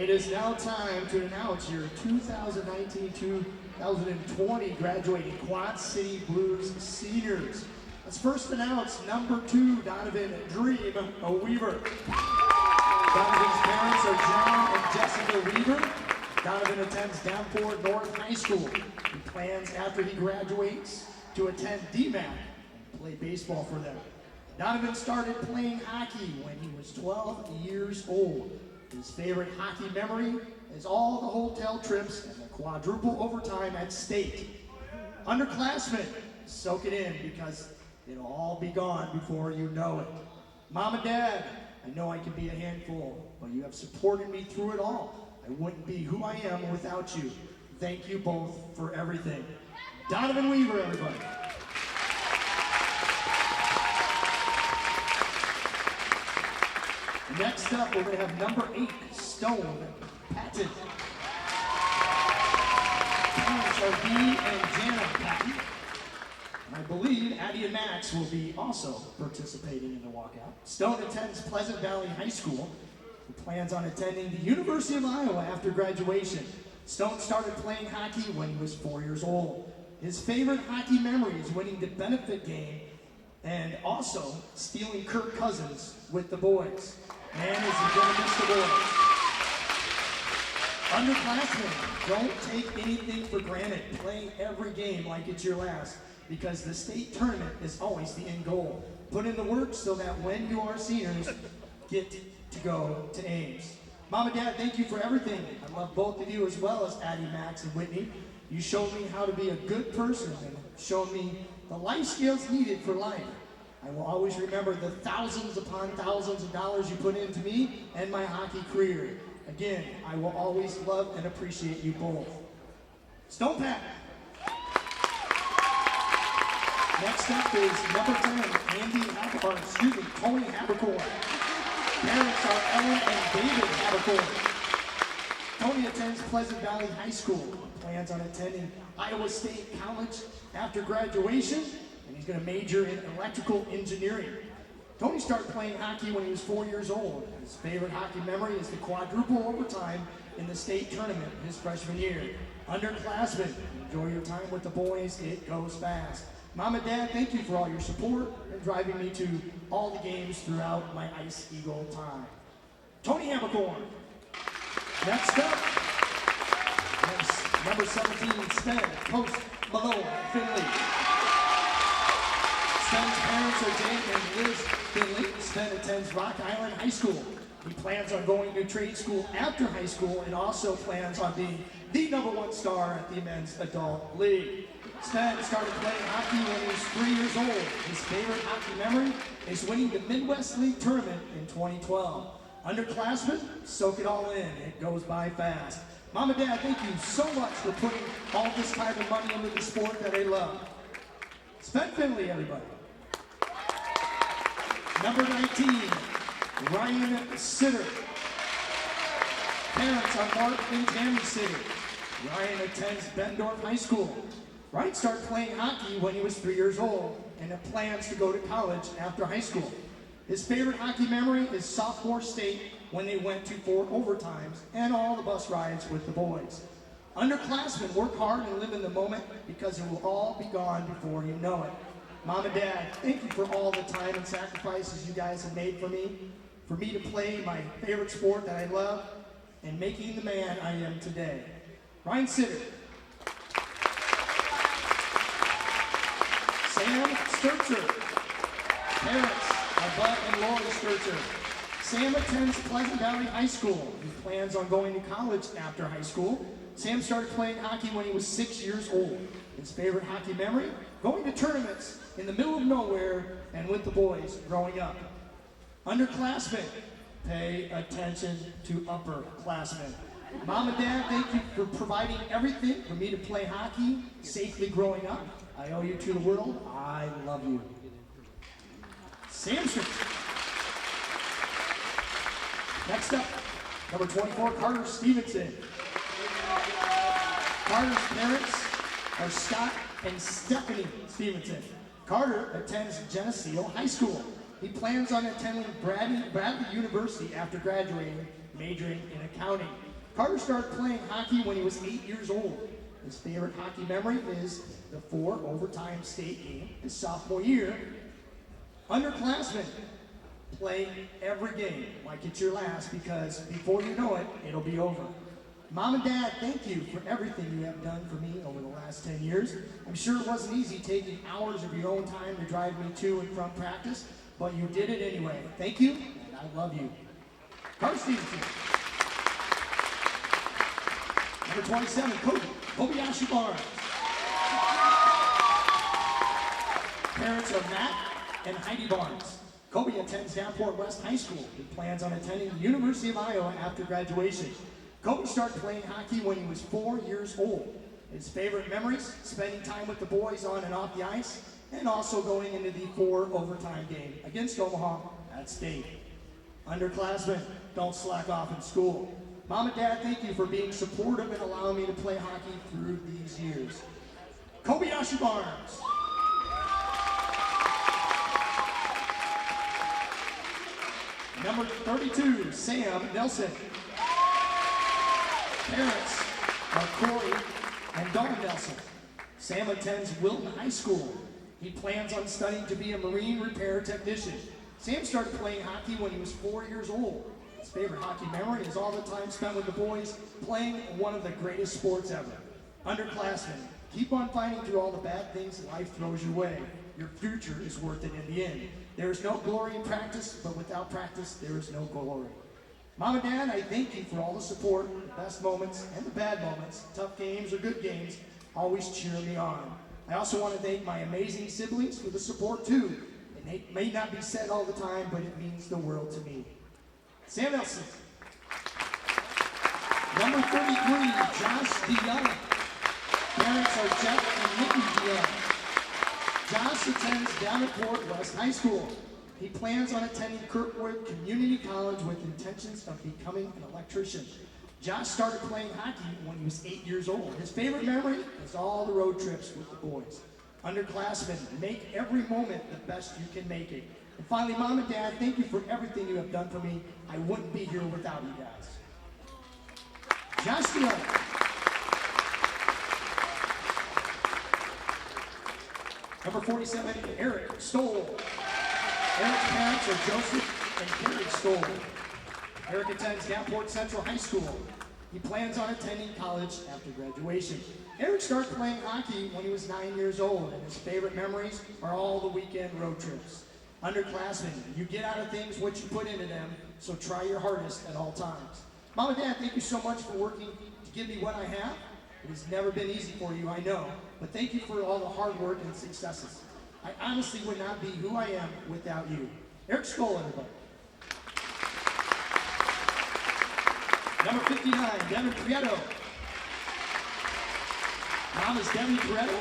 It is now time to announce your 2019-2020 graduating Quad City Blues seniors. Let's first announce number 2, Donovan Dream Weaver. Donovan's parents are John and Jessica Weaver. Donovan attends Davenport North High School. He plans after he graduates to attend DMAC and play baseball for them. Donovan started playing hockey when he was 12 years old. His favorite hockey memory is all the hotel trips and the quadruple overtime at state. Underclassmen, soak it in because it'll all be gone before you know it. Mom and Dad, I know I can be a handful, but you have supported me through it all. I wouldn't be who I am without you. Thank you both for everything. Donovan Weaver, everybody. Next up, we're going to have number 8, Stone Patton. Parents are Dee and Jana Patton. And I believe Addie and Max will be also participating in the walkout. Stone attends Pleasant Valley High School. He plans on attending the University of Iowa after graduation. Stone started playing hockey when he was 4 years old. His favorite hockey memory is winning the benefit game and also stealing Kirk Cousins with the boys. Man, is he going to miss the boys. Underclassmen, don't take anything for granted. Play every game like it's your last, because the state tournament is always the end goal. Put in the work so that when you are seniors, get to go to Ames. Mom and Dad, thank you for everything. I love both of you as well as Addie, Max, and Whitney. You showed me how to be a good person and showed me the life skills needed for life. I will always remember the thousands upon thousands of dollars you put into me and my hockey career. Again, I will always love and appreciate you both. Stone Pat. Next up is number 10, Tony Habercorn. Parents are Ellen and David Habercorn. Tony attends Pleasant Valley High School. Plans on attending Iowa State College after graduation, and he's going to major in electrical engineering. Tony started playing hockey when he was 4 years old. His favorite hockey memory is the quadruple overtime in the state tournament his freshman year. Underclassmen, enjoy your time with the boys. It goes fast. Mom and Dad, thank you for all your support and driving me to all the games throughout my Ice Eagle time. Tony Habercorn. Next up, number 17, Sven Post Malone Finley. Sven's parents are Jane and Liz Finley. Sven attends Rock Island High School. He plans on going to trade school after high school and also plans on being the #1 star at the Men's Adult League. Sven started playing hockey when he was 3 years old. His favorite hockey memory is winning the Midwest League tournament in 2012. Underclassmen, soak it all in. It goes by fast. Mom and Dad, thank you so much for putting all this time and money into the sport that I love. Sven Finley, everybody. Number 19, Ryan Sitter. Parents are Mark and Tammy Sitter. Ryan attends Bendorf High School. Ryan started playing hockey when he was 3 years old and had plans to go to college after high school. His favorite hockey memory is sophomore state when they went to 4 overtimes and all the bus rides with the boys. Underclassmen, work hard and live in the moment because it will all be gone before you know it. Mom and Dad, thank you for all the time and sacrifices you guys have made for me to play my favorite sport that I love, and making the man I am today. Ryan Sitter. Sam Sturzer. Parents are Bud and Lori Sturzer. Sam attends Pleasant Valley High School. He plans on going to college after high school. Sam started playing hockey when he was 6 years old. His favorite hockey memory? Going to tournaments in the middle of nowhere and with the boys growing up. Underclassmen, pay attention to upperclassmen. Mom and Dad, thank you for providing everything for me to play hockey safely growing up. I owe you to the world. I love you. Samson. Next up, number 24, Carter Stevenson. Carter's parents are Scott and Stephanie Stevenson. Carter attends Geneseo High School. He plans on attending Bradley University after graduating, majoring in accounting. Carter started playing hockey when he was 8 years old. His favorite hockey memory is the 4 overtime state game his sophomore year. Underclassmen play every game like it's your last, because before you know it, it'll be over. Mom and Dad, thank you for everything you have done for me over the last 10 years. I'm sure it wasn't easy taking hours of your own time to drive me to and from practice, but you did it anyway. Thank you, and I love you. Carter Stevenson. Number 27, Kobayashi Barnes. Parents are Matt and Heidi Barnes. Kobe attends Davenport West High School. He plans on attending the University of Iowa after graduation. Kobe started playing hockey when he was 4 years old. His favorite memories, spending time with the boys on and off the ice, and also going into the 4 overtime game against Omaha at state. Underclassmen, don't slack off in school. Mom and Dad, thank you for being supportive and allowing me to play hockey through these years. Kobayashi Barnes. Number 32, Sam Nelson. Parents are Corey and Dawn Nelson. Sam attends Wilton High School. He plans on studying to be a marine repair technician. Sam started playing hockey when he was 4 years old. His favorite hockey memory is all the time spent with the boys playing one of the greatest sports ever. Underclassmen, keep on fighting through all the bad things life throws your way. Your future is worth it in the end. There is no glory in practice, but without practice, there is no glory. Mom and Dad, I thank you for all the support, the best moments and the bad moments, tough games or good games, always cheer me on. I also want to thank my amazing siblings for the support too. It may not be said all the time, but it means the world to me. Sam Nelson. Number 33, Josh DeYoung. Parents are Jeff and Nikki DeYoung. Josh attends Davenport West High School. He plans on attending Kirkwood Community College with intentions of becoming an electrician. Josh started playing hockey when he was 8 years old. His favorite memory is all the road trips with the boys. Underclassmen, make every moment the best you can make it. And finally, Mom and Dad, thank you for everything you have done for me. I wouldn't be here without you guys. Josh DeYoung. Number 47, Eric Stoll. Eric's parents are Joseph and Carrie Stoll. Eric attends Davenport Central High School. He plans on attending college after graduation. Eric started playing hockey when he was 9 years old, and his favorite memories are all the weekend road trips. Underclassmen, you get out of things what you put into them, so try your hardest at all times. Mom and Dad, thank you so much for working to give me what I have. It has never been easy for you, I know, but thank you for all the hard work and successes. I honestly would not be who I am without you. Eric Stoll, everybody. Number 59, Devin Prieto. Mom is Devin Prieto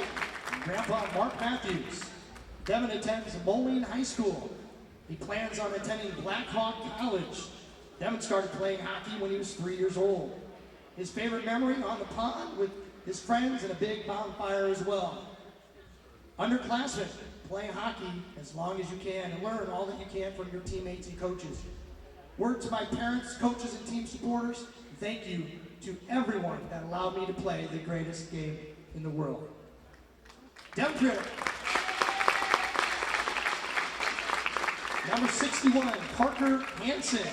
and Grandpa Mark Matthews. Devin attends Moline High School. He plans on attending Blackhawk College. Devin started playing hockey when he was 3 years old. His favorite memory on the pond with his friends and a big bonfire as well. Underclassmen, play hockey as long as you can and learn all that you can from your teammates and coaches. Word to my parents, coaches, and team supporters, thank you to everyone that allowed me to play the greatest game in the world. Devin Prieto. Number 61, Parker Hansen.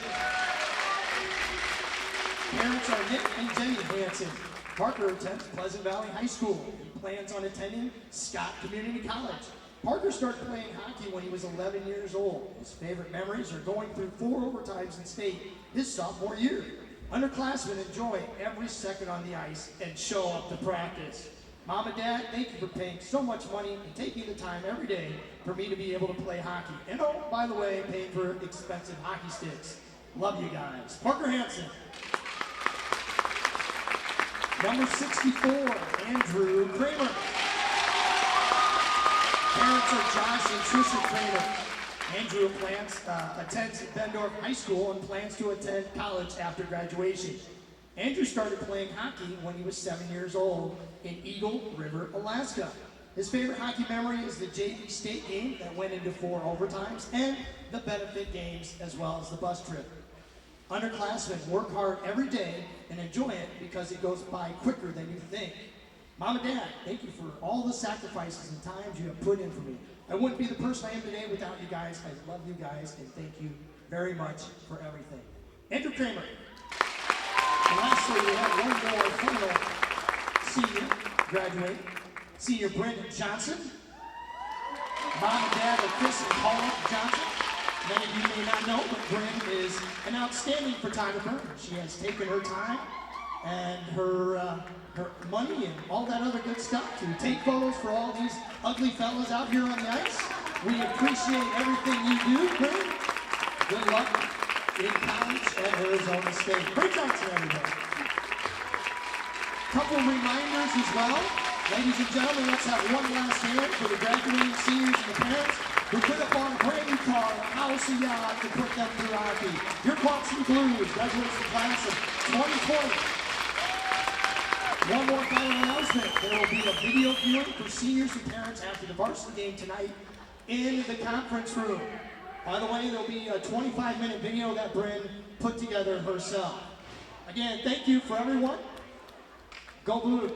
Parents are Nick and Jenny Hansen. Parker attends Pleasant Valley High School. He plans on attending Scott Community College. Parker started playing hockey when he was 11 years old. His favorite memories are going through 4 overtimes in state his sophomore year. Underclassmen, enjoy every second on the ice and show up to practice. Mom and Dad, thank you for paying so much money and taking the time every day for me to be able to play hockey. And oh, by the way, paying for expensive hockey sticks. Love you guys. Parker Hansen. Number 64, Andrew Kramer. Parents are Josh and Trisha Kramer. Andrew attends Bendorf High School and plans to attend college after graduation. Andrew started playing hockey when he was 7 years old in Eagle River, Alaska. His favorite hockey memory is the JV state game that went into 4 overtimes and the benefit games as well as the bus trip. Underclassmen work hard every day and enjoy it because it goes by quicker than you think. Mom and Dad, thank you for all the sacrifices and times you have put in for me. I wouldn't be the person I am today without you guys. I love you guys and thank you very much for everything. Andrew Kramer. And lastly, we have one more final senior graduate. Senior Brendan Johnson. Mom and Dad are Chris and Paula Johnson. Many of you may not know, but Bryn is an outstanding photographer. She has taken her time and her money and all that other good stuff to take photos for all these ugly fellas out here on the ice. We appreciate everything you do, Bryn. Good luck in college at Arizona State. Bryn Johnson, everybody. Couple reminders as well. Ladies and gentlemen, let's have one last hand for the graduating seniors and the parents who put up on a brand new car, a house, a yacht to put them through hockey. Your Quad City Blues graduates the class of 2020. One more final announcement. There will be a video viewing for seniors and parents after the varsity game tonight in the conference room. By the way, there'll be a 25-minute video that Bryn put together herself. Again, thank you for everyone. Go Blue.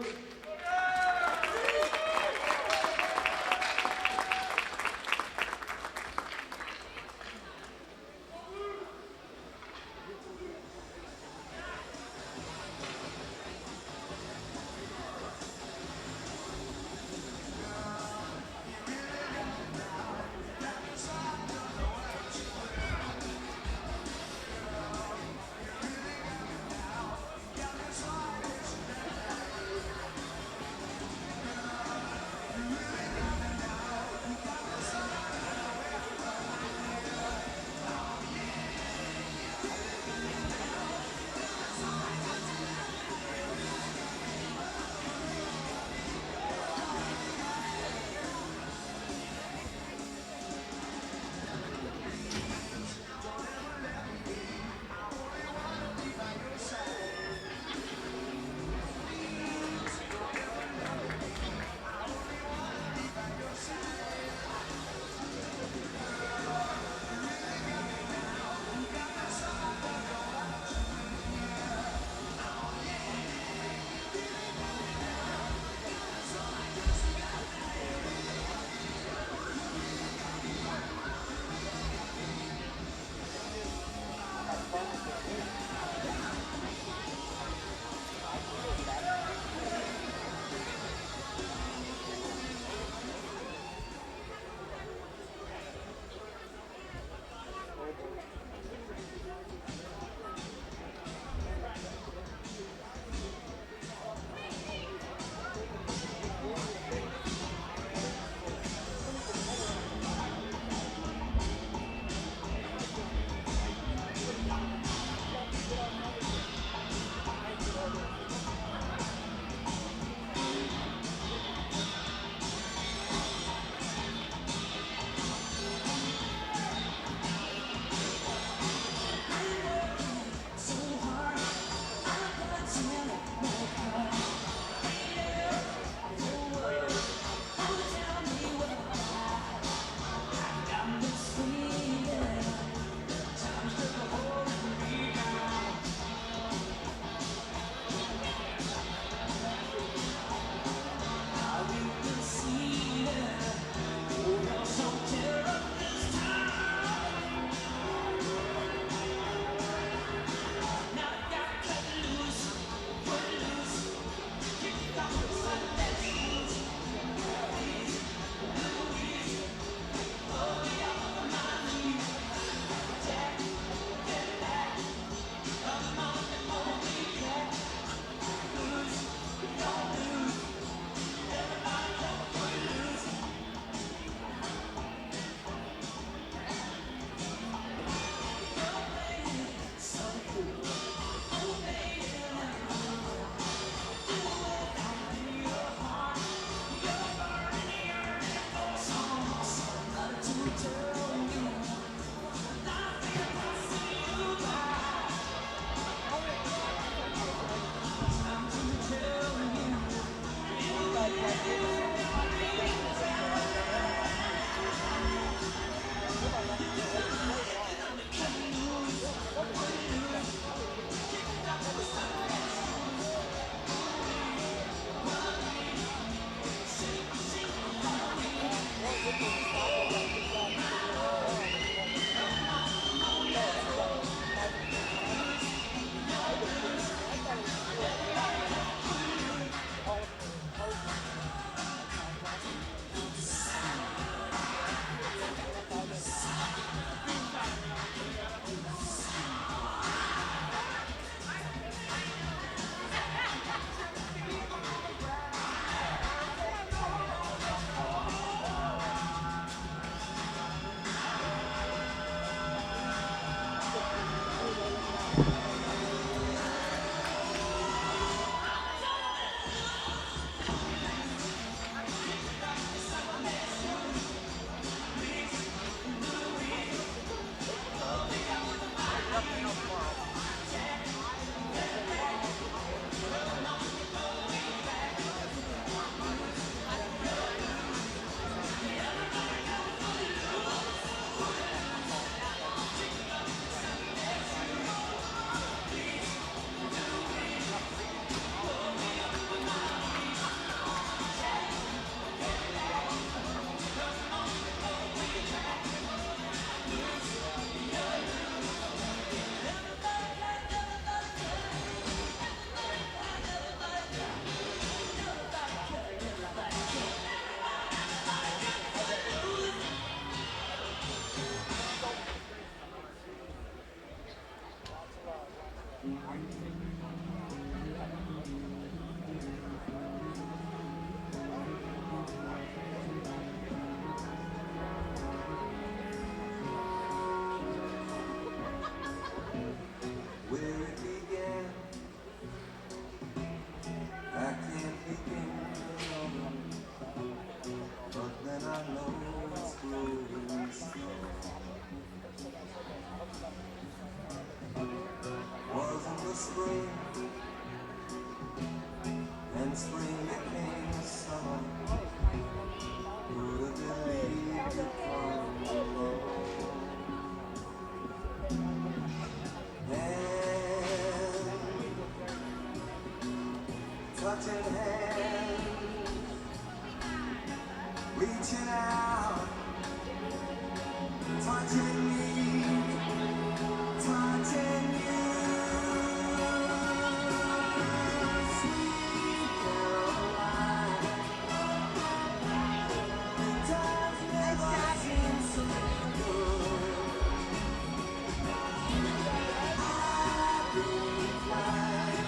reaching out, touching me, touching you. Sweet Caroline, the times never seem so good. I've been flying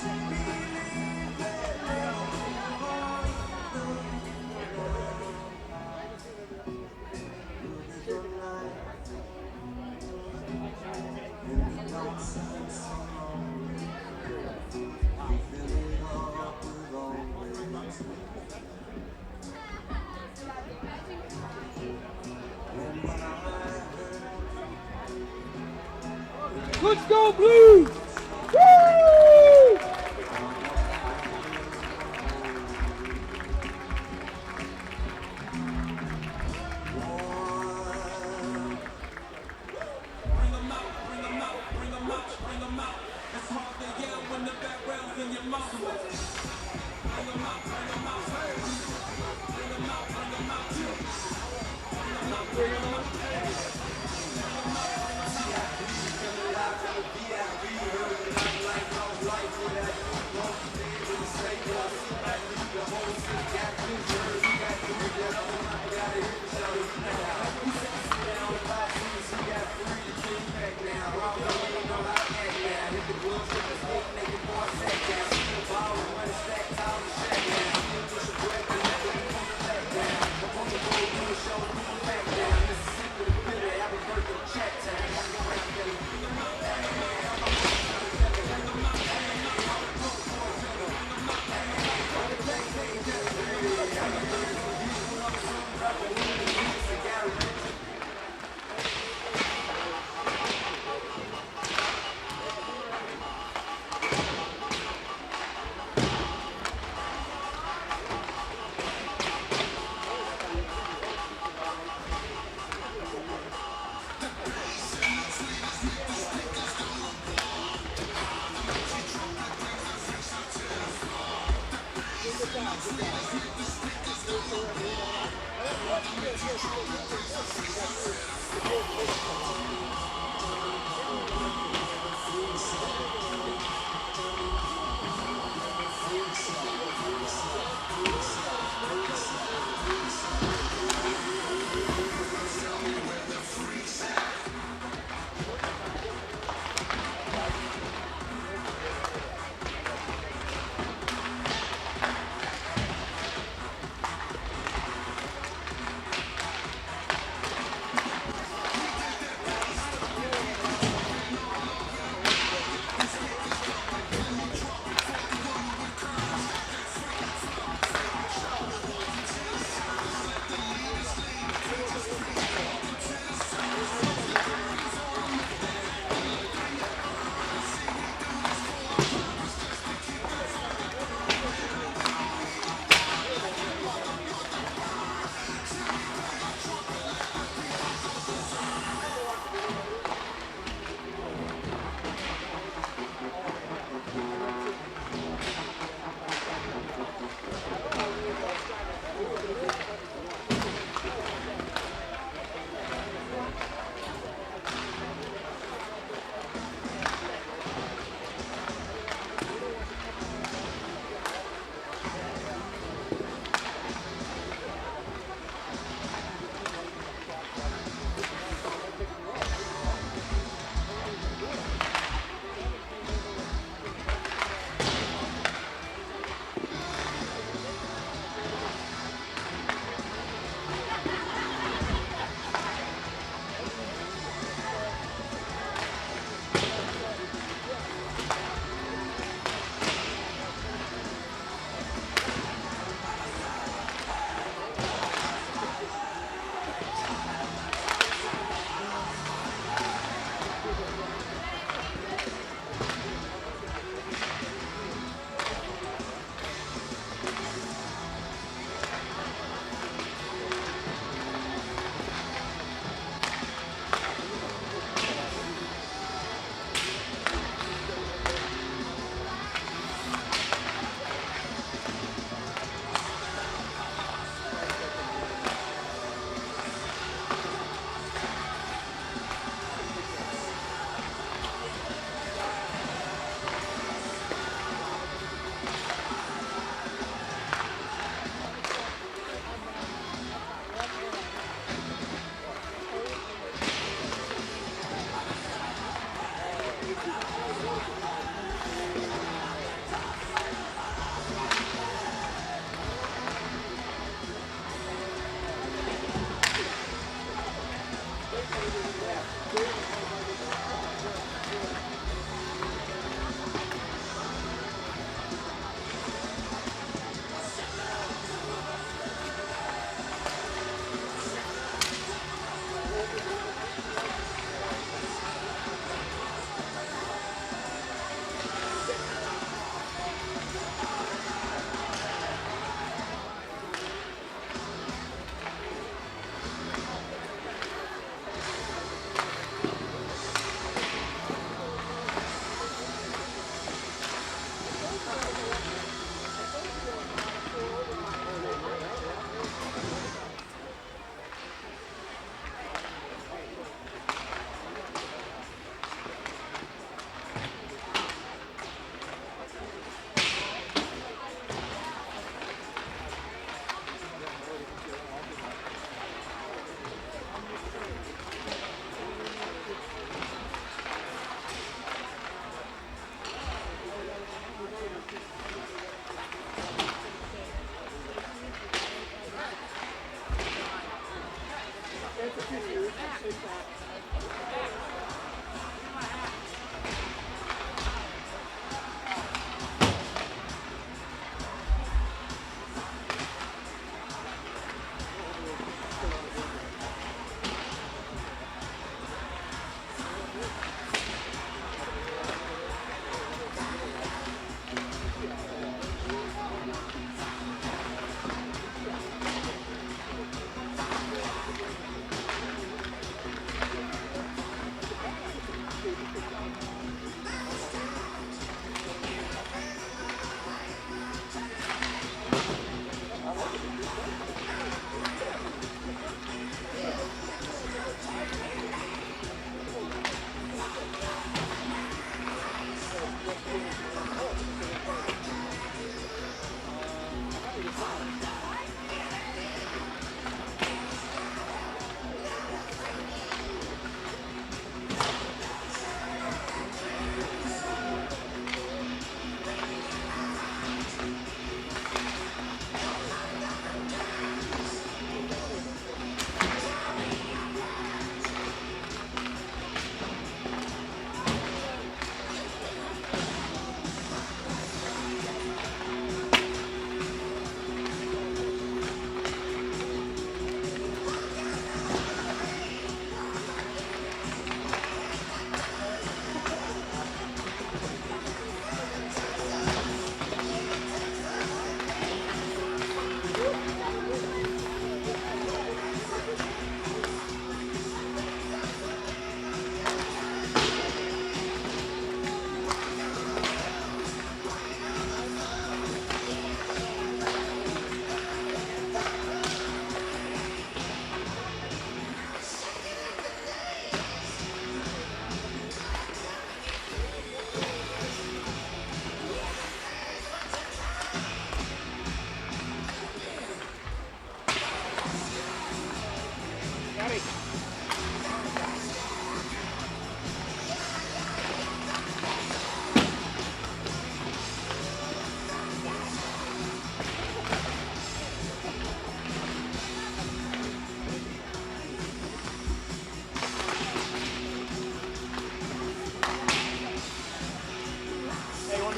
to believe that there was the night, and it don't seem so long. We fill it up with always. And when I heard Let's go, Blues! Woo!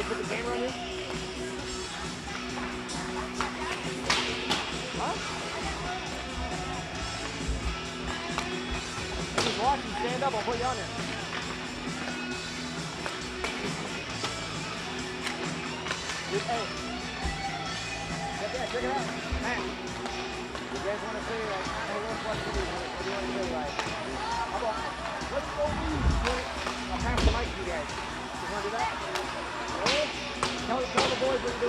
Put the camera on you? Huh? I'm just watching. Stand up. I'll put you on there. Hey. Check it out. Matt. You guys want to say, like, I don't know what to do. What do you want to say, like, how about, let's go move. I'll pass the mic to you guys. You want to do that? Tell the boys what to do.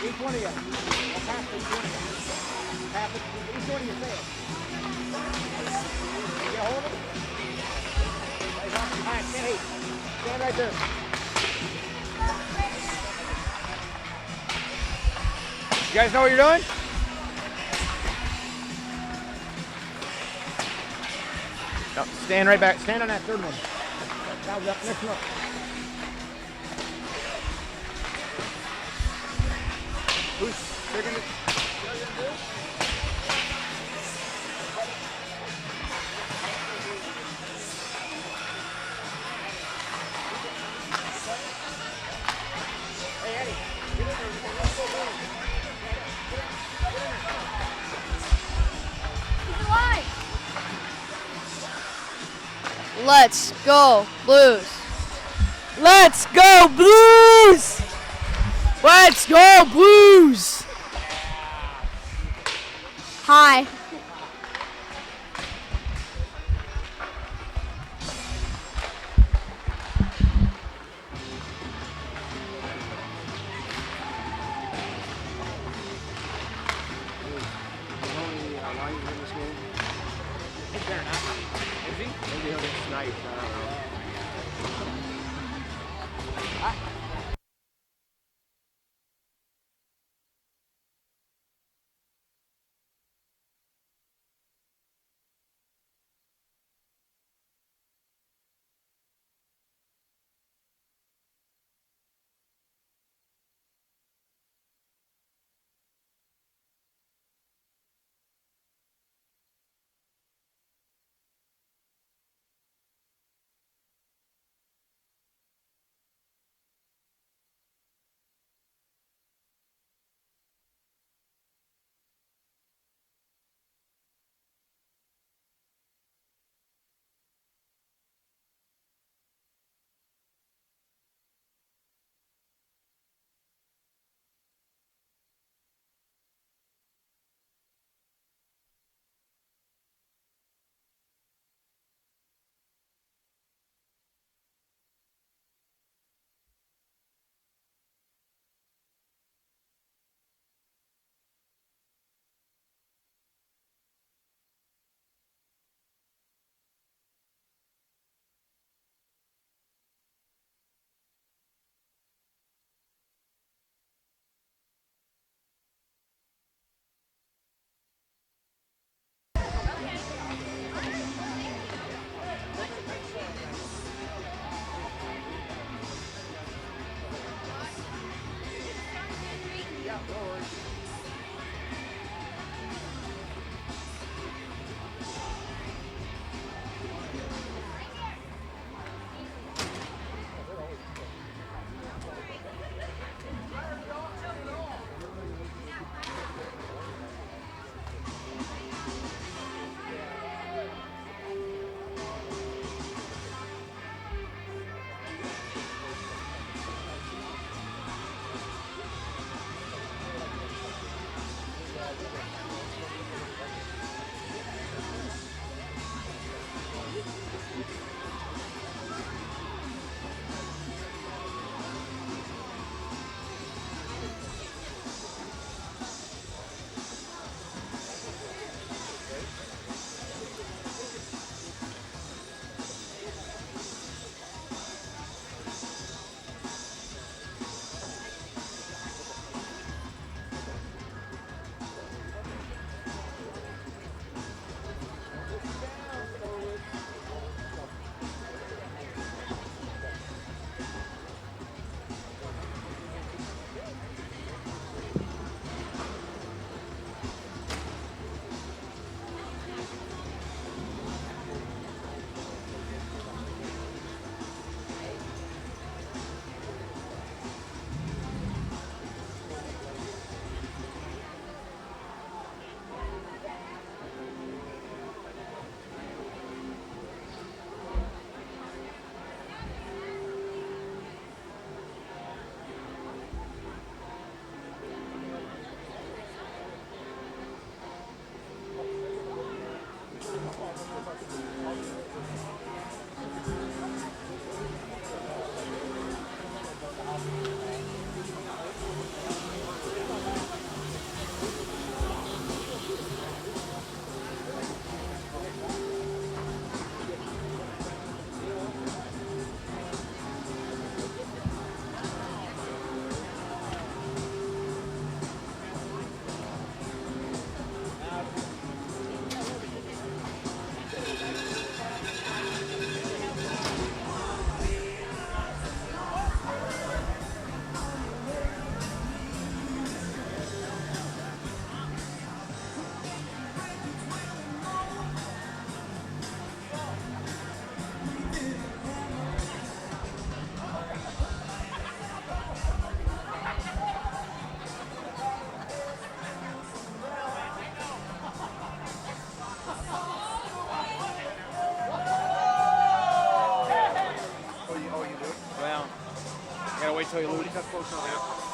Each one of you. I'll pass to each one of you. Pass it. Each one of you say it. You get a hold of it? All right, stand right there. You guys know what you're doing? No, stand right back. Stand on that third one. Now, next one up. Who's taking it? Hey, Eddie, get in there. Let's go, boom. Let's go Blues! Let's go Blues! Let's go Blues! Hi. Maybe he'll get sniped. I don't know. wait till you lose. That's close enough.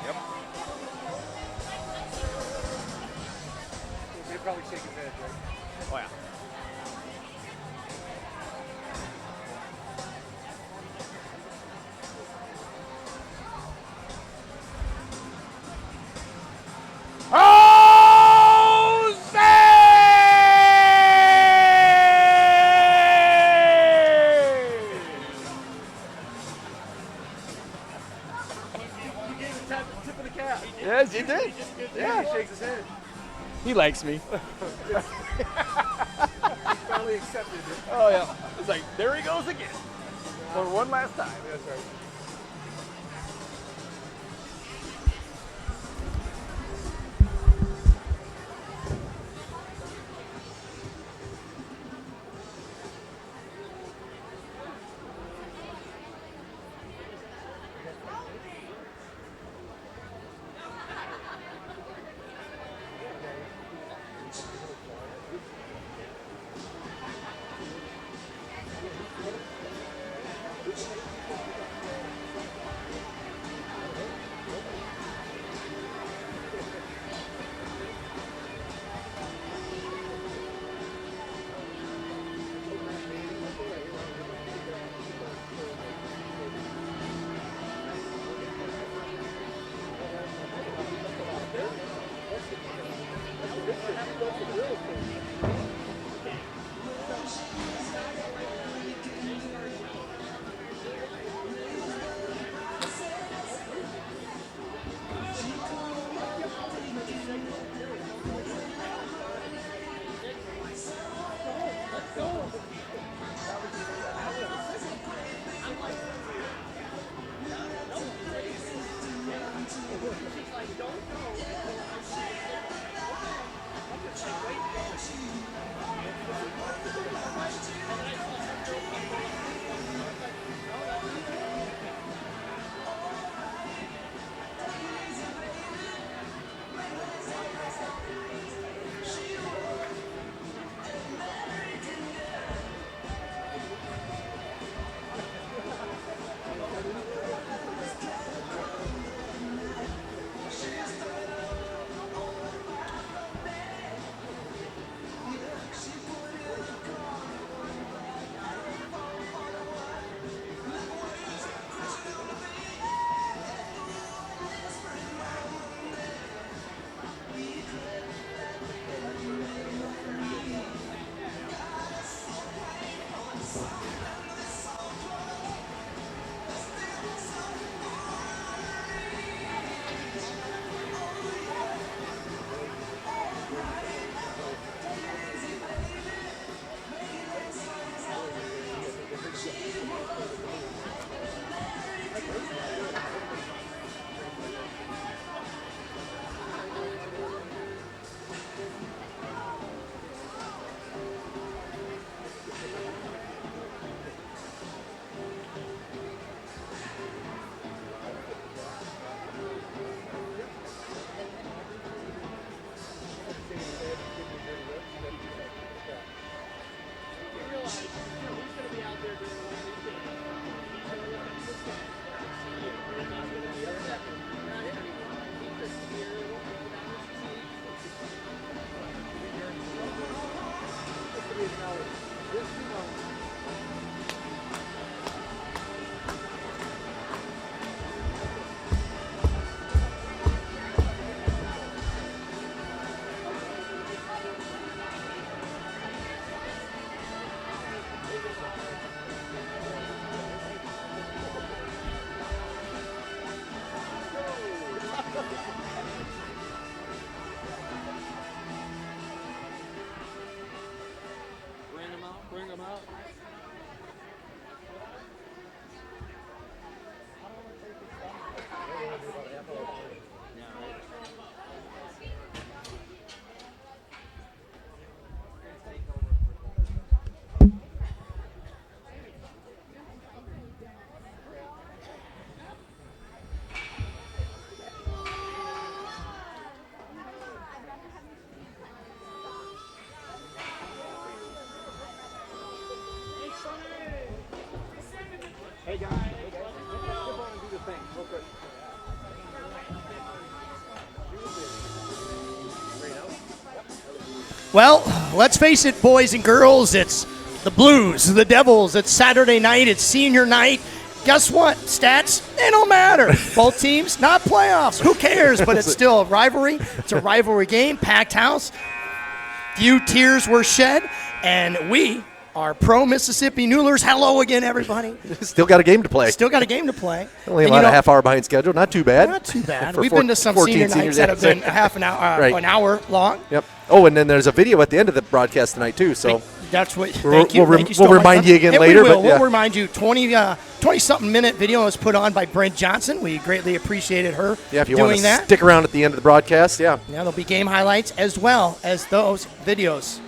Yep. He'll probably shake his head, right? Oh, yeah. Yes, he did. Yeah, he shakes his head. He likes me. He finally accepted it. Oh, yeah. It's like, there he goes again. For one last time. That's right. Bring them out. Hey guys, let's skip on and do the thing real quick. Well, let's face it, boys and girls, it's the Blues, the Devils. It's Saturday night. It's senior night. Guess what? Stats, they don't matter. Both teams, not playoffs. Who cares? But it's still a rivalry. It's a rivalry game, packed house. Few tears were shed, and we are pro-Mississippi Noolers. Hello again, everybody. Still got a game to play. Still got a game to play. Only about a half hour behind schedule. Not too bad. Not too bad. For We've been to some senior nights that have been a half an hour, Right. an hour long. Yep. Oh, and then there's a video at the end of the broadcast tonight, too. So That's what. We'll- Thank you. we'll Thank you we'll so much. remind you again And later, We will. but yeah. We'll remind you. 20-something minute video was put on by Brent Johnson. We greatly appreciated her yeah, if you want doing to that. stick around at the end of the broadcast, yeah. Yeah, there'll be game highlights as well as those videos.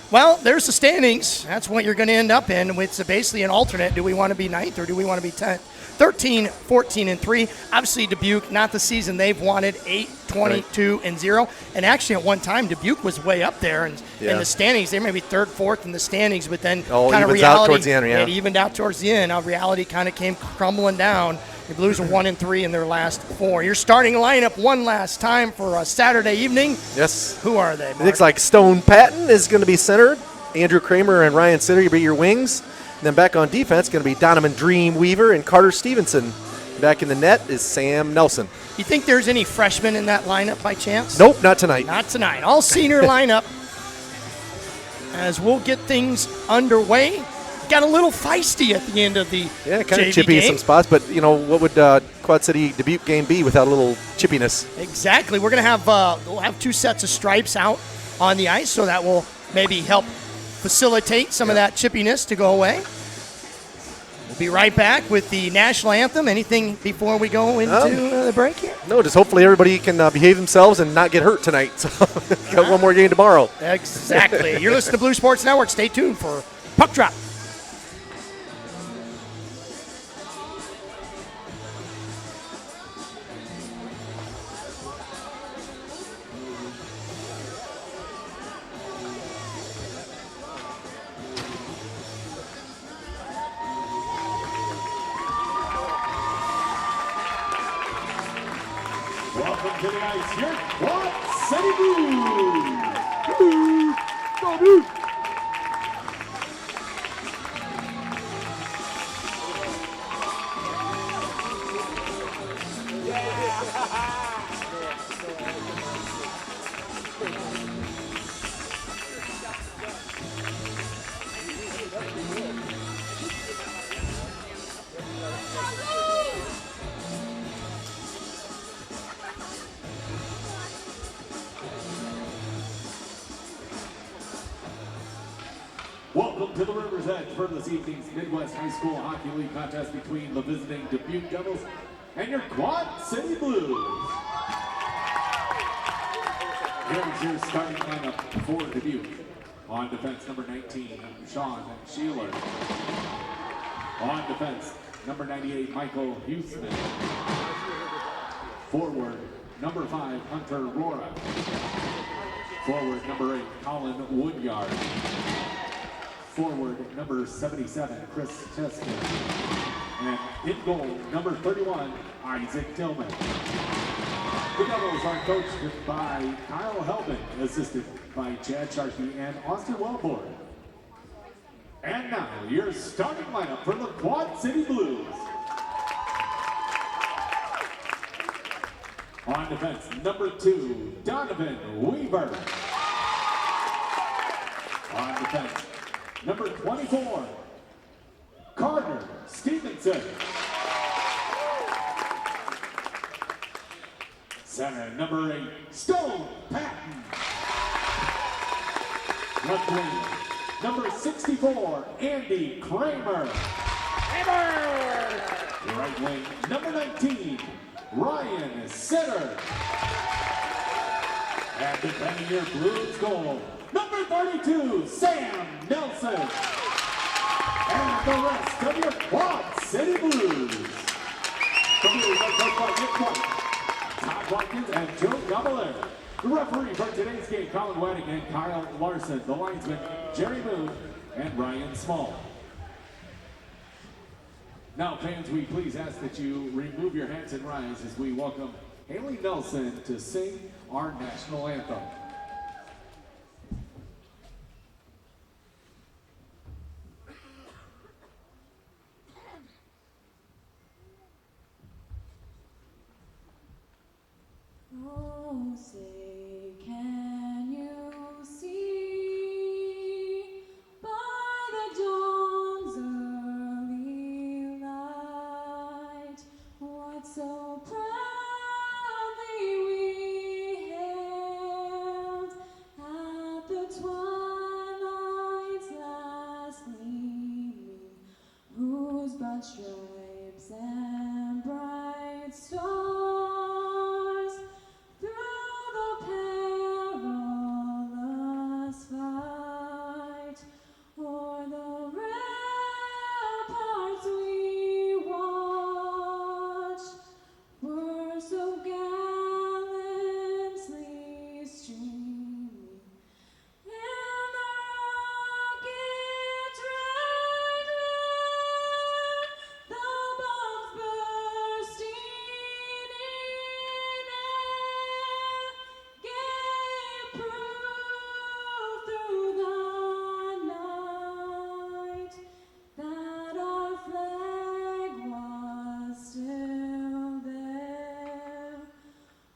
Well, there's the standings. That's what you're going to end up in. It's basically an alternate. Do we want to be 9th or do we want to be 10th? 13, 14, and 3. Obviously, Dubuque, not the season they've wanted. 8, 22, and 0. And actually, at one time, Dubuque was way up there in the standings. They may be 3rd, 4th in the standings, but then kind of evens reality. out towards the end, yeah. It evened out towards the end. Now reality kind of came crumbling down. The Blues are 1-3 in their last 4. Your starting lineup one last time for a Saturday evening. Yes. Who are they, Mark? It looks like Stone Patton is going to be centered. Andrew Kramer and Ryan Sitter will be your wings. And then back on defense, going to be Donovan Dream Weaver and Carter Stevenson. Back in the net is Sam Nelson. You think there's any freshmen in that lineup by chance? Nope, not tonight. Not tonight. All senior lineup. As we'll get things underway. Got a little feisty at the end of the Yeah, kind JV of chippy in game. some spots, but what would Quad City Dubuque game be without a little chippiness? Exactly. We're gonna have we'll have 2 sets of stripes out on the ice, so that will maybe help facilitate some of that chippiness to go away. We'll be right back with the national anthem. Anything before we go into the break here? No, just hopefully everybody can behave themselves and not get hurt tonight. So got one more game tomorrow. Exactly. You're listening to Blue Sports Network. Stay tuned for Puck Drop. Welcome to tonight's your Quad City Blues. Welcome to the River's Edge for this evening's Midwest High School Hockey League contest between the visiting Dubuque Devils and your Quad City Blues. Here's your starting lineup for Dubuque. On defense, number 19, Sean Sheeler. On defense, number 98, Michael Huseman. Forward, number 5, Hunter Rora. Forward, number 8, Colin Woodyard. Forward, number 77, Chris Cheskin. And in goal, number 31, Isaac Tillman. The Devils are coached by Kyle Helbing, assisted by Chad Sharkey and Austin Wellborn. And now, your starting lineup for the Quad City Blues. On defense, number 2, Donovan Weaver. On defense, number 24, Carter Stevenson. Center, number 8, Stone Patton. Left wing, number 64, Andy Kramer. Right wing, number 19, Ryan Sitter. And defending your Blues goal, number 32, Sam Nelson. And the rest of your Quad City Blues. The Blues are coached by Nick White, Todd Watkins, and Joe Gabler. The referee for today's game, Colin Wedding and Kyle Larson. The linesmen, Jerry Moon and Ryan Small. Now, fans, we please ask that you remove your hats and rise as we welcome Haley Nelson to sing our national anthem. stripes and bright stars through the perilous fight, o'er the ramparts we watched, were so gallantly streaming, and the rocket's red glare, the bombs bursting in air, gave proof through the night that our flag was still there.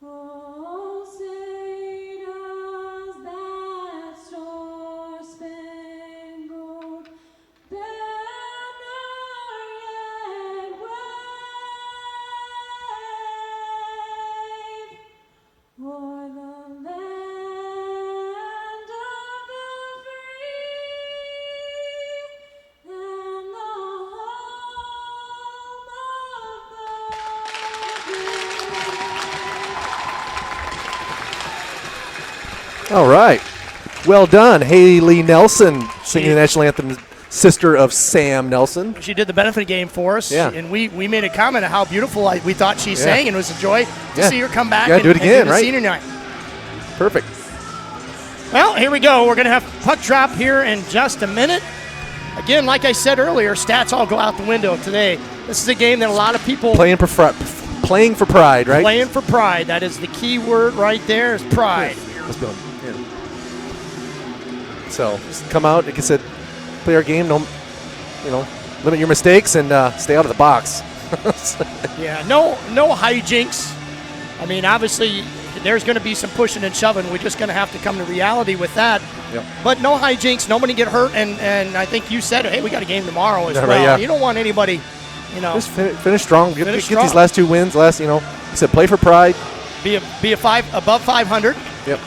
Oh, say does that star-spangled banner yet wave o'er the land of the free and the home of the brave. All right. Well done, Haley Nelson, singing the national anthem, sister of Sam Nelson. She did the benefit game for us, Yeah. and we made a comment of how beautiful we thought she sang, and it was a joy to Yeah. see her come back Yeah, and do it again, the right? senior night. Perfect. Well, here we go. We're going to have puck drop here in just a minute. Again, like I said earlier, stats all go out the window today. This is a game that a lot of people Playing for pride, right? playing for pride. That is the key word right there is pride. Let's go. Yeah. So just come out, like I said, play our game. No, limit your mistakes and stay out of the box. Yeah, no hijinks. I mean, obviously, there's going to be some pushing and shoving. We're just going to have to come to reality with that. Yep. But no hijinks, nobody get hurt, and I think you said, hey, we got a game tomorrow as Yeah, well. right, yeah. You don't want anybody, Just finish strong. Get Finish these strong. last two wins. You said play for pride. be above 500. Yep.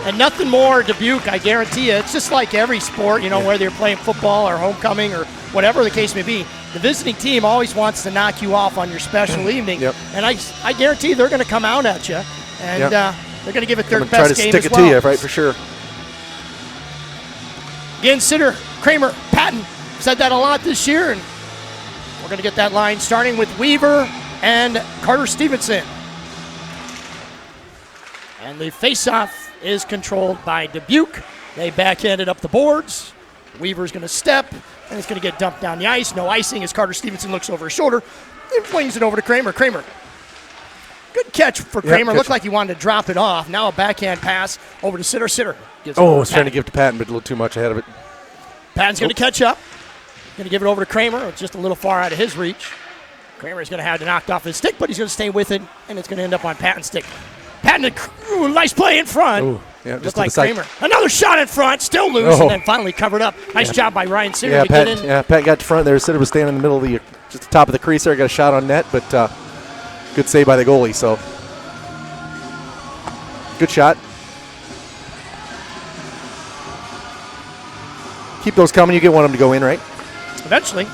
And nothing more Dubuque, I guarantee you. It's just like every sport, whether you're playing football or homecoming or whatever the case may be. The visiting team always wants to knock you off on your special evening. Yep. And I guarantee they're going to come out at you, and Yep. They're going to give it their I'm best try to game stick as it well. to you, right, for sure. Again, Sitter, Kramer, Patton said that a lot this year, and we're going to get that line starting with Weaver and Carter Stevenson. And the face-off is controlled by Dubuque. They backhanded up the boards. Weaver's going to step, and it's going to get dumped down the ice. No icing as Carter Stevenson looks over his shoulder and flings it over to Kramer. Kramer. Good catch for Kramer. catch. Looked like he wanted to drop it off. Now a backhand pass over to Sitter. Sitter gives it Oh, I over was trying to Patton. give it to Patton, but a little too much ahead of it. Patton's going to catch up. Going to give it over to Kramer. It's just a little far out of his reach. Kramer's going to have it knocked off his stick, but he's going to stay with it, and it's going to end up on Patton's stick. Patton, nice play in front. Ooh, yeah, just Just to like the side. Kramer. Another shot in front, still loose, Oh. and then finally covered up. Nice job by Ryan Sitter Yeah, to get Pat. in. Yeah, Pat got to front there. Sitter was standing in the middle of just the top of the crease there. Got a shot on net, but good save by the goalie. So good shot. Keep those coming. You get one of them to go in, right? Eventually.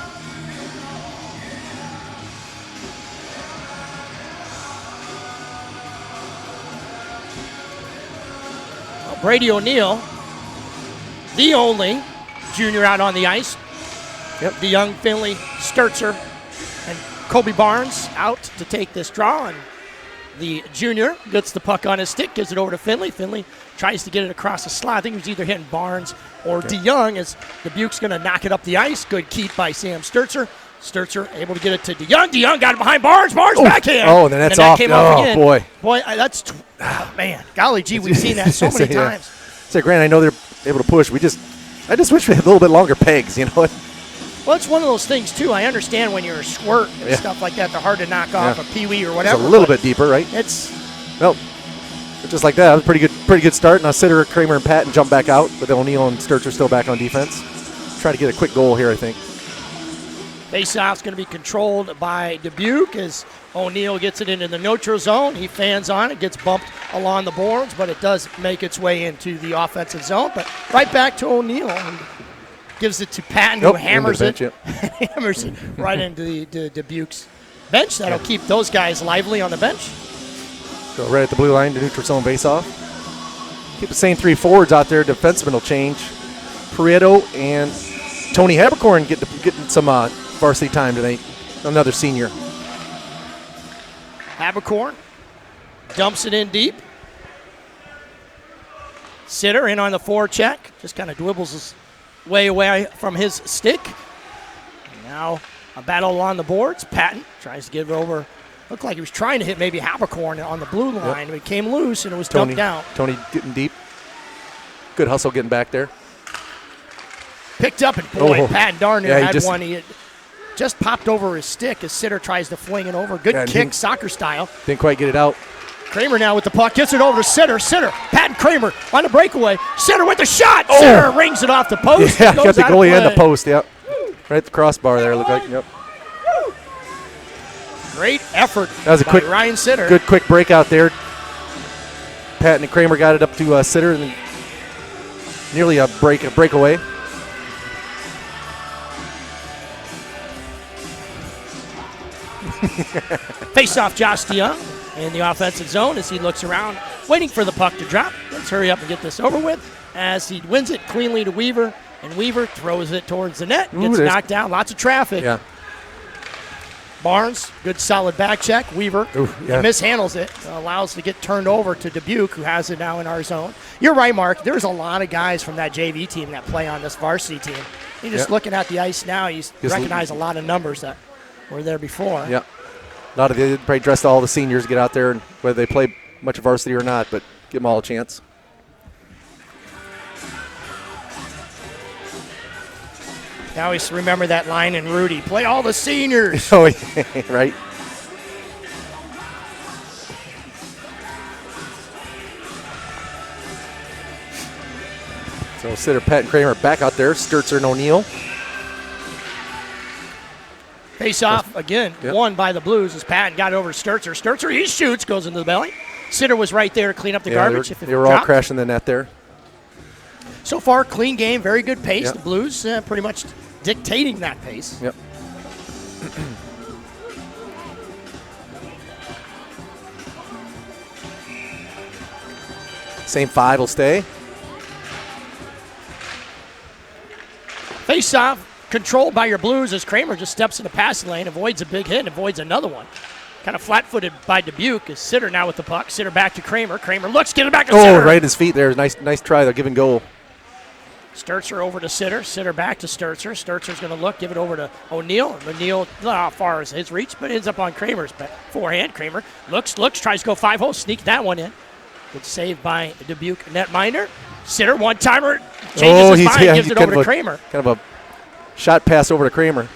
Well, Brady O'Neill, the only junior out on the ice. Yep. The young Finley Sturzer and Kobe Barnes out to take this draw, and the junior gets the puck on his stick, gives it over to Finley. Finley tries to get it across the slot. I think he was either hitting Barnes or DeYoung as Dubuque's going to knock it up the ice. Good keep by Sam Sturzer. Sturzer able to get it to DeYoung. DeYoung got it behind Barnes. Barnes backhand. Oh, then that's and that off. Came Oh, off again. boy. Boy, man. Golly gee, we've seen that so many Yeah. times. Say, Grant, I know they're able to push. I just wish we had a little bit longer pegs, you know. Well, it's one of those things, too. I understand when you're a squirt and Yeah. stuff like that, they're hard to knock off Yeah. a peewee or It's whatever. a little but bit deeper, right? It's Well, just like that. It was a pretty good start. Now Sitter, Kramer, and Patton jump back out, but O'Neill and Sturzer still back on defense. Try to get a quick goal here, I think. face-off's going to be controlled by Dubuque as O'Neill gets it into the neutral zone. He fans on it, gets bumped along the boards, but it does make its way into the offensive zone. But right back to O'Neill. gives it to Patton, Nope, who hammers into it. the bench, Hammers it right into the Dubuque's bench. That'll keep those guys lively on the bench. So right at the blue line, the neutral zone face-off. Keep the same 3 forwards out there. Defensemen will change. Prieto and Tony Habercorn getting some varsity time tonight. Another senior. Habercorn dumps it in deep. Sitter in on the forecheck. Just kind of dribbles his way away from his stick. Now a battle on the boards. Patton tries to get it over. Looked like he was trying to hit maybe Habercorn on the blue line. But it came loose and it was dumped down. Tony getting deep. Good hustle getting back there. Picked up and boy, Patton darn near Yeah, he had just- one. He just popped over his stick as Sitter tries to fling it over. Good kick, soccer style. Didn't quite get it out. Kramer now with the puck, gets it over to Sitter. Sitter, Patton Kramer on the breakaway. Sitter with the shot. Sitter rings it off the post. Yeah, Goes got the out of goalie and the play. post, yep. Right at the crossbar there, looked like, yep. Great effort That was a by quick, Ryan Sitter. good quick breakout there. Patton and Kramer got it up to Sitter, and then nearly a breakaway. Face off Josh DeYoung in the offensive zone as he looks around, waiting for the puck to drop. Let's hurry up and get this over with as he wins it cleanly to Weaver, and Weaver throws it towards the net. Gets knocked down. Lots of traffic. Yeah. Barnes, good solid back check. Weaver mishandles it, allows it to get turned over to Dubuque, who has it now in our zone. You're right, Mark. There's a lot of guys from that JV team that play on this varsity team. You're just looking at the ice now, you recognize a lot of numbers that were there before. Yeah. A lot of they probably dressed all the seniors, get out there, and whether they play much varsity or not, but give them all a chance. I always remember that line in Rudy, play all the seniors. Oh, yeah, right. So Sitter, Pat, and Kramer back out there. Sturzer and O'Neill. Face off again, won by the Blues as Patton got over to Sturzer. Sturzer, he shoots, goes into the belly. Sitter was right there to clean up the garbage. They were all crashing the net there. So far, clean game, very good pace. The Blues pretty much dictating that pace. Yep. Same 5 will stay. Face off, controlled by your Blues as Kramer just steps in the passing lane, avoids a big hit, and avoids another one. Kind of flat-footed by Dubuque as Sitter now with the puck. Sitter back to Kramer. Kramer looks, get it back to Sitter. Oh, right at his feet there. Nice try, though. Give and go. Sturzer over to Sitter. Sitter back to Sturzer. Sturzer's going to look, give it over to O'Neill. O'Neill, not how far is his reach, but ends up on Kramer's forehand. Kramer looks, tries to go 5-hole, sneak that one in. Good save by Dubuque netminder. Sitter, one-timer, changes his mind, gives it over to Kramer. Kind of a shot pass over to Kramer.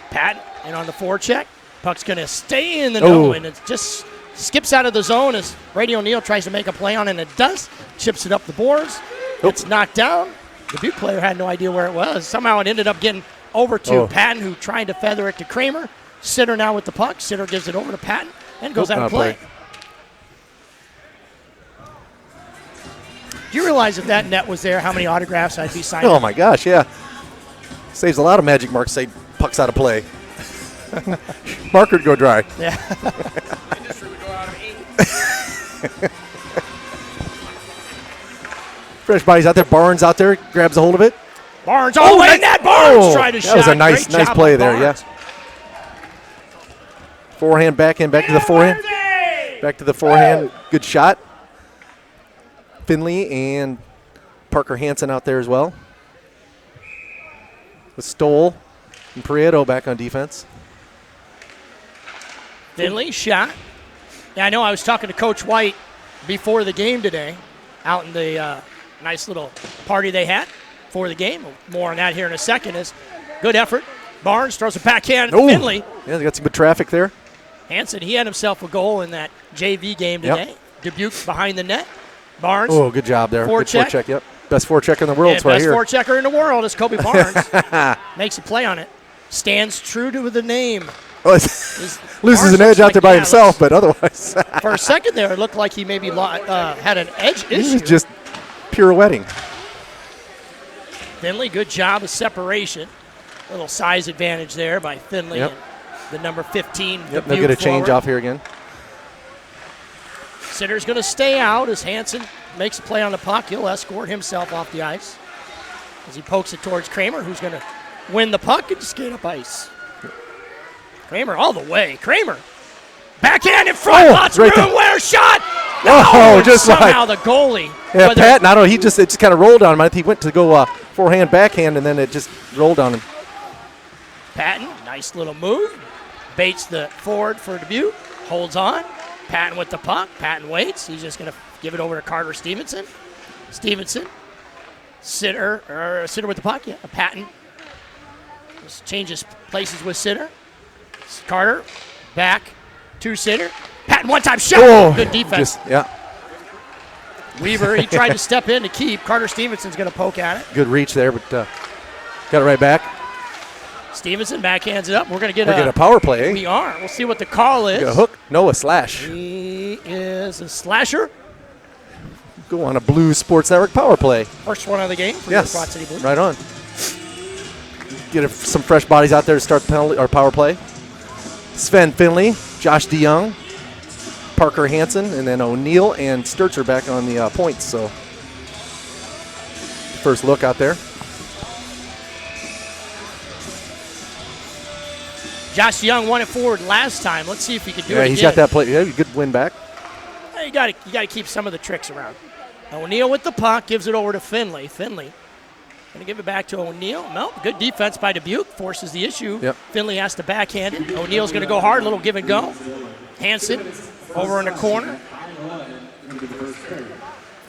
Pat, and on the forecheck. Puck's going to stay in the no, and it just skips out of the zone as Brady O'Neill tries to make a play on it, and it does. Chips it up the boards. It's knocked down. The Dubuque player had no idea where it was. Somehow it ended up getting over to Patton, who tried to feather it to Kramer. Sitter now with the puck. Sitter gives it over to Patton and goes out of play. Do you realize if that net was there, how many autographs I'd be signing? Oh, my gosh, yeah. Saves a lot of magic marks, say puck's out of play. Marker would go dry. Yeah. Industry would go out of ink. Fresh bodies out there. Barnes out there. Grabs a hold of it. Barnes all the way in net. Barnes tried to shot. That was a nice play there, yeah. Forehand, backhand, back to the forehand. Back to the forehand. Good shot. Finley and Parker Hansen out there as well. With Stoll and Prieto back on defense. Finley shot. Yeah, I know I was talking to Coach White before the game today out in the nice little party they had for the game. More on that here in a second. Is good effort. Barnes throws a backhand to Finley. Yeah, they got some good traffic there. Hansen, he had himself a goal in that JV game today. Dubuque behind the net. Barnes. Oh, good job there. Forecheck. Good forecheck, yep. Best forechecker in the world, And that's what I best hear. forechecker in the world is Kobe Barnes. Makes a play on it. Stands true to the name. Loses Barnes an edge looks out there by himself, but otherwise. For a second there, it looked like he maybe had an edge issue. He was just pirouetting. Finley, good job of separation. A little size advantage there by Finley. Yep. And the number 15. Yep, they'll get a change forward. off here again. Sitter's going to stay out as Hansen makes a play on the puck. He'll escort himself off the ice as he pokes it towards Kramer, who's going to win the puck and skate up ice. Kramer all the way. Kramer. Backhand in front. Lots of right room. there. Where shot? Oh, and just somehow like. the goalie. Yeah, whether- Patton, I don't know. It just kind of rolled on him. I think he went to go forehand, backhand, and then it just rolled on him. Patton, nice little move. Baits the forward for Dubuque. Holds on. Patton with the puck. Patton waits. He's just going to give it over to Carter Stevenson. Stevenson. Sitter with the puck. Yeah, Patton. Just changes places with Sitter. Carter back to Sitter. Patton one-time shot. Oh, Good defense. Yeah, Weaver, he tried to step in to keep. Carter Stevenson's going to poke at it. good reach there, but got it right back. Stevenson backhands it up. We're going to get We're a power play, eh? We are. We'll see what the call is. Get a hook. No, a slash. He is a slasher. Go on a Blues Sports Network power play. First one of the game for Yes, the Quad City Blues. right on. Get some fresh bodies out there to start the penalty or power play. Sven Finley, Josh DeYoung, Parker Hansen, and then O'Neill and Sturzer back on the points. So first look out there. Josh Young won it forward last time. Let's see if he can do it Yeah, again. he's got that play. Yeah, good win back. You got to keep some of the tricks around. O'Neill with the puck gives it over to Finley. Finley going to give it back to O'Neill. No, good defense by Dubuque. Forces the issue. Yep. Finley has to backhand it. O'Neill's going to go hard. A little give and go. Hansen over in the corner.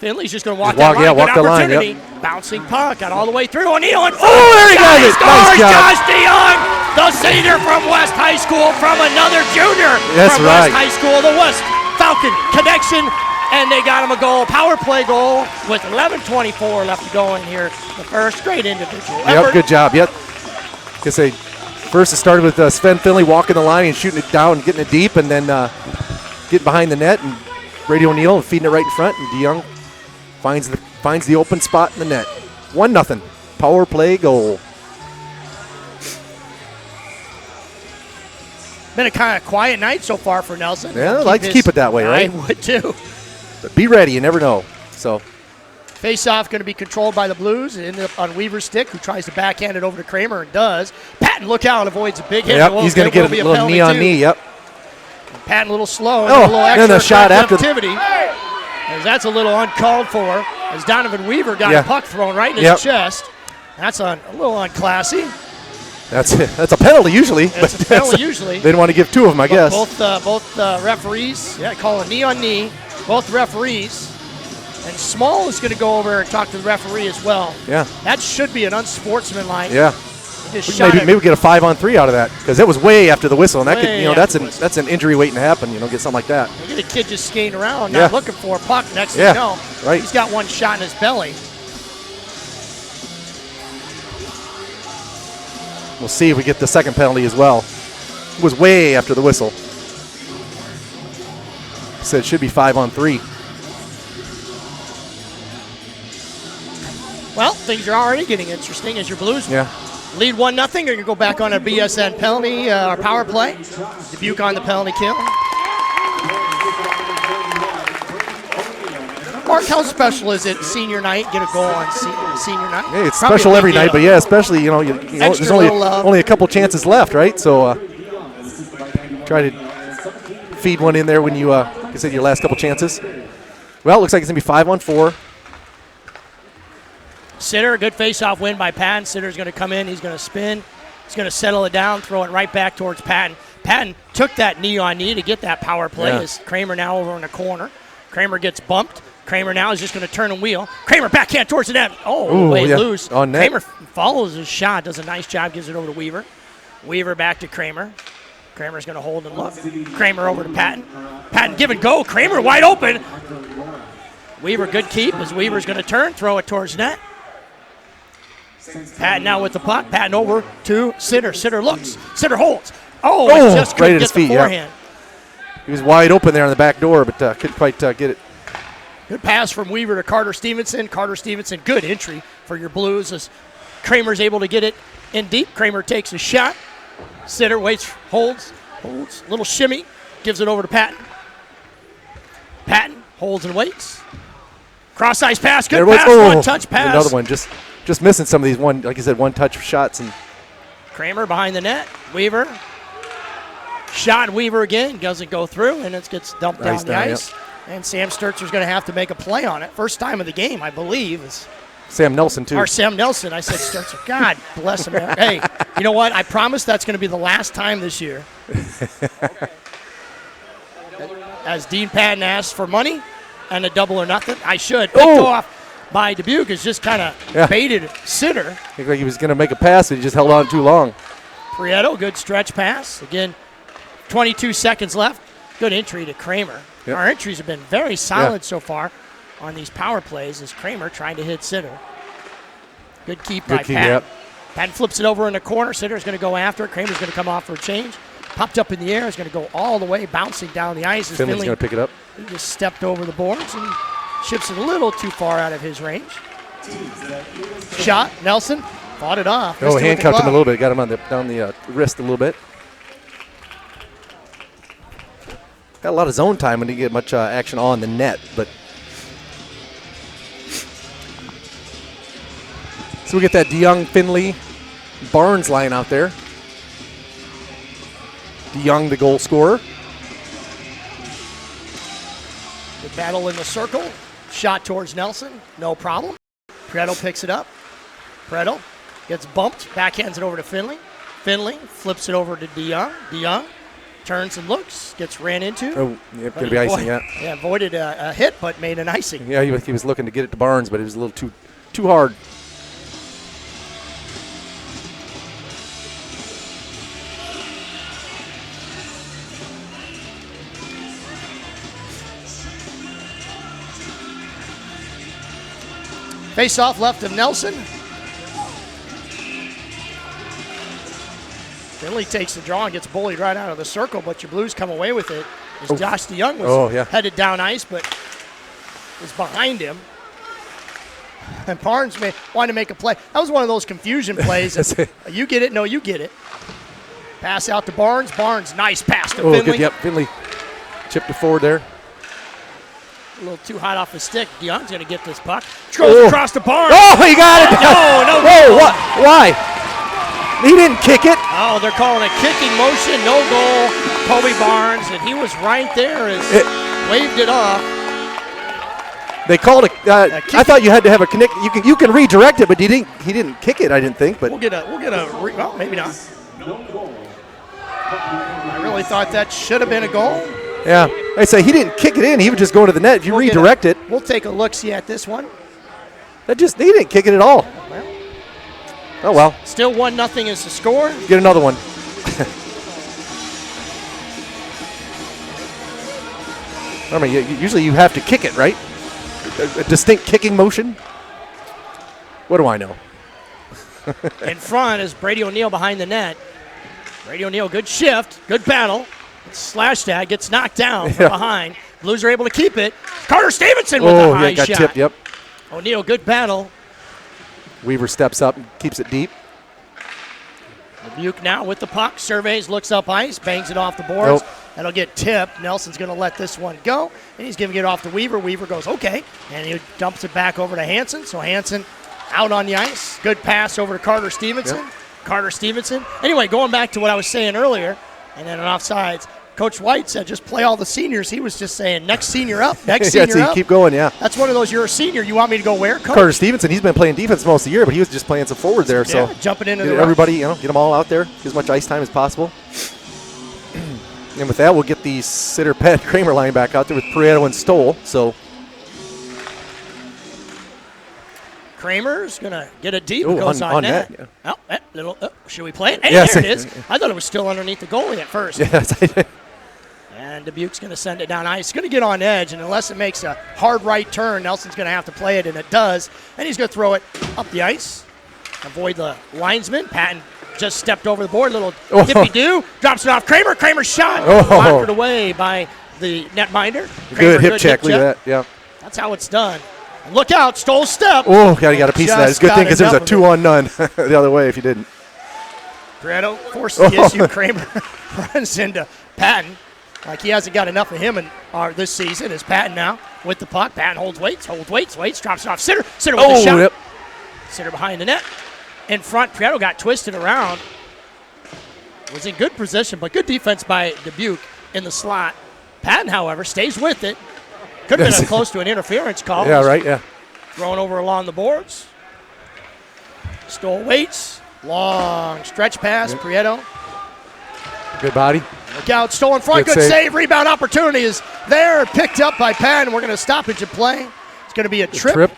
Finley's just going to walk that line. Walk Good the line, opportunity. Bouncing puck. Got all the way through. O'Neill in front. Oh, there he got it. Scores. Nice job. Josh DeYoung, the senior from West High School, from another junior That's from right. West High School. The West Falcon connection. And they got him a goal, power play goal with 11:24 left to go in here. The first, great individual effort. Yep, good job. Yep. Because first it started with Sven Finley walking the line and shooting it down and getting it deep, and then getting behind the net and Brady O'Neill and feeding it right in front. And DeYoung finds the open spot in the net. 1-0 power play goal. Been a kind of quiet night so far for Nelson. Yeah, I'd like to keep it that way, right? I would too. But be ready. You never know. So Face-off going to be controlled by the Blues. It ended up on Weaver's stick, who tries to backhand it over to Kramer and does. Patton, look out, avoids a big hit. yep, he's going to get a little knee on knee. Yep. Patton a little slow. Oh, a little and extra then the shot after activity. As that's a little uncalled for. As Donovan Weaver got Yeah. a puck thrown right in Yep. his chest. That's a little unclassy. That's a penalty usually. It's a penalty usually. They didn't want to give two of them, I guess. Both referees, call a knee on knee. Both referees. And Small is going to go over and talk to the referee as well. Yeah. That should be an unsportsmanlike. Yeah. He just shot Maybe we get a 5-on-3 out of that, because it was way after the whistle, and that Way could, after the whistle. that's an injury waiting to happen. Get something like that. Look at a kid just skating around, Yeah. not looking for a puck. Next thing Yeah, you know, right. he's got one shot in his belly. We'll see if we get the second penalty as well. It was way after the whistle. Said it should be 5-on-3. Well, things are already getting interesting as your Blues Yeah. lead 1-0. You're going to go back on a BSN penalty or power play. Dubuque on the penalty kill. Mark, how special is it senior night? Get a goal on senior night? Hey, it's Probably special a big every night, deal. but yeah, especially there's Extra only little love. only a couple chances left, right? So try to feed one in there when you said your last couple chances. Well, it looks like it's gonna be 5-on-4. Sitter, a good face-off win by Patton. Sitter's going to come in. He's going to spin. He's going to settle it down, throw it right back towards Patton. Patton took that knee on knee to get that power play. Yeah. As Kramer now over in the corner. Kramer gets bumped. Kramer now is just going to turn and wheel. Kramer backhand towards the net. Ooh, way yeah. loose. On net. Kramer follows his shot, does a nice job, gives it over to Weaver. Weaver back to Kramer. Kramer's going to hold and look. Kramer over to Patton. Patton give and go. Kramer wide open. Weaver good keep as Weaver's going to turn, throw it towards net. Patton now with the puck. Patton over to Sitter. Sitter looks. Sitter holds. And just right couldn't at get his the feet, yeah. forehand. He was wide open there on the back door, but couldn't quite get it. Good pass from Weaver to Carter Stevenson. Carter Stevenson, good entry for your Blues as Kramer's able to get it in deep. Kramer takes a shot. Sitter waits, holds, little shimmy, gives it over to Patton. Patton holds and waits. Cross ice pass, good pass, one-touch pass. Another one, just missing some of these like you said, one-touch shots. And Kramer behind the net. Weaver. Shot, Weaver again, doesn't go through, and it gets dumped down the ice. Yep. And Sam Sturtzer's going to have to make a play on it. First time of the game, I believe. Is Sam Nelson, too. Or Sam Nelson. I said Sturtzer. God bless him. Hey, you know what? I promise that's going to be the last time this year. As Dean Patton asks for money and a double or nothing, I should. Picked off by Dubuque is just kind of baited Sitter. Looked like he was going to make a pass, but he just held on too long. Prieto, good stretch pass. Again, 22 seconds left. Good entry to Kramer. Yep. Our entries have been very solid so far on these power plays as Kramer trying to hit Sitter. Good keep by Patton. Yep. Patton flips it over in the corner. Sitter's going to go after it. Kramer's going to come off for a change. Popped up in the air. Is going to go all the way, bouncing down the ice. Finley's going to pick it up. He just stepped over the boards and chips it a little too far out of his range. Shot. Nelson fought it off. Handcuffed him a little bit. Got him on down the wrist a little bit. Got a lot of zone time when you get much action on the net, but so we get that DeYoung, Finley, Barnes line out there. DeYoung, the goal scorer. The battle in the circle. Shot towards Nelson. No problem. Prieto picks it up. Prieto gets bumped. Backhands it over to Finley. Finley flips it over to DeYoung. DeYoung turns and looks. Gets ran into. Oh, yep, going to be icing, Yeah, avoided a hit, but made an icing. Yeah, he was looking to get it to Barnes, but it was a little too hard. Face off left of Nelson. Finley takes the draw and gets bullied right out of the circle, but your Blues come away with it. As Josh DeYoung was headed down ice, but was behind him. And Barnes wanted to make a play. That was one of those confusion plays. You get it, no, you get it. Pass out to Barnes. Barnes, nice pass to Finley. Good, yep, Finley chipped it forward there. A little too hot off his stick. DeYoung's going to get this puck. Goes across the Barnes. Oh, he got it. No. Whoa, what? Why? He didn't kick it. Oh, they're calling a kicking motion. No goal. Kobe Barnes, and he was right there as waved it off. They called it. I thought you had to have a connect. You can redirect it, but he didn't kick it. I didn't think. But we'll get a. Well, maybe not. I really thought that should have been a goal. Yeah, I say he didn't kick it in. He was just going to the net. If you redirect it, we'll take a look-see at this one. He didn't kick it at all. Oh well. Still 1-0 is the score. Get another one. I mean, usually you have to kick it, right? A distinct kicking motion. What do I know? In front is Brady O'Neill behind the net. Brady O'Neill, good shift, good battle. Slash tag, gets knocked down from behind. Blues are able to keep it. Carter Stevenson with a high shot. Tipped, yep. O'Neill, good battle. Weaver steps up and keeps it deep. Dubuque now with the puck. Surveys, looks up ice, bangs it off the boards. Nope. That'll get tipped. Nelson's going to let this one go, and he's giving it off to Weaver. Weaver goes, okay, and he dumps it back over to Hansen. So Hansen out on the ice. Good pass over to Carter Stevenson. Yep. Carter Stevenson. Anyway, going back to what I was saying earlier, and then on offsides, Coach White said just play all the seniors. He was just saying next senior up, next senior up. Keep going, yeah. That's one of those, you're a senior. You want me to go where, Coach? Carter Stevenson, he's been playing defense most of the year, but he was just playing some forward there. Yeah, so jumping into get everybody, get them all out there, get as much ice time as possible. And with that, we'll get the Sitter Pet Kramer line back out there with Prieto and Stoll. So Kramer's going to get it deep. It goes on net. Yeah. Should we play it? Hey, there it is. I thought it was still underneath the goalie at first. Yes, I did. And Dubuque's going to send it down ice. It's going to get on edge, and unless it makes a hard right turn, Nelson's going to have to play it, and it does. And he's going to throw it up the ice, avoid the linesman. Patton just stepped over the board, little dippy-do, drops it off Kramer. Kramer's shot, blocked away by the netminder. Good hip check, look at that, yeah. That's how it's done. Look out, stole step. Oh, yeah, you got a piece of that. It's a good Just thing because there's a got enough 2-on none the other way if you didn't. Pareto forces the issue. Kramer runs into Patton. Like he hasn't got enough of him this season. Is Patton now with the puck. Patton holds, waits, drops it off. Sitter with the shot. Yep. Sitter behind the net. In front, Pareto got twisted around. Was in good position, but good defense by Dubuque in the slot. Patton, however, stays with it. Could have been close to an interference call. Yeah, right, yeah. Thrown over along the boards. Stoll waits. Long stretch pass. Yep. Prieto. Good body. Look out. Stoll in front. Good save. Rebound opportunity is there. Picked up by Patton. We're going to stoppage of play. It's going to be a trip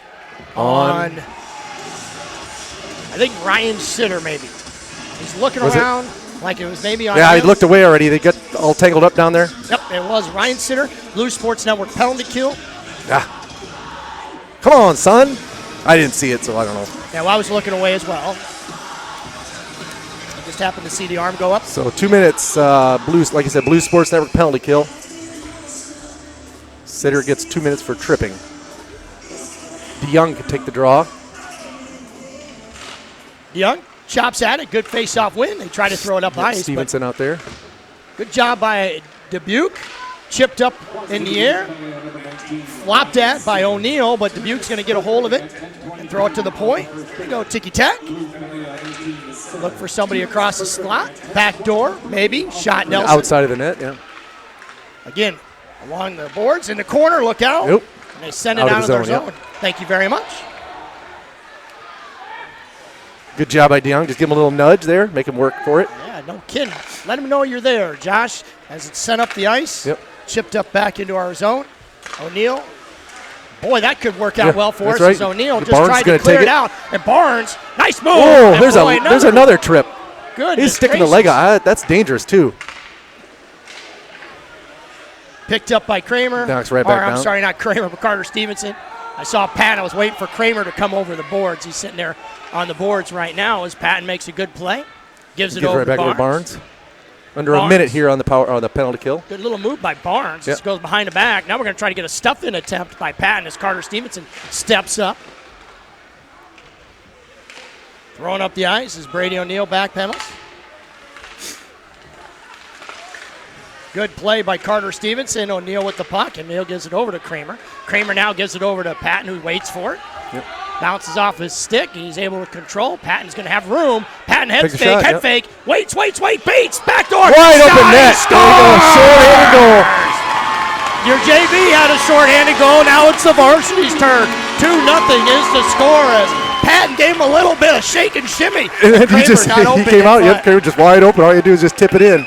on, I think, Ryan Sitter maybe. He's looking around like it was maybe on Yeah, him. he looked away already. They got all tangled up down there. Yep, it was Ryan Sitter. Blues Sports Network penalty kill. Yeah. Come on, son. I didn't see it, so I don't know. Yeah, well, I was looking away as well. I just happened to see the arm go up. So 2 minutes, Blues, like I said, Blues Sports Network penalty kill. Sitter gets 2 minutes for tripping. DeYoung can take the draw. DeYoung chops at it. Good face-off win. They try to throw it up ice. Stevenson out there. Good job by Dubuque. Chipped up in the air. Flopped at by O'Neill, but Dubuque's going to get a hold of it and throw it to the point. There you go, ticky-tack. Look for somebody across the slot. Back door, maybe. Shot Nelson. Outside of the net, yeah. Again, along the boards. In the corner, look out. Nope. And they send it out of their zone. Yep. Thank you very much. Good job by DeYoung. Just give him a little nudge there. Make him work for it. Yeah, no kidding. Let him know you're there, Josh. As it's sent up the ice. Yep. Chipped up back into our zone. O'Neill. Boy, that could work out well for us right. as O'Neill just Barnes tried to clear it out. And Barnes, nice move. Oh, and there's another trip. Good. He's sticking the leg out. That's dangerous, too. Picked up by Kramer. Knocks right back down. I'm sorry, not Kramer, but Carter Stevenson. I saw Patton. I was waiting for Kramer to come over the boards. He's sitting there on the boards right now as Patton makes a good play. Gives it over right back to to Barnes. Under a minute here on the penalty kill. Good little move by Barnes. Yep. Just goes behind the back. Now we're going to try to get a stuff-in attempt by Patton as Carter Stevenson steps up. Throwing up the ice is Brady O'Neill back pedals. Good play by Carter Stevenson. O'Neill with the puck. O'Neill gives it over to Kramer. Kramer now gives it over to Patton, who waits for it. Yep. Bounces off his stick. He's able to control. Patton's going to have room. Patton head Take a fake, shot, head yep. fake. Waits, baits. Backdoor. Wide open net. Short-handed goal. Your JV had a short-handed goal. Now it's the Varsity's turn. 2-0 is the score as Patton gave him a little bit of shake and shimmy. And then Kramer got open he came out. front. Yep, Kramer just wide open. All you do is just tip it in.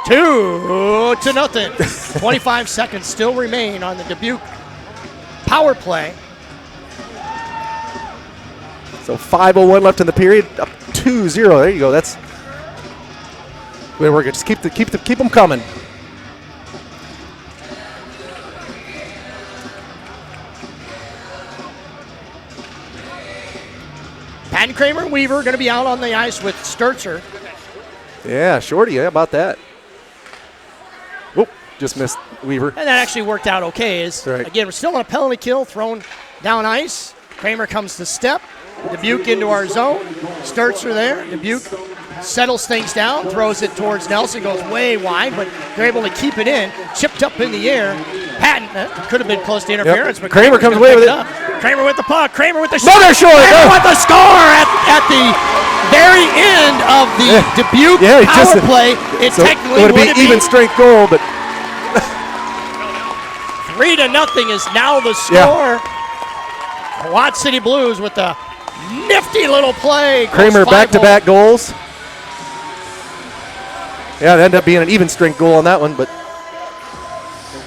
2-0. 25 seconds still remain on the Dubuque power play. So 5:01 left in the period. Up 2-0. There you go. That's we're good. Just keep them coming. Patton, Kramer, and Weaver going to be out on the ice with Sturzer. Yeah, Shorty. Yeah, about that. Whoop, just missed Weaver. And that actually worked out okay. Again, we're still on a penalty kill, thrown down ice. Kramer comes to step. Dubuque into our zone. Sturzer there. Dubuque settles things down, throws it towards Nelson, goes way wide, but they're able to keep it in. Chipped up in the air. Patton could have been close to interference, but Kramer comes away with it. Kramer with the puck. Kramer with the shot. Another short. Kramer with the score at the very end of the Dubuque power play. It so technically would be even strength goal, but 3-0 is now the score. Quad City Blues with the nifty little play. Kramer back-to-back goals. Yeah, it ended up being an even strength goal on that one, but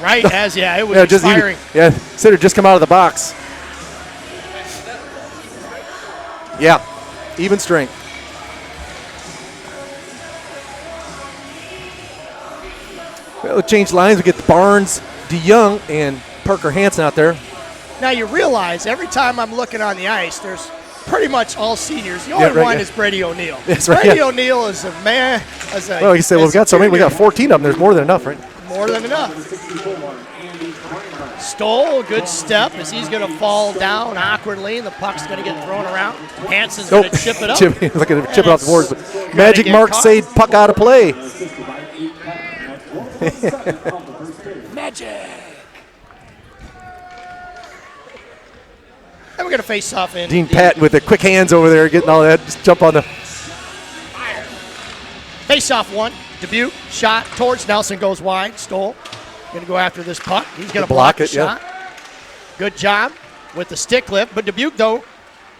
right as it was expiring. Sitter just come out of the box. Yeah, even strength. Well, we'll change lines. We get Barnes, DeYoung, and Parker Hansen out there. Now you realize every time I'm looking on the ice, there's pretty much all seniors. The only one is Brady O'Neill. That's right. Brady O'Neill is a man. Well, you said, we've got so many. We got 14 of them. There's more than enough, right? more than enough. 64, Andy Kramer. Stoll, good step as he's going to fall down awkwardly, and the puck's going to get thrown around. Hanson's going to chip it up. Look at him chip it off the boards. But Gotta Magic get Mark caught. saved puck out of play. Assisted by 8 Patton at 12:07 of the first period. Magic. And we're going to face off in Dean the Patton with the quick hands over there, getting all that. Just jump on the. face off one. Dubuque, shot towards Nelson, goes wide. Stoll going to go after this puck. He's going to block the it, yeah. shot. Good job with the stick lift. But Dubuque, though,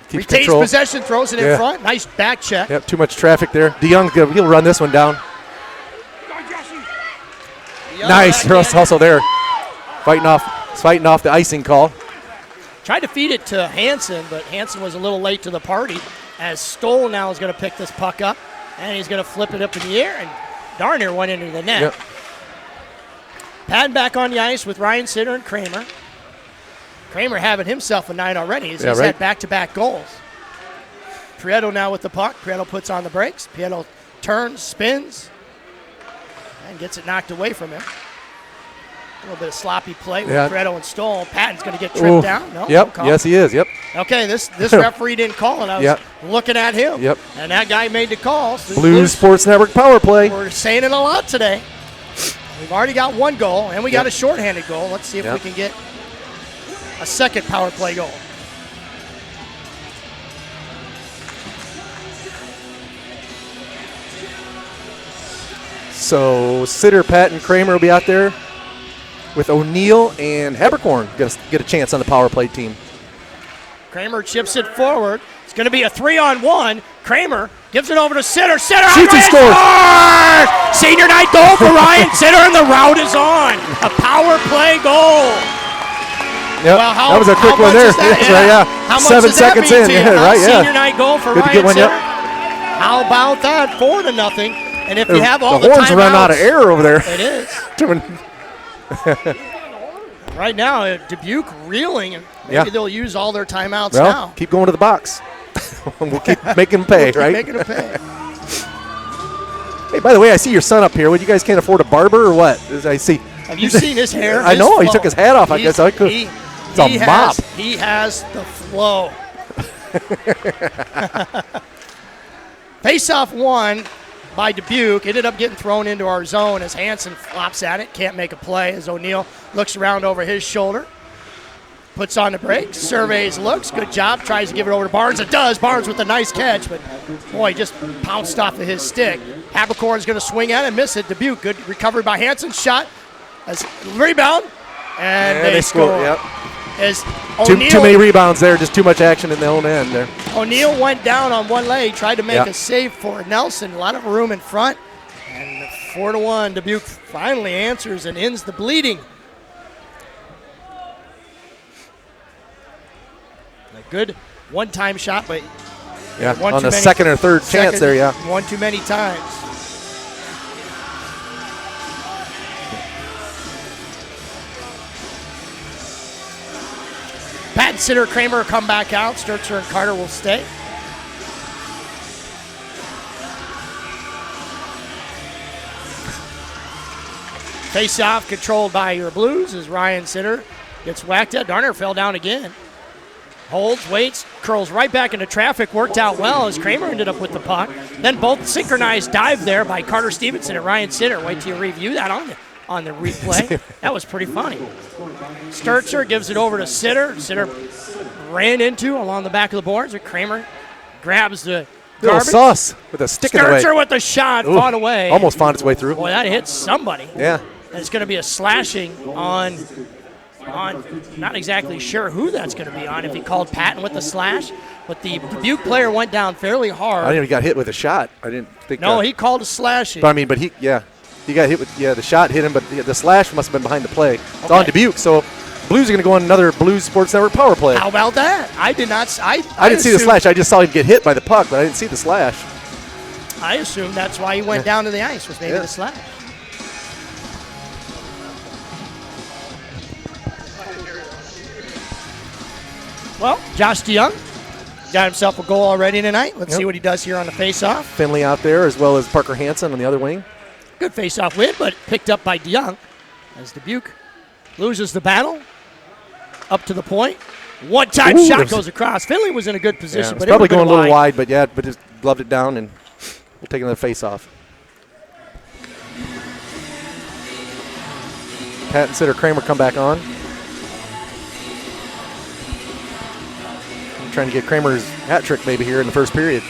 Keeps retains control. possession, throws it in Yeah. front. Nice back check. Yep, too much traffic there. DeYoung, he'll run this one down. Nice hustle there. Fighting off the icing call. Tried to feed it to Hanson, but Hanson was a little late to the party as Stoll now is going to pick this puck up, and he's going to flip it up in the air, and darn near went into the net. Yep. Patton back on the ice with Ryan Sitter and Kramer. Kramer having himself a night already as Yeah, he's right. had back-to-back goals. Prieto now with the puck. Prieto puts on the brakes. Prieto turns, spins, and gets it knocked away from him. A little bit of sloppy play with Yeah. Prieto and Stoll. Patton's going to get tripped down. No, no Yep. call. Yes, he is. Yep. Okay, this referee didn't call it. I was Yep. looking at him. Yep. And that guy made the call. So Blues Sports Network power play. We're saying it a lot today. We've already got one goal, and we got a shorthanded goal. Let's see if Yep. we can get a second power play goal. So Sitter, Patton, Kramer will be out there with O'Neill and Habercorn. Get a chance on the power play team. Kramer chips it forward. It's going to be a 3-on-1. Kramer gives it over to Sitter. Sitter Shoots and scores. scores! Senior night goal for Ryan Sitter, and the route is on. A power play goal. Yep. Well, that was a quick one much there. is that? That's right, yeah. How much 7 does that seconds mean in. to you, Yeah, huh? right, yeah. Senior night goal for Good to Ryan get one, Sitter. yep. How about that? 4-0. And if you have all the the horns timeouts, run out of air over there. it is. Right now, Dubuque reeling, and maybe Yeah. they'll use all their timeouts Well, now. keep going to the box. We'll keep making them pay, Keep right? making them pay. Hey, by the way, I see your son up here. What, you guys can't afford a barber or what? I see. Have you seen his hair? I His know. He flow. took his hat off. I He's- guess I could. It's a mop. He has the flow. Face-off won by Dubuque. Ended up getting thrown into our zone as Hanson flops at it. Can't make a play as O'Neill looks around over his shoulder. Puts on the brakes, surveys, looks, good job, tries to give it over to Barnes. It does. Barnes with a nice catch, but boy, just pounced off of his stick. Habercorn's going to swing at it and miss it. Dubuque, good recovery by Hanson. Shot as rebound, and they score. Yep. As Too O'Neill, many rebounds there. Just too much action in the own end there. O'Neill went down on one leg, tried to make Yeah. a save for Nelson. A lot of room in front, and 4-1. Dubuque finally answers and ends the bleeding. A good one-time shot, but Yeah, one on too the many- second or third chance there, yeah. One too many times. Pat Sitter, Kramer come back out. Sturzer and Carter will stay. Face-off controlled by your Blues as Ryan Sitter gets whacked at. Darner fell down again. Holds, waits, curls right back into traffic. Worked out well as Kramer ended up with the puck. Then both synchronized dive there by Carter Stevenson and Ryan Sitter. Wait till you review that on the replay. That was pretty funny. Sturzer gives it over to Sitter. Sitter ran into along the back of the boards. Kramer grabs the Little garbage. sauce with a stick in the way. Sturzer with the shot, Ooh, fought away. Almost found its way through. Boy, that hit somebody. Yeah. And it's going to be a slashing on not exactly sure who that's going to be on, if he called Patton with the slash, but the Dubuque player went down fairly hard. I didn't even got hit with a shot. I didn't think. No, he called a slashing. But he got hit with the shot hit him, but the slash must have been behind the play. It's on Dubuque, so Blues are going to go on another Blues Sports Network power play. How about that? I did not. I didn't see the slash. I just saw him get hit by the puck, but I didn't see the slash. I assumed that's why he went down to the ice, was maybe the slash. Well, Josh DeYoung got himself a goal already tonight. Let's see what he does here on the face-off. Finley out there as well as Parker Hansen on the other wing. Good face-off win, but picked up by DeYoung. as Dubuque loses the battle. Up to the point. One-time Ooh, shot goes across. Finley was in a good position, Yeah, but it's probably it would've going a been little wide, but just gloved it down, and we'll take another face off. Pat and Sitter Kramer come back on. I'm trying to get Kramer's hat trick maybe here in the first period.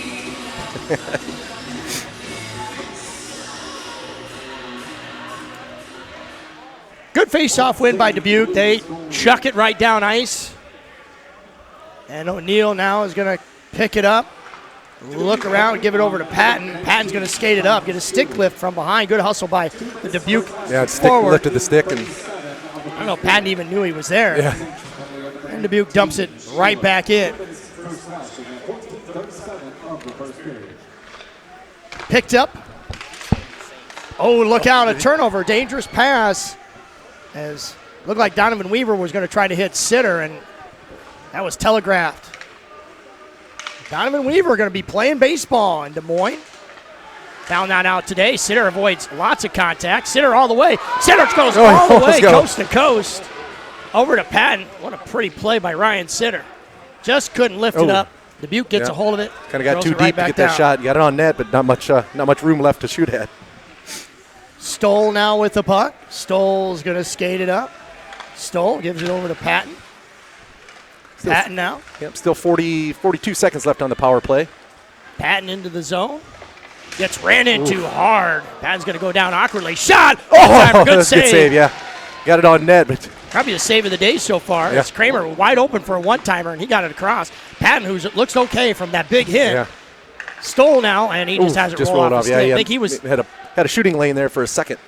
Good face-off win by Dubuque. They chuck it right down ice. And O'Neill now is going to pick it up, look around, give it over to Patton. Patton's going to skate it up, get a stick lift from behind. Good hustle by the Dubuque forward. Lifted the stick. And I don't know if Patton even knew he was there. Yeah. And Dubuque dumps it right back in. Picked up. Oh, look out, a turnover, dangerous pass. As looked like Donovan Weaver was going to try to hit Sitter, and that was telegraphed. Donovan Weaver going to be playing baseball in Des Moines. Found that out today. Sitter avoids lots of contact. Sitter all the way. Sitter goes all the way, coast to coast. Over to Patton. What a pretty play by Ryan Sitter. Just couldn't lift it up. Dubuque gets a hold of it. Kind of got too deep to get that shot. Got it on net, but not much room left to shoot at. Stoll now with the puck. Stoll's going to skate it up. Stoll gives it over to Patton. Patton now. Yep, still 42 seconds left on the power play. Patton into the zone. Gets ran into hard. Patton's going to go down awkwardly. Shot! Oh, good save. Good save, yeah. Got it on net, but probably the save of the day so far. Yeah. It's Kramer wide open for a one-timer, and he got it across. Patton, who looks okay from that big hit, yeah. Stole now, and he just has it roll off his stick. I think he was had a shooting lane there for a second.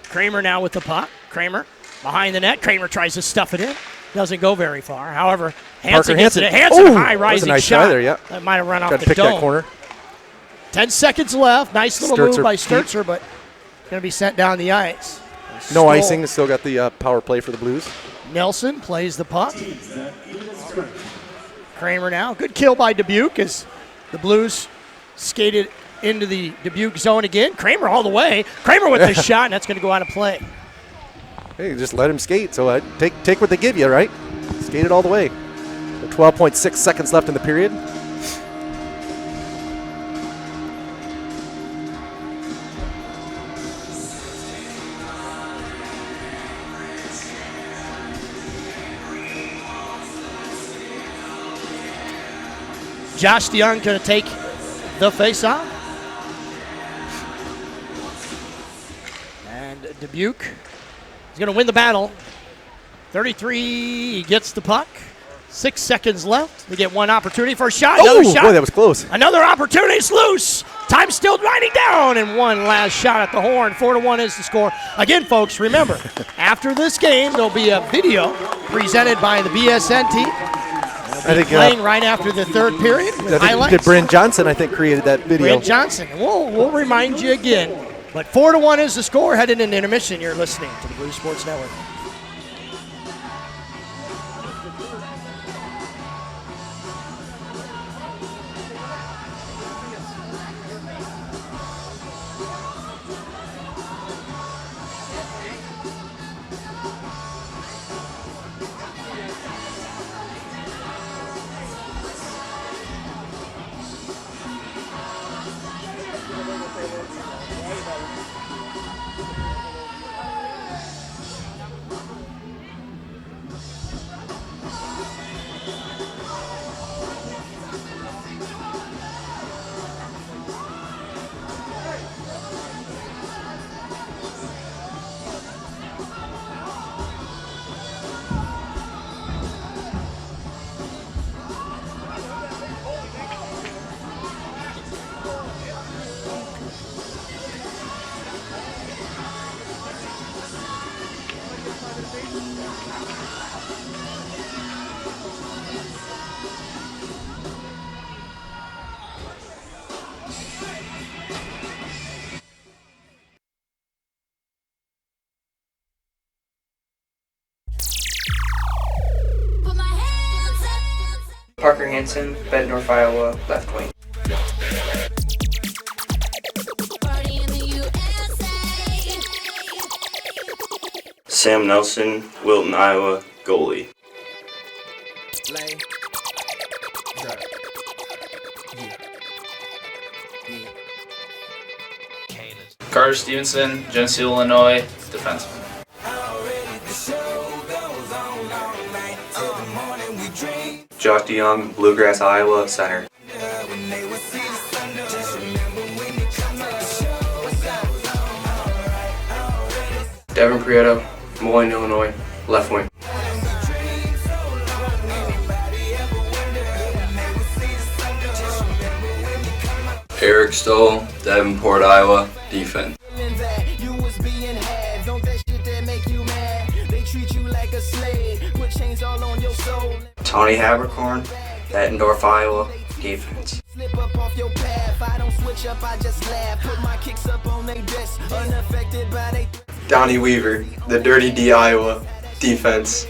Kramer now with the puck. Kramer behind the net. Kramer tries to stuff it in. Doesn't go very far. However, Hansen gets it. Hansen, high rising nice shot. There, yeah. That might have run off Tried the to pick dome. that corner. 10 seconds left. Nice little move by Sturzer, but going to be sent down the ice. No icing. Still got the power play for the Blues. Nelson plays the puck. Kramer now. Good kill by Dubuque as the Blues skated into the Dubuque zone again. Kramer all the way. Kramer with the shot, and that's going to go out of play. Hey, just let him skate. So take what they give you, right? Skate it all the way. 12.6 seconds left in the period. Josh DeYoung going to take the face-off. And Dubuque is going to win the battle. 33, he gets the puck. 6 seconds left. They get one opportunity for a shot. Another shot. Boy, that was close. Another opportunity. It's loose. Time still winding down. And one last shot at the horn. 4-1 is the score. Again, folks, remember, after this game, there'll be a video presented by the BSN team. I think playing right after the third period with highlights. Bryn Johnson, I think, created that video. Bryn Johnson. We'll remind you again. But 4-1 is the score headed into intermission. You're listening to the Blues Sports Network. Parker Hansen, Bed North Iowa, left wing. Sam Nelson, Wilton, Iowa, goalie. Carter Stevenson, Genesee, Illinois, defenseman. Josh DeYoung, Bluegrass, Iowa, center. Devin Prieto, Moline, Illinois, left wing. Eric Stoll, Davenport, Iowa, defense. Tony Habercorn, Bettendorf, Iowa, defense. Donnie Weaver, the Dirty D, Iowa, defense.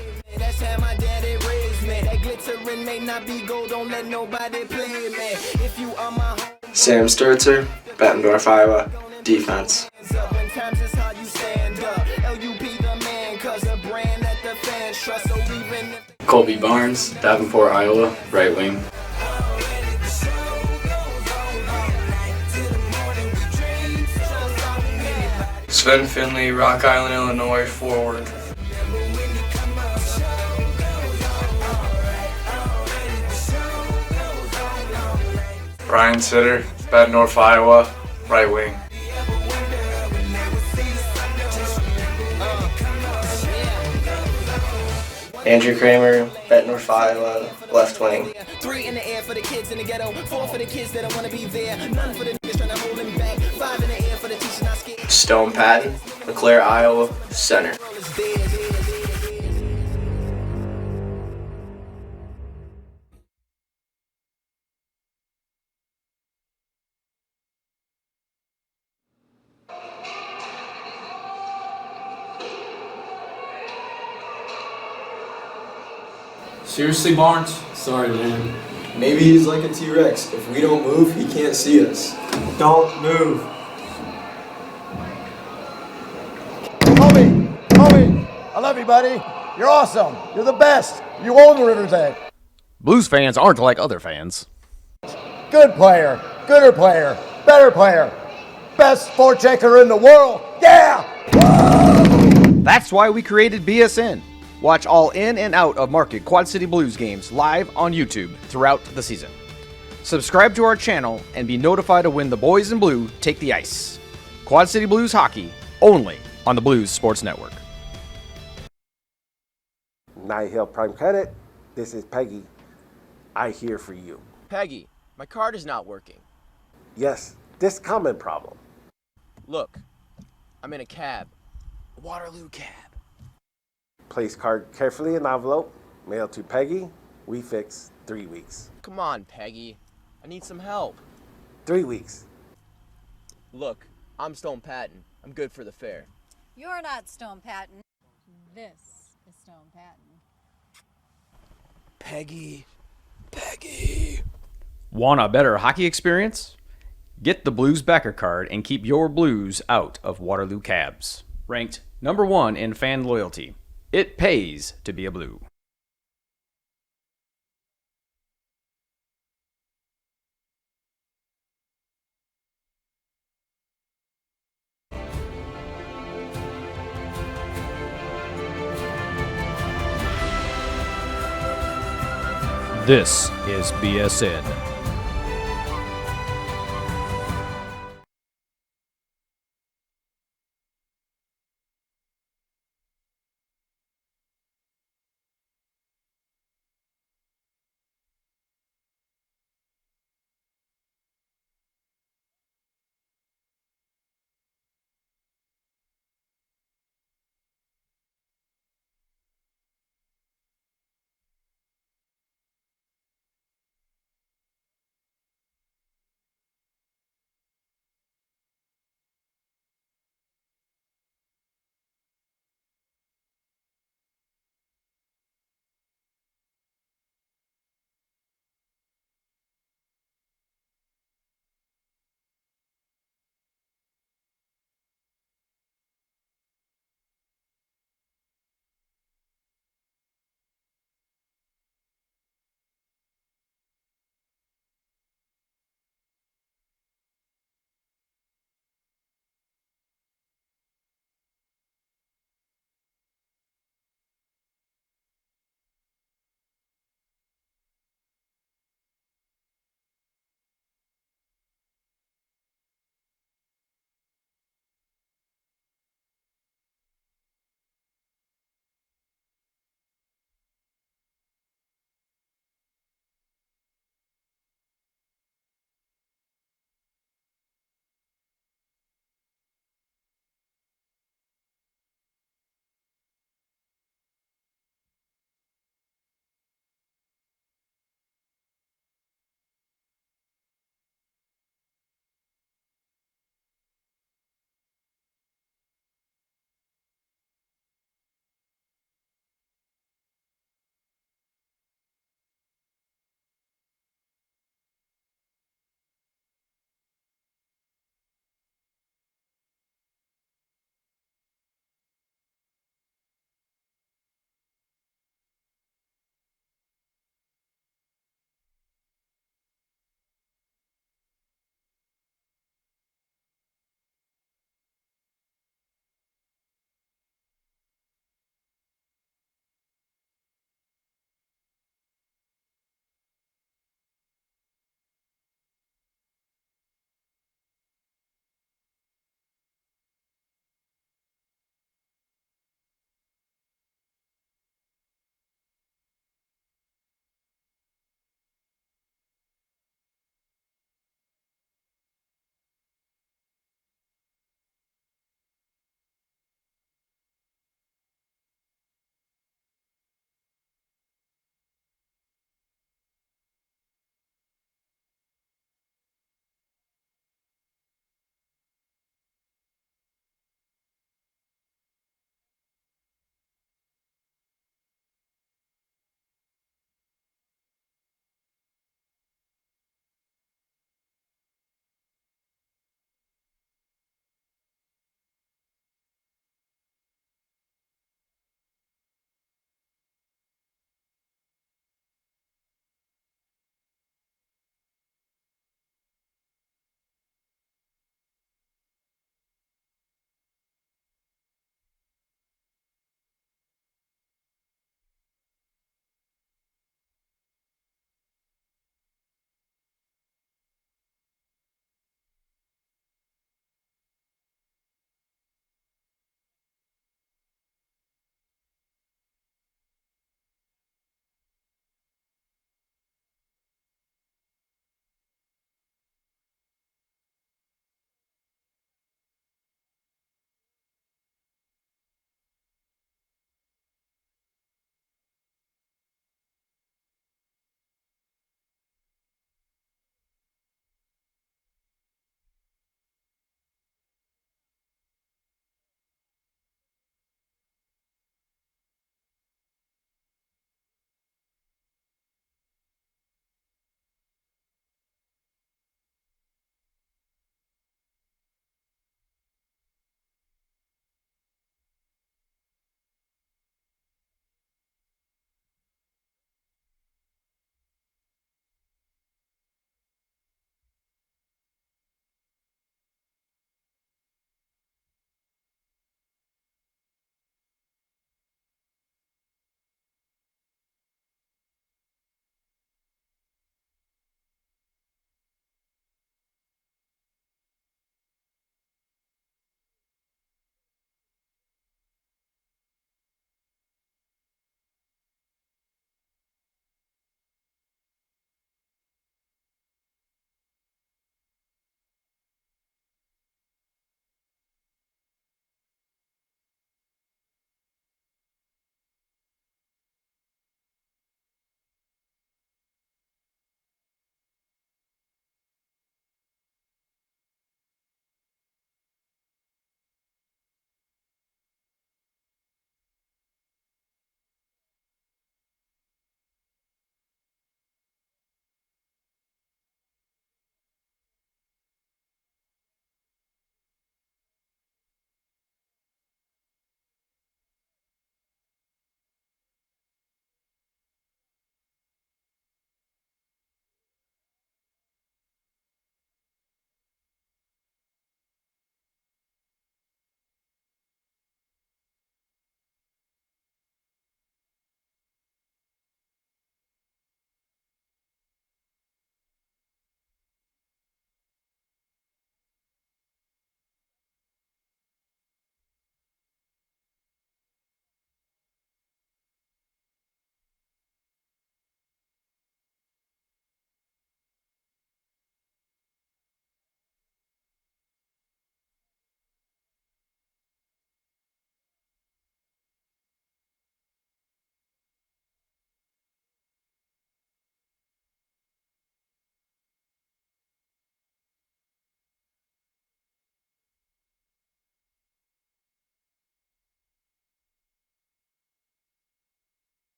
Sam Sturzer, Bettendorf, Iowa, defense. Colby Barnes, Davenport, Iowa, right wing. Sven Finley, Rock Island, Illinois, forward. Brian Sitter, Bettendorf, Iowa, right wing. Andrew Kramer, Bettendorf, Iowa, left wing. 3 in the air for the kids in the ghetto, 4 for the kids that don't want to be there, none for the niggas trying to hold them back, 5 in the air for the teachers not scared. Stone Patton, LeClaire, Iowa, center. Seriously, Barnes? Sorry, man. Maybe he's like a T-Rex. If we don't move, he can't see us. Don't move. Homie, I love you, buddy. You're awesome. You're the best. You own the River's Edge. Blues fans aren't like other fans. Good player, gooder player, better player, best forechecker in the world. Yeah! That's why we created BSN. Watch all in and out of market Quad City Blues games live on YouTube throughout the season. Subscribe to our channel and be notified of when the boys in blue take the ice. Quad City Blues hockey, only on the Blues Sports Network. Night Hill Prime Credit, this is Peggy. I here for you. Peggy, my card is not working. Yes, this common problem. Look, I'm in a cab. A Waterloo cab. Place card carefully in envelope, mail to Peggy. We fix 3 weeks. Come on, Peggy. I need some help. 3 weeks. Look, I'm Stone Patton. I'm good for the fair. You're not Stone Patton. This is Stone Patton. Peggy. Want a better hockey experience? Get the Blues backer card and keep your Blues out of Waterloo cabs. Ranked #1 in fan loyalty. It pays to be a Blue. This is BSN.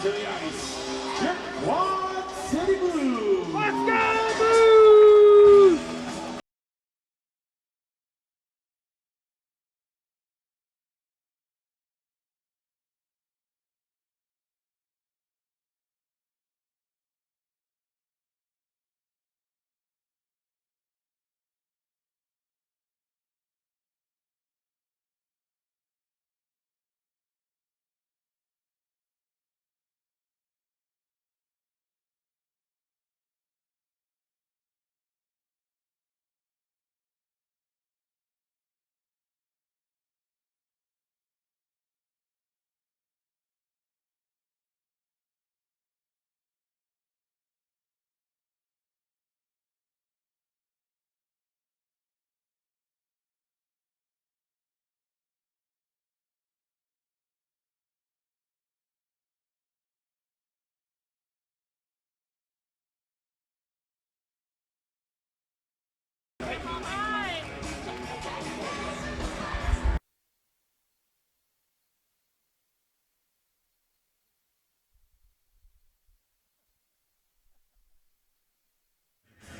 onto the ice, your Quad City Blues. Let's go, Blues!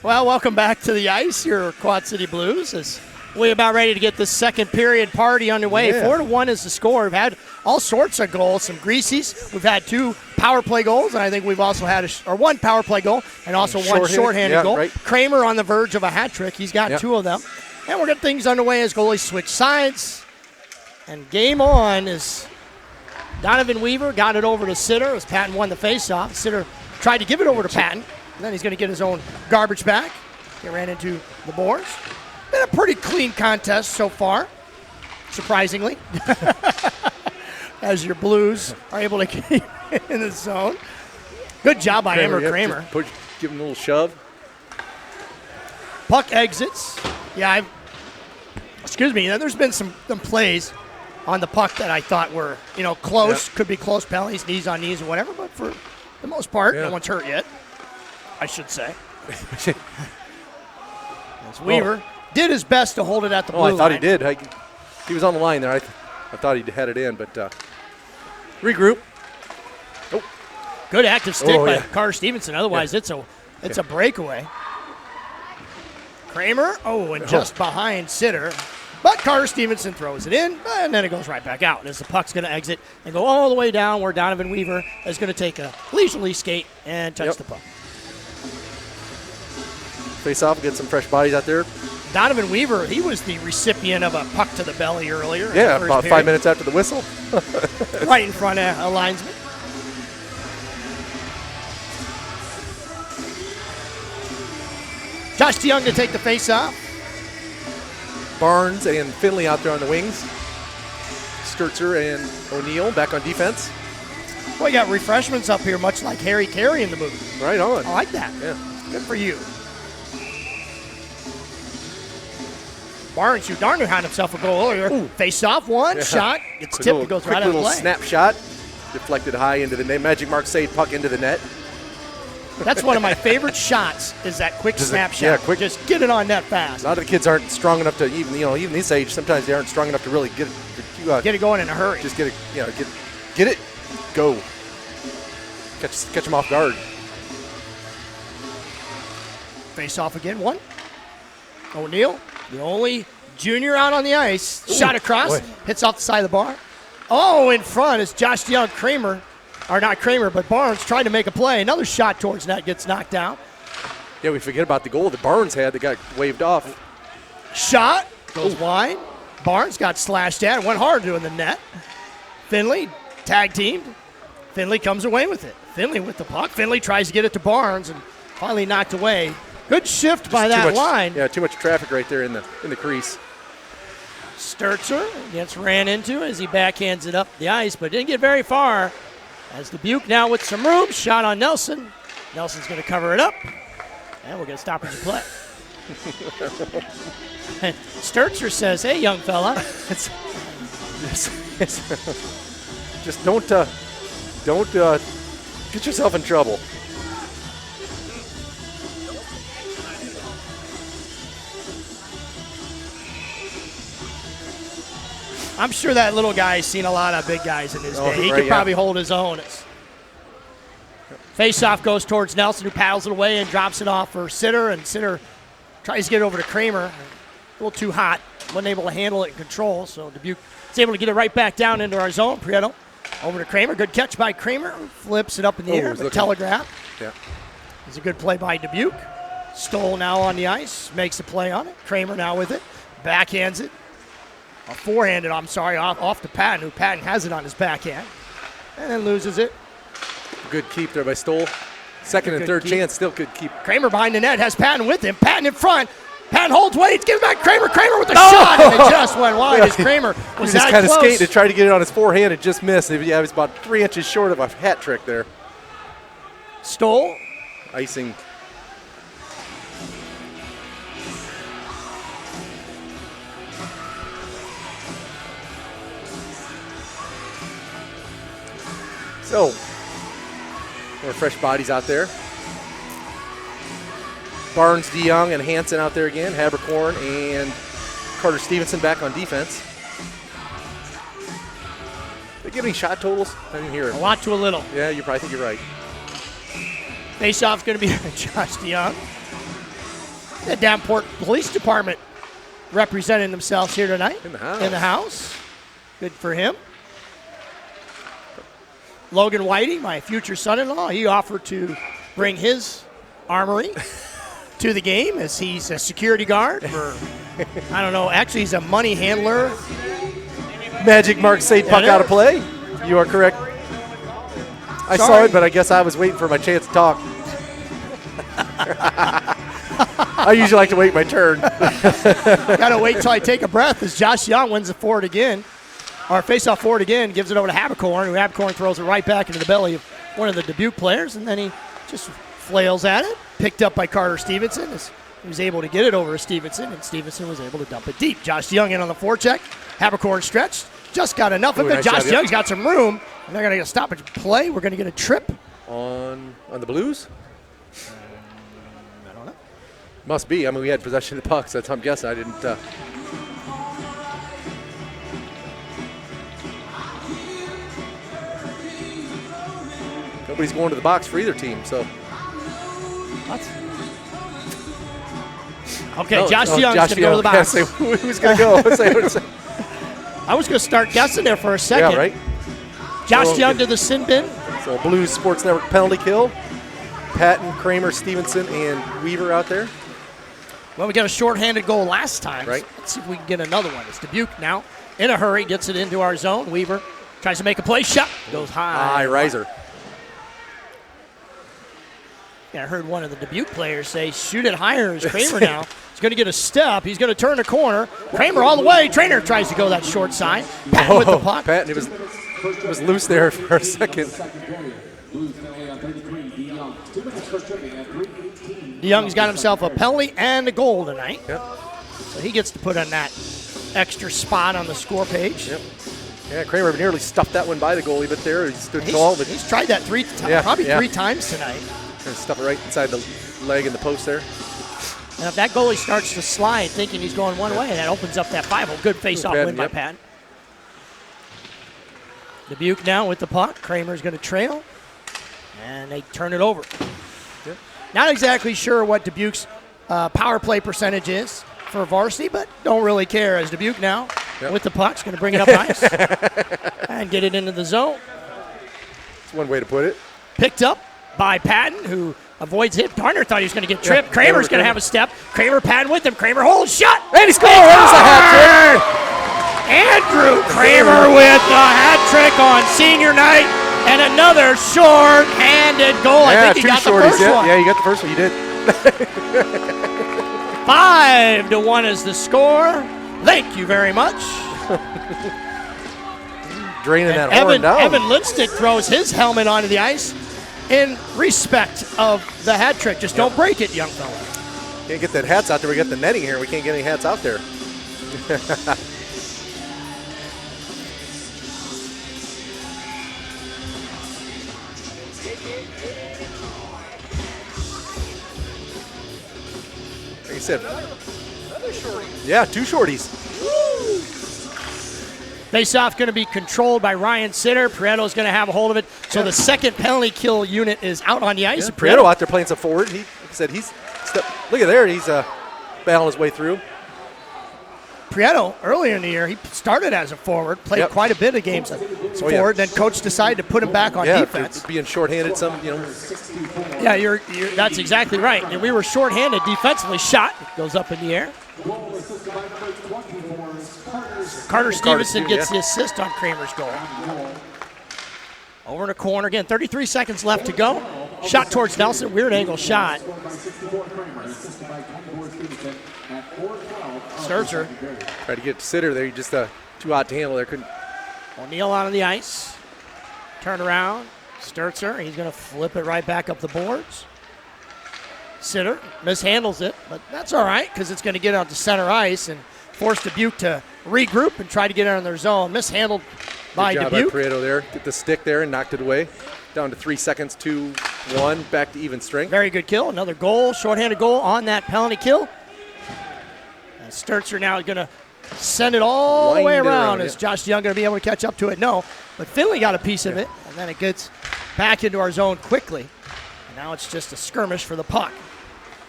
Well, welcome back to the ice, your Quad City Blues. As we're about ready to get this second period party underway. Yeah. 4-1 is the score. We've had all sorts of goals, some greasies. We've had 2 power play goals, and I think we've also had one power play goal and also one shorthanded goal. Right. Kramer on the verge of a hat trick. He's got 2 of them. And we're getting things underway as goalies switch sides. And game on is Donovan Weaver got it over to Sitter as Patton won the faceoff. Sitter tried to give it over to Patton. And then he's going to get his own garbage back. He ran into the boards. Been a pretty clean contest so far, surprisingly, as your Blues are able to keep in the zone. Good job by Emmer Kramer. Give him a little shove. Puck exits. Yeah, excuse me. There's been some plays on the puck that I thought were, close. Could be close penalties, knees on knees or whatever. But for the most part, no one's hurt yet, I should say. As Weaver did his best to hold it at the blue line. I thought he did. He was on the line there. I thought he had it in, but regroup. Oh, good active stick by Carter Stevenson. Otherwise, it's a breakaway. Kramer, and just behind Sitter. But Carter Stevenson throws it in, and then it goes right back out as the puck's going to exit and go all the way down where Donovan Weaver is going to take a leisurely skate and touch the puck. Face off, get some fresh bodies out there. Donovan Weaver, he was the recipient of a puck to the belly earlier. Yeah, about 5 minutes after the whistle. Right in front of a linesman. Josh DeYoung to take the face-off. Barnes and Finley out there on the wings. Sturzer and O'Neill back on defense. Well, you got refreshments up here, much like Harry Carey in the booth. Right on. I like that. Yeah. Good for you. Barnes, who darn near had himself a goal earlier. Face-off, shot. Gets tipped, it goes right out of play. Quick little snapshot. Deflected high into the net. Magic Mark saved puck into the net. That's one of my favorite shots, is that quick snapshot. Yeah, quick. Just get it on net fast. A lot of the kids aren't strong enough to even this age. Sometimes they aren't strong enough to really get it going in a hurry. Just get it, go. Catch them off guard. Face off again. One. O'Neill, the only junior out on the ice. Shot across, hits off the side of the bar. In front is Josh DeYoung. But Barnes tried to make a play. Another shot towards net gets knocked down. Yeah, we forget about the goal that Barnes had that got waved off. Shot goes wide. Barnes got slashed at. Went hard to in the net. Finley tag teamed. Finley comes away with it. Finley with the puck. Finley tries to get it to Barnes and finally knocked away. Good shift by that line. Yeah, too much traffic right there in the crease. Sturzer gets ran into as he backhands it up the ice, but didn't get very far. As Dubuque now with some room, shot on Nelson. Nelson's going to cover it up, and we'll get a stoppage of play. Sturzer says, "Hey, young fella, just don't get yourself in trouble." I'm sure that little guy's seen a lot of big guys in his day. He could probably hold his own. Face-off goes towards Nelson, who paddles it away and drops it off for Sitter, and Sitter tries to get it over to Kramer. A little too hot, wasn't able to handle it and control, so Dubuque is able to get it right back down into our zone. Prieto over to Kramer, good catch by Kramer, flips it up in the air, the telegraph. Yeah. It's a good play by Dubuque. Stoll now on the ice, makes a play on it. Kramer now with it, backhands it. Forehanded, off to Patton, who Patton has it on his backhand, and then loses it. Good keep there by Stoll. Second and third chance, still good keep. Kramer behind the net, has Patton with him. Patton in front. Patton holds weight, gives back Kramer. Kramer with the shot, and it just went wide as Kramer was just that kind of close. skated to try to get it on his forehand and just missed. Yeah, he was about 3 inches short of a hat trick there. Stoll. Icing. So, more fresh bodies out there. Barnes, DeYoung, and Hansen out there again. Habercorn and Carter Stevenson back on defense. They give any shot totals? I didn't hear it. A lot to a little. Yeah, you probably think you're right. Face-off's going to be Josh DeYoung. The Davenport Police Department representing themselves here tonight. In the house. In the house. Good for him. Logan Whiting, my future son-in-law, he offered to bring his armory to the game as he's a security guard for, I don't know, actually he's a money handler. Magic Mark saved puck out of play. You are correct. I saw it, but I guess I was waiting for my chance to talk. I usually like to wait my turn. Got to wait till I take a breath as Josh Young wins the forward again. Our face-off forward again, gives it over to Habercorn, who Habercorn throws it right back into the belly of one of the Dubuque players, and then he just flails at it. Picked up by Carter Stevenson. He was able to get it over to Stevenson, and Stevenson was able to dump it deep. Josh Young in on the forecheck. Habercorn stretched. Just got enough of it. Nice Josh job, Young's got some room, and they're going to get a stoppage play. We're going to get a trip. On the Blues? I don't know. Must be. I mean, we had possession of the puck, so that's how I'm guessing. I didn't. Nobody's going to the box for either team, so. What? Okay, Josh Young's going to go to the box. Yeah, who's going to go? I was going to start guessing there for a second. Yeah, right? Josh Young to the sin bin. So Blues Sports Network penalty kill. Patton, Kramer, Stevenson, and Weaver out there. Well, we got a shorthanded goal last time. Right. Let's see if we can get another one. It's Dubuque now in a hurry, gets it into our zone. Weaver tries to make a play. Shot goes high. High riser. Yeah, I heard one of the Dubuque players say, shoot it higher as Kramer now. He's going to get a step. He's going to turn the corner. Kramer all the way. Trainer tries to go that short side. Patton with the puck. Patton, it was loose there for a second. DeYoung's got himself a penalty and a goal tonight. Yep. So he gets to put on that extra spot on the score page. Yep. Yeah, Kramer nearly stuffed that one by the goalie, but there he stood tall. But he's tried that three times tonight. Kind of stuff it right inside the leg and the post there. And if that goalie starts to slide thinking he's going one way, that opens up that 5-0. Good face-off win by Patton. Dubuque now with the puck. Kramer's going to trail. And they turn it over. Yep. Not exactly sure what Dubuque's power play percentage is for Varsity, but don't really care as Dubuque now with the puck's going to bring it up ice and get it into the zone. That's one way to put it. Picked up by Patton, who avoids it. Garner thought he was going to get tripped. Yeah, Kramer's going to have a step. Kramer, Patton with him. Kramer holds, shot. And he scores! There's a hat trick! Andrew Kramer with the hat trick on senior night. And another short-handed goal. Yeah, I think he got the first one. Yeah, you got the first one. You did. 5-1 is the score. Thank you very much. Draining that horn down. Evan Lipstick throws his helmet onto the ice in respect of the hat trick. Just don't break it, young fella. Can't get that hats out there. We got the netting here. We can't get any hats out there. Like I said, yeah, 2 shorties. Face-off going to be controlled by Ryan Sitter. Prieto's going to have a hold of it. So the second penalty kill unit is out on the ice. Yeah, Prieto out there playing some forward. He said look at there. He's battling his way through. Prieto, earlier in the year, he started as a forward, played quite a bit of games as forward, then coach decided to put him back on defense. Being shorthanded some, Yeah, that's exactly right. And we were shorthanded defensively. Shot goes up in the air. Carter Stevenson gets the assist on Kramer's goal. Over in a corner again. 33 seconds left to go. Shot towards Nelson. Weird angle shot. Sturzer. Tried to get Sitter there. He just too hot to handle there. Couldn't. O'Neal out on the ice. Turn around. Sturzer. He's going to flip it right back up the boards. Sitter mishandles it, but that's all right because it's going to get out to center ice and force Dubuque to regroup and try to get out of their zone. Mishandled by Good job Dubuque. by Prieto there. Get the stick there and knocked it away. Down to 3 seconds, 2-1, back to even strength. Very good kill. Another goal, shorthanded goal on that penalty kill. And Sturzer now going to send it all the way around. Is Josh Young going to be able to catch up to it? No. But Finley got a piece of it, and then it gets back into our zone quickly. And now it's just a skirmish for the puck.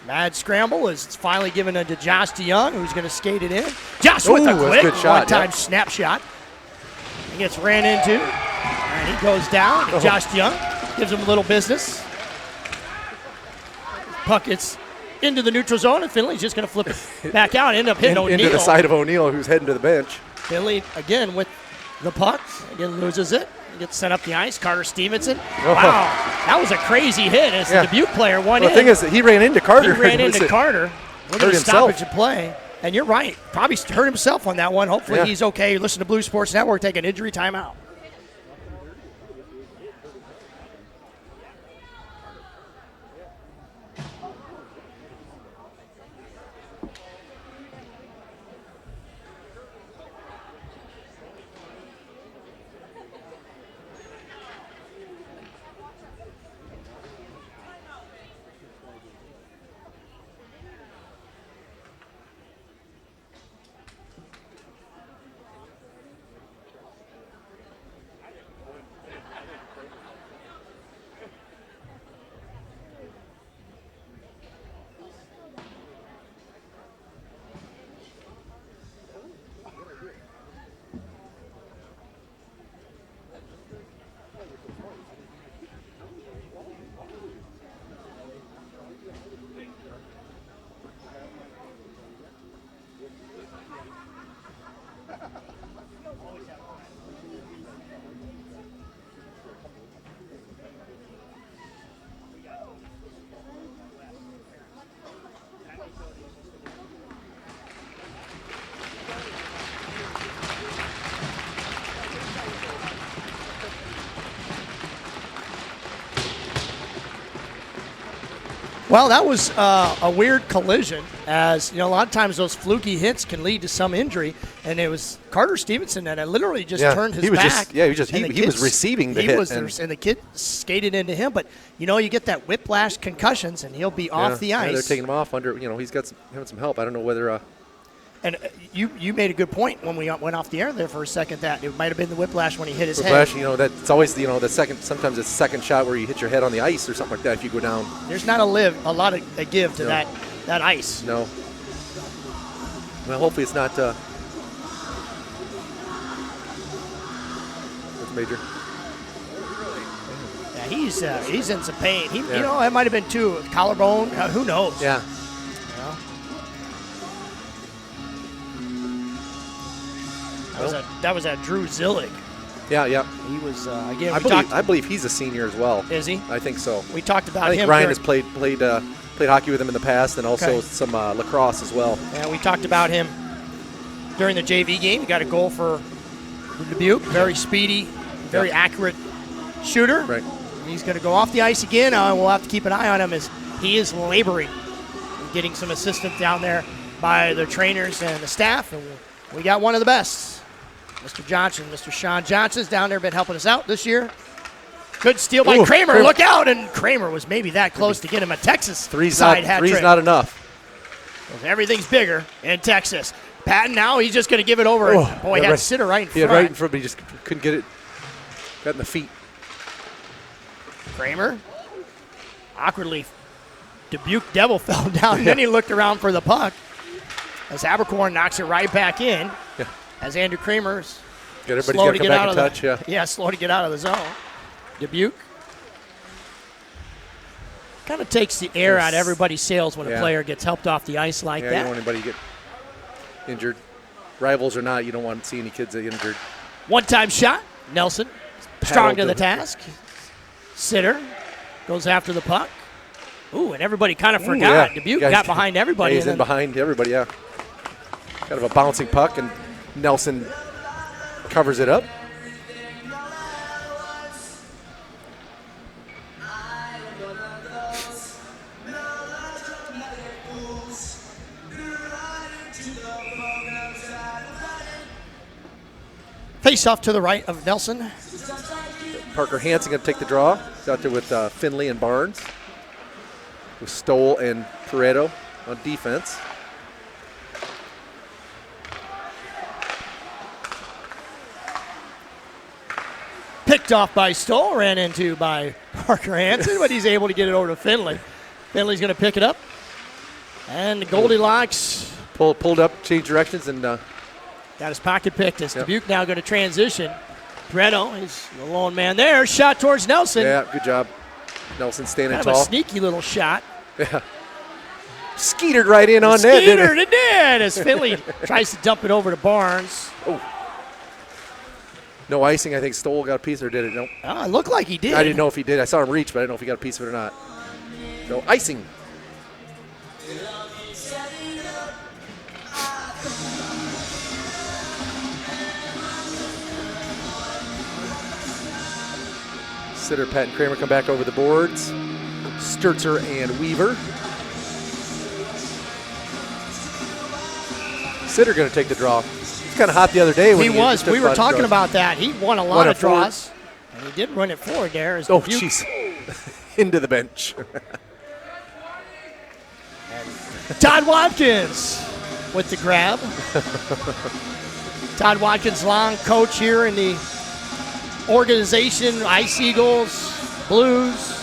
Mad scramble is finally given to Josh DeYoung, who's going to skate it in. Josh with a quick one-time snapshot. He gets ran into, and he goes down. Josh DeYoung gives him a little business. Puck gets into the neutral zone, and Finley's just going to flip it back out, end up hitting O'Neal. Into the side of O'Neal, who's heading to the bench. Finley, again, with the puck. Again, loses it. Gets sent up the ice. Carter Stevenson. Wow, that was a crazy hit as the Dubuque player won in. The thing is that he ran into Carter. He ran into Carter. Look at the stoppage of play. And you're right. Probably hurt himself on that one. Hopefully he's okay. Listen to Blue Sports Network. Take an injury timeout. Well, that was a weird collision, as you know, a lot of times those fluky hits can lead to some injury, and it was Carter Stevenson that literally just turned his back. He was receiving the hit, and the kid skated into him. But you know, you get that whiplash concussions, and he'll be off the ice. They're taking him off under. You know, he's got having some help. I don't know whether. And you made a good point when we went off the air there for a second that it might have been the whiplash when he hit his head. You know, that's always the second. Sometimes it's the second shot where you hit your head on the ice or something like that. If you go down, there's not a lot of a give to that ice. No. Well, hopefully it's not. That's major. Yeah, he's in some pain. You know, it might have been too collarbone. Who knows? Yeah. That was Drew Zillig. Yeah. He was again. I believe he's a senior as well. Is he? I think so. We talked about him. I think him. Ryan has played hockey with him in the past, and also some lacrosse as well. Yeah, we talked about him during the JV game. He got a goal for Dubuque. Very speedy, very accurate shooter. Right. He's going to go off the ice again. We'll have to keep an eye on him as he is laboring, getting some assistance down there by the trainers and the staff, and we got one of the best. Mr. Johnson, Mr. Sean Johnson's down there, been helping us out this year. Good steal by Kramer. Look out. And Kramer was maybe that close to get him a Texas side hat trick. Three's not enough. Everything's bigger in Texas. Patton now, he's just going to give it over. Oh, Boy, he had Sitter right in front. He had right in front, but he just couldn't get it. Got in the feet. Kramer. Awkwardly, Dubuque Devil fell down, and then he looked around for the puck as Abercorn knocks it right back in. Yeah. As Andrew Kramer's Got everybody's got to come back and touch, slow to get out of the zone. Dubuque kind of takes the air out of everybody's sails when a player gets helped off the ice like that. You don't want anybody to get injured. Rivals or not, you don't want to see any kids get injured. One-time shot. Nelson, strong to the task. Sitter goes after the puck. Ooh, and everybody kind of forgot. Dubuque got behind everybody. He's in behind everybody, yeah. Kind of a bouncing puck, and Nelson covers it up. Face off to the right of Nelson. Parker Hansen going to take the draw. He's out there with Finley and Barnes. With Stoll and Pareto on defense. Picked off by Stoll, ran into by Parker Hansen, but he's able to get it over to Finley. Finley's going to pick it up. And the Goldilocks pulled up, changed directions, and got his pocket picked. As Dubuque now going to transition. Pareto is the lone man there. Shot towards Nelson. Yeah, good job. Nelson standing kind tall. of a sneaky little shot. Yeah. Skeetered right in on net. Skeetered it did as Finley tries to dump it over to Barnes. Oh. No icing. I think Stoll got a piece, or did it? No. It looked like he did. I didn't know if he did. I saw him reach, but I didn't know if he got a piece of it or not. No icing. Sitter, Pat, and Kramer come back over the boards. Sturzer and Weaver. Sitter going to take the draw. It's kind of hot the other day. When he was. We were talking about that. He won a lot of draws. And he did run it forward there. Oh, jeez. Into the bench. Todd Watkins with the grab. Todd Watkins, long coach here in the organization, Ice Eagles, Blues.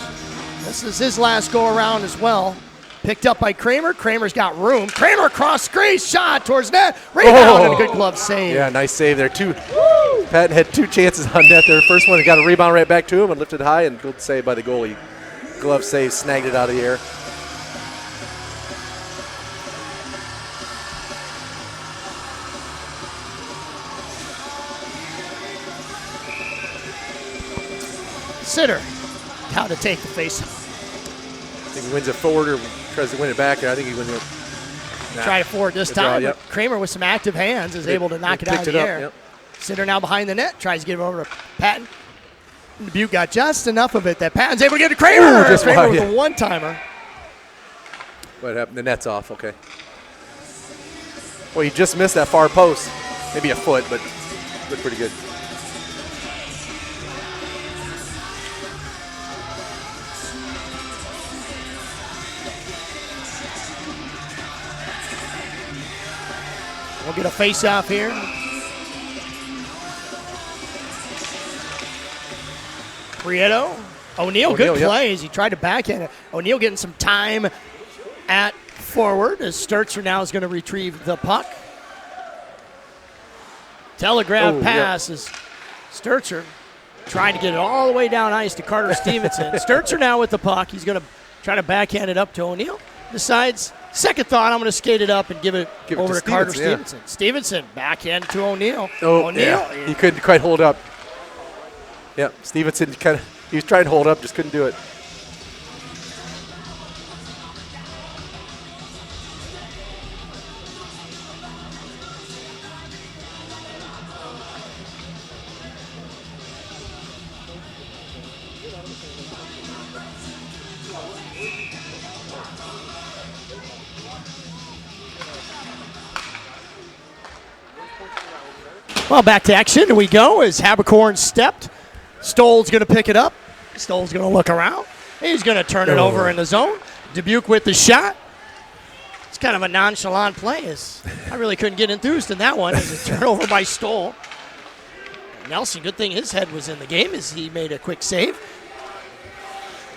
This is his last go around as well. Picked up by Kramer. Kramer's got room. Kramer across screen, shot towards net. Rebound and a good glove save. Yeah, nice save there. Patton had two chances on net there. First one, he got a rebound right back to him and lifted high, and good save by the goalie. Glove save, snagged it out of the air. Sitter how to take the face. I think he wins it forward or tries to win it back. I think he wins it. Try it forward this time. But Kramer with some active hands is able to knock it out of the air. Yep. Sitter now behind the net, tries to get it over to Patton. Dubuque got just enough of it that Patton's able to get to Kramer. Kramer with a one-timer. What happened? The net's off, okay. Well, he just missed that far post. Maybe a foot, but looked pretty good. We'll get a face-off here. Prieto. O'Neal, good play as he tried to backhand it. O'Neal getting some time at forward as Sturzer now is going to retrieve the puck. Telegraph pass is Sturzer trying to get it all the way down ice to Carter Stevenson. Sturzer now with the puck. He's going to try to backhand it up to O'Neal. Decides, second thought, I'm going to skate it up and give it over to Carter Stevenson. Stevenson backhand to O'Neal. O'Neal. He couldn't quite hold up. Yeah, Stevenson he was trying to hold up, just couldn't do it. Well, back to action we go as Habercorn stepped. Stoll's going to pick it up. Stoll's going to look around. He's going to turn it over in the zone. Dubuque with the shot. It's kind of a nonchalant play. I really couldn't get enthused in that one. As a turnover by Stoll. Nelson, good thing his head was in the game as he made a quick save.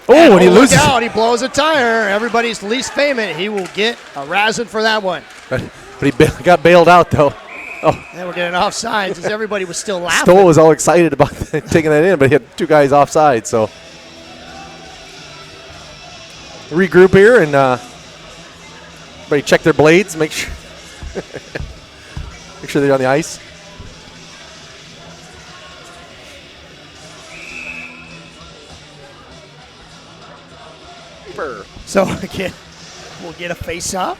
Oh, and he loses. Look out, he blows a tire. Everybody's least famous. He will get a razzing for that one. But he got bailed out, though. Oh. And we're getting offsides as everybody was still laughing. Stoll was all excited about taking that in, but he had 2 guys offside, so. Regroup here and everybody check their blades, make sure they're on the ice. So again, we'll get a face-off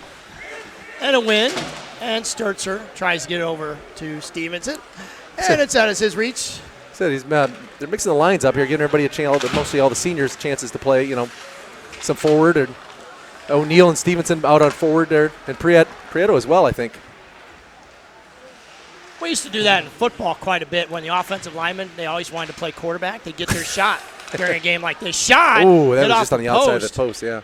and a win. And Sturzer tries to get it over to Stevenson. And it's out of his reach. Said he's they're mixing the lines up here, giving everybody a chance, mostly all the seniors chances to play, some forward. And O'Neill and Stevenson out on forward there. And Prieto as well, I think. We used to do that in football quite a bit when the offensive linemen, they always wanted to play quarterback. They get their shot during a game like this. Shot. Ooh, that was just on the outside of the post, yeah.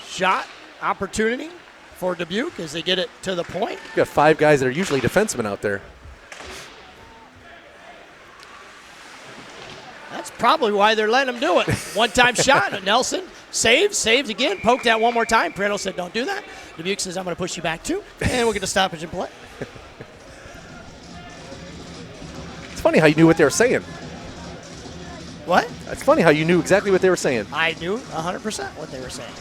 Shot opportunity for Dubuque as they get it to the point. You got 5 guys that are usually defensemen out there. That's probably why they're letting him do it. One-time shot. Nelson saves again. Poked that one more time. Prieto said, don't do that. Dubuque says, I'm going to push you back too. And we'll get a stoppage and play. It's funny how you knew what they were saying. What? It's funny how you knew exactly what they were saying. I knew 100% what they were saying.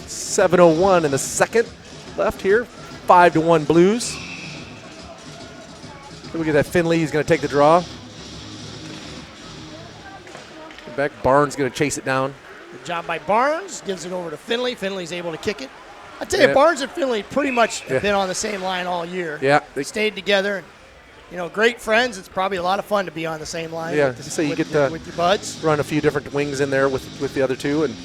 7:01 in the second left here. 5-1 Blues. Look at that Finley. He's going to take the draw. Back. Barnes going to chase it down. Good job by Barnes. Gives it over to Finley. Finley's able to kick it. I tell you, Barnes and Finley pretty much have been on the same line all year. Yeah. They stayed together. Great friends. It's probably a lot of fun to be on the same line. Yeah, with so you get with your buds. Run a few different wings in there with the other two. And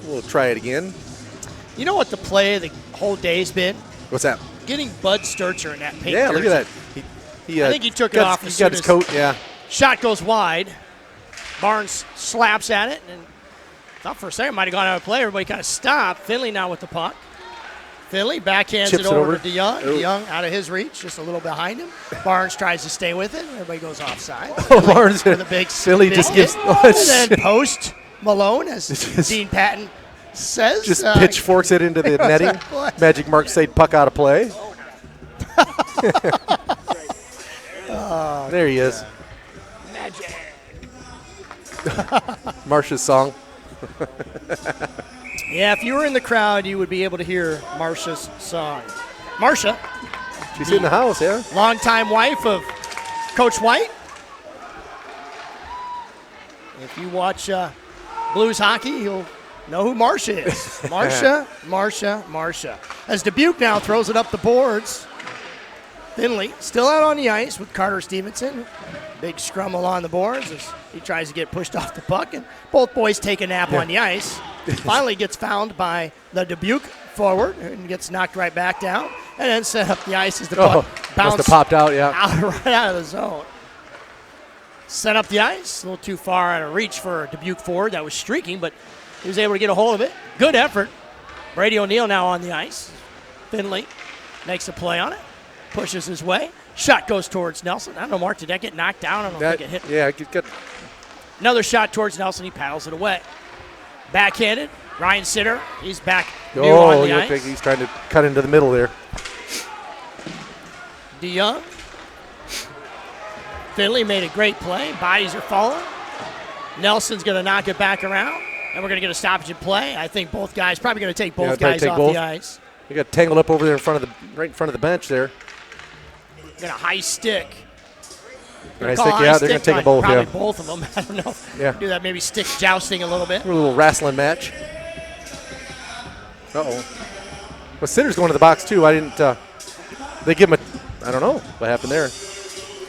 we'll try it again. You know what the play of the whole day's been? What's that? Getting Bud Sturzer in that pink Yeah, jersey. look at that. I think he took it off. He got his coat, yeah. Shot goes wide. Barnes slaps at it, and thought for a second might have gone out of play. Everybody kind of stopped. Finley now with the puck. Finley backhands it over to DeYoung. DeYoung out of his reach, just a little behind him. Barnes tries to stay with it. Everybody goes offside. Barnes with a big Finley just gives. And then post Malone, as Dean Patton says. Just pitchforks it into the netting. Magic Mark say puck out of play. There he is. Magic. Marcia's song. Yeah, if you were in the crowd, you would be able to hear Marcia's song. Marcia. She's in the house, yeah. Longtime wife of Coach White. If you watch Blues hockey, you'll know who Marcia is. Marcia. As Dubuque now throws it up the boards. Finley still out on the ice with Carter Stevenson. Big scrum along the boards as he tries to get pushed off the puck, and both boys take a nap on the ice. Finally gets found by the Dubuque forward and gets knocked right back down, and then set up the ice as the puck bounced must have popped out, yeah. right out of the zone. Set up the ice, a little too far out of reach for a Dubuque forward that was streaking, but he was able to get a hold of it. Good effort. Brady O'Neill now on the ice. Finley makes a play on it, pushes his way. Shot goes towards Nelson. I don't know, Mark, did that get knocked down? I don't think it hit. Yeah, it got. Another shot towards Nelson. He paddles it away. Backhanded. Ryan Sitter, he's back new on the ice. He's trying to cut into the middle there. DeYoung. Finley made a great play. Bodies are falling. Nelson's going to knock it back around, and we're going to get a stoppage and play. I think both guys probably going to take both guys off the ice. They got tangled up over there right in front of the bench there. Got a high stick. High stick, yeah, they're going to take them both, probably yeah. both of them. I don't know. Yeah. Do that, maybe stick jousting a little bit. A little wrestling match. Uh-oh. Well, Sitter's going to the box, too. I didn't, they give him I don't know what happened there.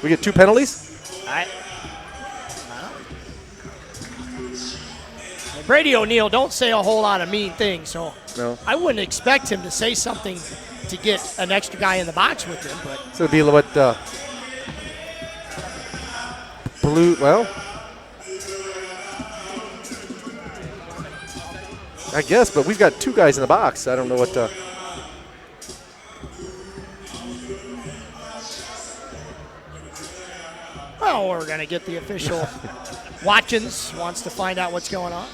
We get 2 penalties? Brady O'Neill don't say a whole lot of mean things, so no. I wouldn't expect him to say something to get an extra guy in the box with him. But So it'd be what blue. Well, I guess, but we've got 2 guys in the box. I don't know what. Well, we're going to get the official. Watkins wants to find out what's going on.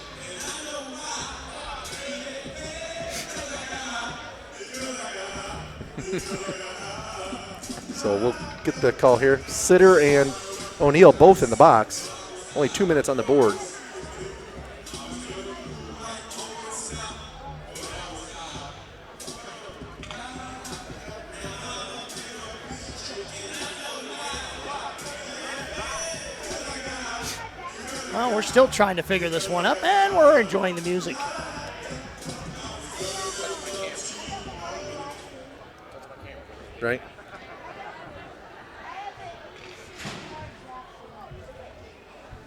So we'll get the call here. Sitter and O'Neill both in the box. Only 2 minutes on the board. Well, we're still trying to figure this one up, and we're enjoying the music. Right?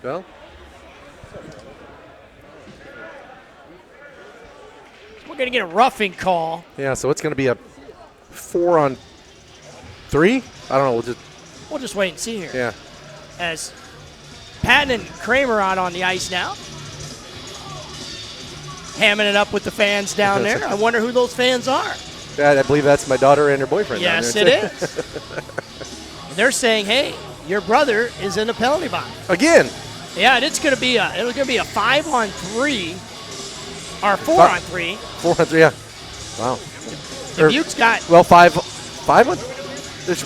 Well, we're going to get a roughing call. yeah, so it's going to be a 4-on-3? I don't know. We'll just wait and see here. Yeah. As Patton and Kramer out on the ice now. Hamming it up with the fans down there. I wonder who those fans are. Yeah, I believe that's my daughter and her boyfriend. Yes, down it there. is. They're saying, "Hey, your brother is in the penalty box Again. Yeah, and it's going to be a 5-on-3 or 4-on-3. 4-on-3, yeah. Wow. Dubuque's got. Well, 5 on.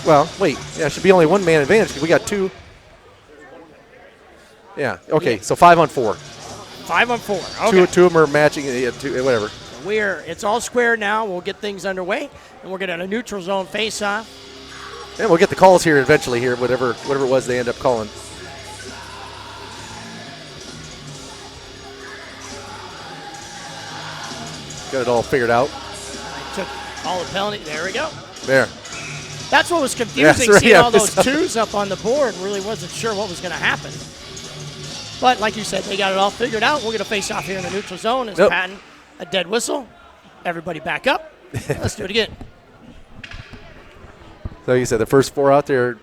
Well, wait. Yeah, it should be only 1 man advantage because we got 2. Yeah. Okay. So 5-on-4. 5-on-4. Okay. Two of them are matching. Whatever. It's all square now. We'll get things underway, and we're getting a neutral zone face-off. And we'll get the calls here eventually. Here, whatever it was they end up calling. Got it all figured out. I took all the penalty. There we go. There. That's what was confusing, Right, seeing yeah. all those 2s up on the board. Really wasn't sure what was going to happen. But like you said, they got it all figured out. We're going to face off here in the neutral zone as Patton, a dead whistle. Everybody back up. Let's do it again. So you said the first 4 out there,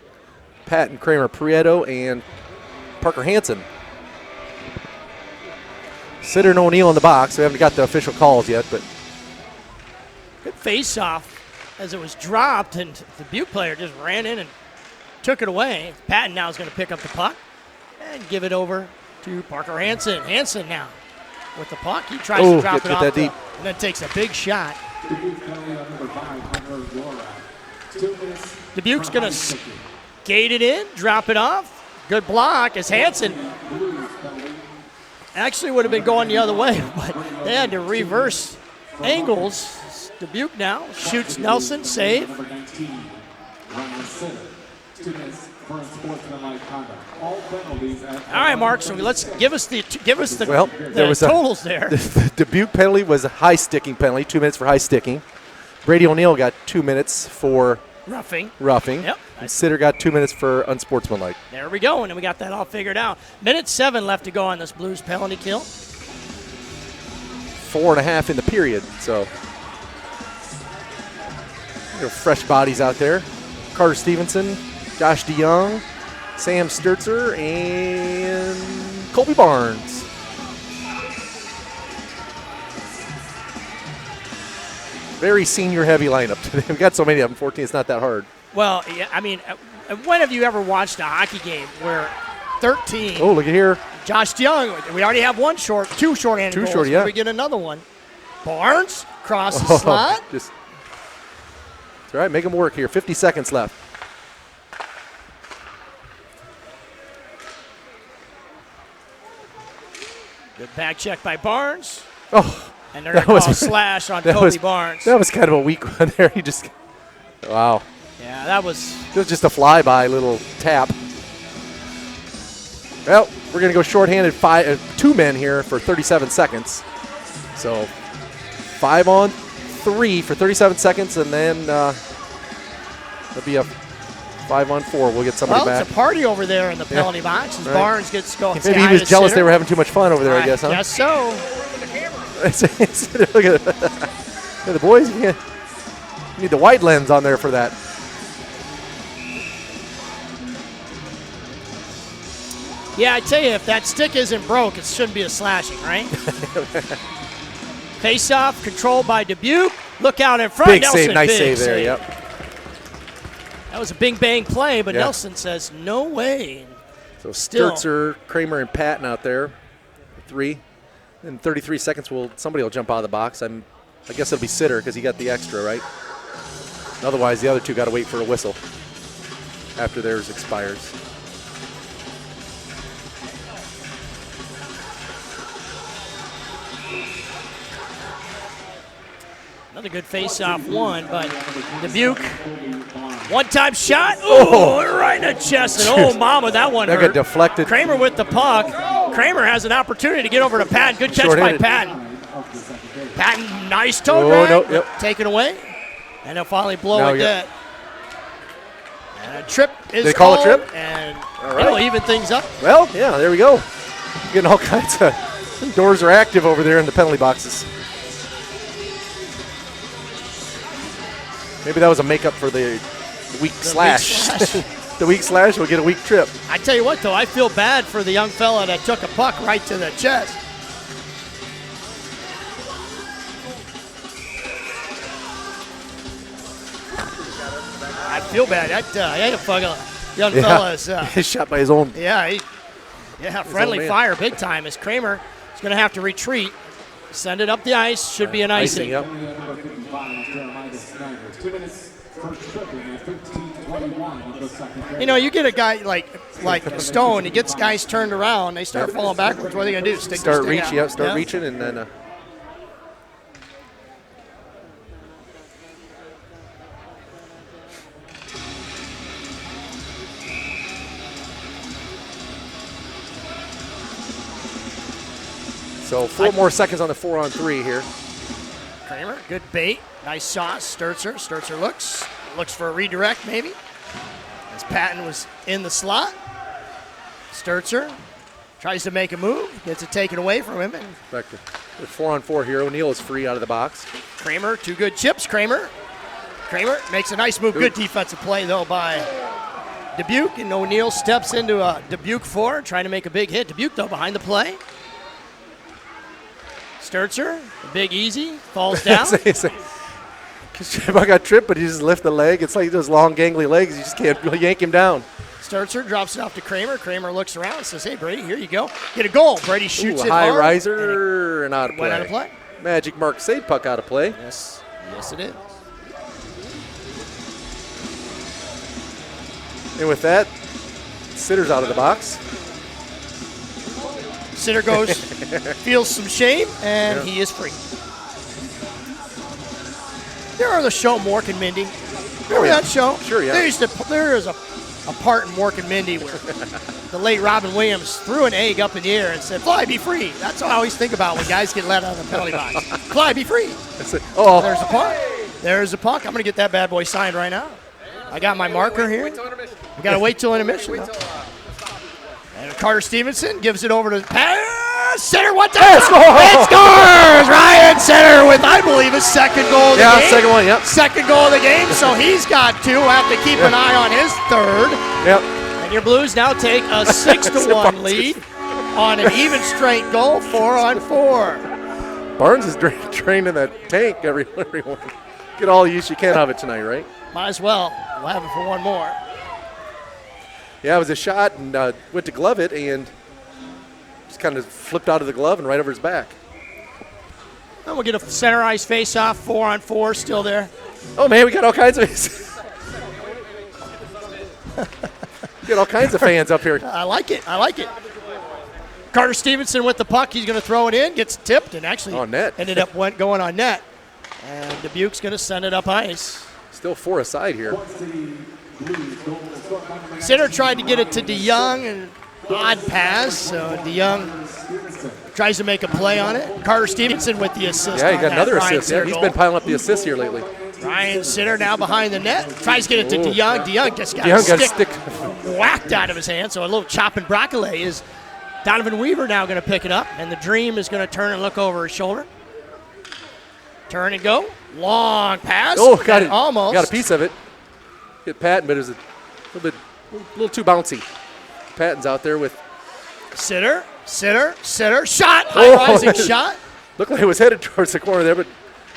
Patton, Kramer, Prieto, and Parker Hansen. Sitter and O'Neill in the box. We haven't got the official calls yet, but Good face-off as it was dropped, and the Dubuque player just ran in and took it away. Patton now is going to pick up the puck and give it over to Parker Hansen. Hansen now with the puck. He tries to drop it off that deep. and then takes a big shot. Dubuque's going to skate it in, drop it off. Good block as Hansen actually would have been going the other way, but they had to reverse angles. Dubuque now shoots Nelson, save. All right, Mark. So let's give us the there was totals there. The Dubuque penalty was a high sticking penalty, 2 minutes for high sticking. Brady O'Neill got 2 minutes for roughing. Yep. And Sitter got 2 minutes for unsportsmanlike. There we go, and we got that all figured out. Minute 7 left to go on this Blues penalty kill. 4.5 in the period. So fresh bodies out there. Carter Stevenson, Josh DeYoung, Sam Sturzer, and Colby Barnes. Very senior-heavy lineup today. We've got so many of them. 14, it's not that hard. Well, yeah, I mean, when have you ever watched a hockey game where 13? Oh, look at here. Josh DeYoung. We already have two short-handed goals. Two short, yeah. We get another one. Barnes crosses the slot. It's all right, make them work here. 50 seconds left. Good back check by Barnes. Oh, and they're going to call a slash on Kobe Barnes. That was kind of a weak one there. He just, wow. Yeah, that was. It was just a flyby little tap. Well, we're going to go shorthanded 2 men here for 37 seconds. So 5-on-3 for 37 seconds, and then it'll be a 5-on-4. We'll get somebody back. It's a party over there in the penalty box as Barnes gets going. Maybe he was jealous they were having too much fun over there, I guess, huh? Guess so. Look at the boys. Yeah. You need the wide lens on there for that. Yeah, I tell you, if that stick isn't broke, it shouldn't be a slashing, right? Face-off, controlled by Dubuque. Look out in front. Big Nelson, save, nice big save there, yep. That was a bing-bang play, but Yeah. Nelson says, no way. So Still. Sturtzer, Kramer, and Patton out there, 3. In 33 seconds, somebody will jump out of the box. I guess it'll be Sitter because he got the extra, right? Otherwise, the other two got to wait for a whistle after theirs expires. Another good face-off one, but Dubuque, one-time shot. Oh, right in the chest. And oh, mama, that one That hurt. got deflected. Kramer with the puck. Kramer has an opportunity to get over to Patton. Good catch by Short-handed. Patton. Patton, nice toe Oh, drag. no, yep. Taken away. And they'll finally blow Now, it yeah. dead. And a trip is They call it called, trip? And All right. it'll even things up. Well, yeah, there we go. Getting all kinds of doors are active over there in the penalty boxes. Maybe that was a makeup for the weak slash. The weak slash will get a weak trip. I tell you what, though, I feel bad for the young fella that took a puck right to the chest. I feel bad. That young fella is. He's shot by his own. Yeah, friendly man. fire big time as Kramer is going to have to retreat. Send it up the ice. Should be an icing. Yep. You know, you get a guy like Stone, he gets guys turned around, they start falling backwards. What are they going to do? Start reaching, and then. So 4 more seconds on the 4-on-3 here. Kramer, good bait. Nice shot. Sturtzer looks for a redirect maybe. As Patton was in the slot. Sturtzer tries to make a move, gets it taken away from him. And Back to 4-on-4 here. O'Neal is free out of the box. Kramer, 2 good chips. Kramer makes a nice move. Good defensive play though by Dubuque, and O'Neal steps into a Dubuque 4, trying to make a big hit. Dubuque though behind the play. Sturtzer, big easy, falls down. I got tripped, but he just lift the leg. It's like those long, gangly legs. You just can't yank him down. Sturtzer drops it off to Kramer. Kramer looks around and says, hey, Brady, here you go. Get a goal. Brady shoots it high hard. riser and out of play. Went out of play. Magic mark save puck out of play. Yes it is. And with that, Sitter's out of the box. Sitter goes, feels some shame, and he is free. There are the show Mork and Mindy. Remember that show? Sure, yeah. There is a part in Mork and Mindy where the late Robin Williams threw an egg up in the air and said, fly, be free. That's what I always think about when guys get let out of the penalty box. Fly, be free. Oh. There's a puck. There's a puck. I'm going to get that bad boy signed right now. I got my marker here. We got to wait till intermission. And Carter Stevenson gives it over to Center. What the? It scores! Ryan Center with, I believe, his second goal of the game. Yeah, second one, yep. Second goal of the game, so he's got 2. We'll have to keep an eye on his third. Yep. And your Blues now take a 6-1 lead on an even strength goal, 4-on-4. Barnes is draining that tank, everyone. Get all the use you can of it tonight, right? Might as well. We'll have it for one more. Yeah, it was a shot and went to glove it and just kind of flipped out of the glove and right over his back. And we'll get a center ice face-off, 4-on-4, still there. Oh, man, we got all kinds of get all kinds of fans up here. I like it. Carter Stevenson with the puck. He's going to throw it in, gets tipped, and actually on net. Ended up going on net. And Dubuque's going to send it up ice. Still 4 aside here. Sitter tried to get it to DeYoung, and odd pass. So DeYoung tries to make a play on it. Carter Stevenson with the assist. Yeah, he got another Ryan assist. Yeah, he's goal. been piling up the assists here lately. Ryan Sitter now behind the net. Tries to get it to DeYoung. DeYoung just got DeYoung a stick whacked out of his hand. So a little chop and broccoli is Donovan Weaver now going to pick it up. And the Dream is going to turn and look over his shoulder. Turn and go. Long pass. Oh, got it. Almost. Got a piece of it. Hit Patton, but it was a little too bouncy. Patton's out there with Sitter. Shot. High rising shot. Looked like it was headed towards the corner there, but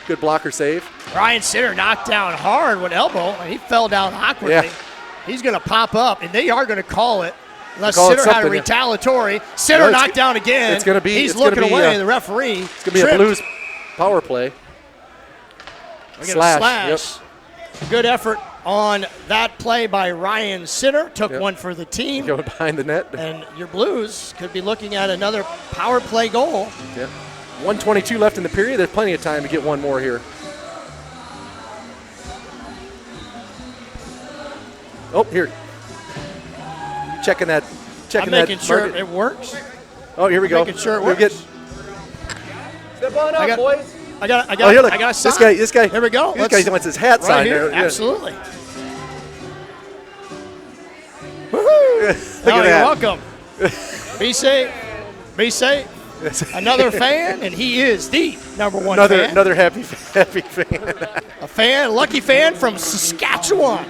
good blocker save. Ryan Sitter knocked down hard with elbow, and he fell down awkwardly. Yeah. He's going to pop up, and they are going to call it. Unless Call it Sitter had a something, yeah. retaliatory. Sitter knocked down again. It's going to be. He's looking away. The referee. It's going to be a Blues power play. We get a slash. Yep. Good effort on that play by Ryan Sitter. Took one for the team. Going behind the net. And your Blues could be looking at another power play goal. Yeah. 1:22 left in the period. There's plenty of time to get one more here. Oh, here. Checking that. I'm making sure it works. Oh, here we go. Making sure it works. Step on up, boys. I got a sign. This guy. Here we go. This guy wants his hat signed here. there. Absolutely. Woohoo! Look at that. You're welcome. Be safe. Be safe. Another fan, and he is the number one fan. Another happy fan. A fan, lucky fan from Saskatchewan.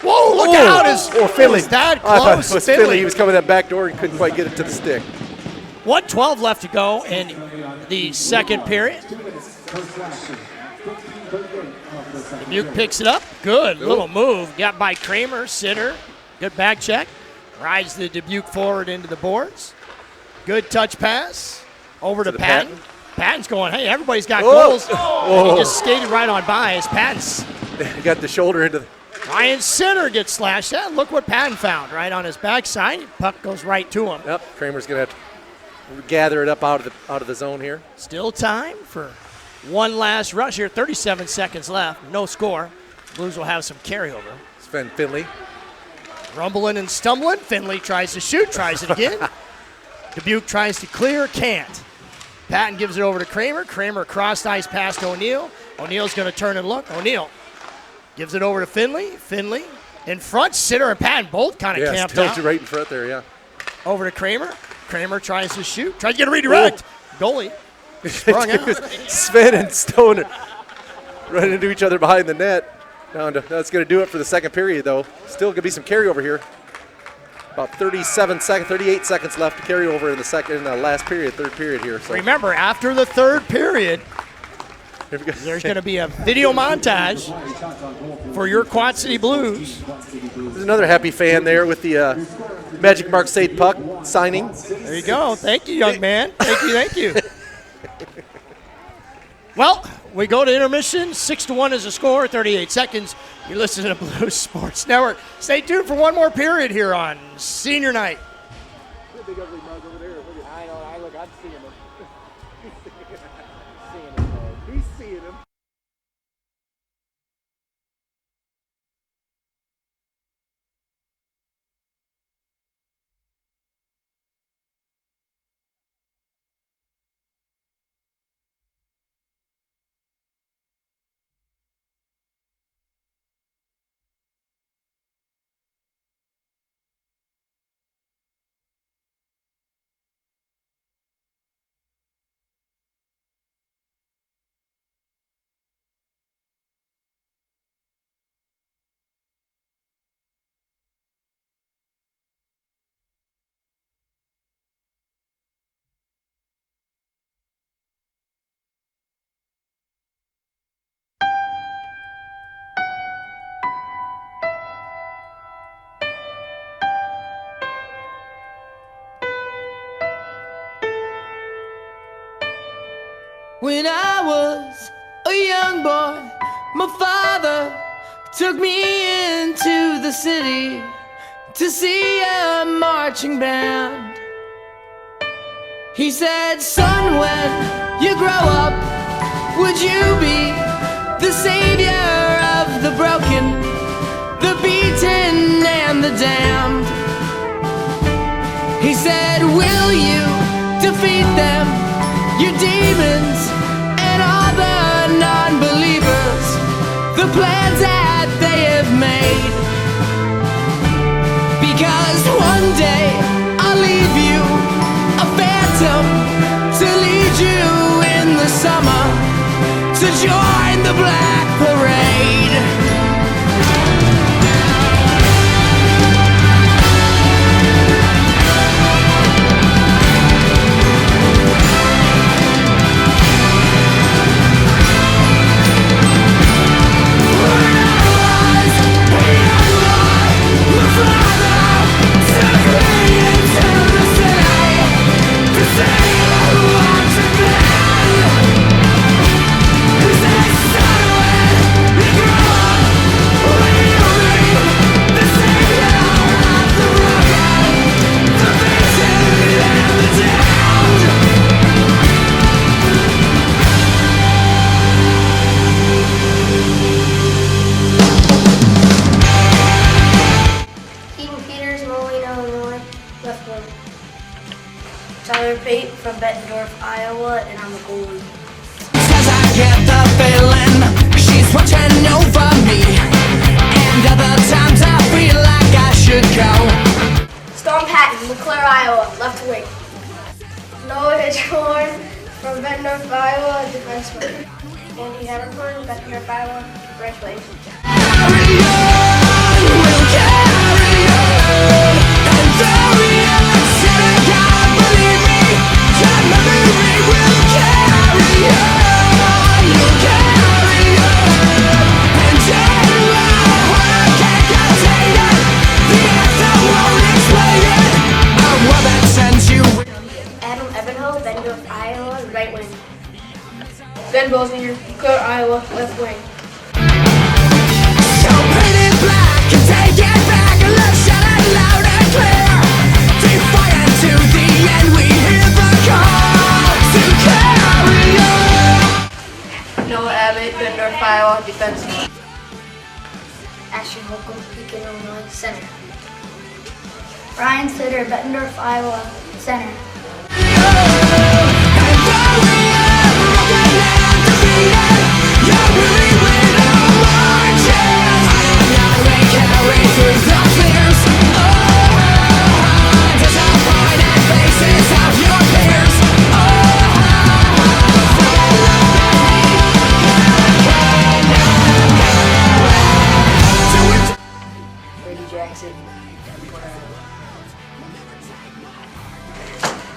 Whoa, look out. Finley. It was that I thought close. it was Finley. He was coming that back door and couldn't quite get it to the stick. 1:12 left to go in the second period. Dubuque picks it up. Good little move. Got by Kramer, Sitter. Good back check. Rides the Dubuque forward into the boards. Good touch pass. Over to Patton. Patton's going, hey, everybody's got goals. And he just skated right on by as Patton's. He got the shoulder into the... Ryan Sitter gets slashed at. Look what Patton found right on his backside. Puck goes right to him. Yep, Kramer's going to have to gather it up out of the zone here. Still time for one last rush here. 37 seconds left. No score. Blues will have some carryover. Sven Finley. Rumbling and stumbling. Finley tries to shoot. Tries it again. Dubuque tries to clear. Can't. Patton gives it over to Kramer. Kramer crossed ice past O'Neill. O'Neill's going to turn and look. O'Neill gives it over to Finley. Finley in front. Sitter and Patton both kind of camped out. Right in front there, yeah. Over to Kramer. Kramer tries to shoot. Tries to get a redirect. Goalie sprung out. Sven and Stone running into each other behind the net. That's going to do it for the second period, though. Still going to be some carryover here. About 38 seconds left to carry over in the last period, third period here. So. Remember, after the third period, there's going to be a video montage for your Quad City Blues. There's another happy fan there with the Magic Mark State puck signing. There you go. Thank you, young man. Thank you. Well, we go to intermission. 6-1 is the score, 38 seconds. You listen to Blues Sports Network. Stay tuned for one more period here on Senior Night. Big ugly mug over there. I know. I'm seeing him. He's seeing him. When I was a young boy, my father took me into the city to see a marching band. He said, son, when you grow up, would you be the savior of the broken, the beaten, and the damned? He said, will you defeat them, your demons, and all the non-believers, the plans that they have made? Because one day I'll leave you a phantom to lead you in the summer to join the Black Parade. From Bettendorf, Iowa, and I'm a goalie. Cause I get the feeling she's watching over me, and other times I feel like I should go. Storm Patton, LeClaire, Iowa, left wing. Noah Hitchhorn from Bettendorf, Iowa, defenseman. Andy Haverford, Bettendorf, Iowa, right wing. Iowa, right wing. Ben Bosnier, LeClaire, Iowa, left wing. So painted black and take it back, let's shout it loud and clear. Defiant to the end, we hear the call to carry on. Noah Abbott, Bettendorf, Iowa, defenseman. Ashton Holcomb, Beacon, Illinois, center. Ryan Sitter, Bettendorf, Iowa, center.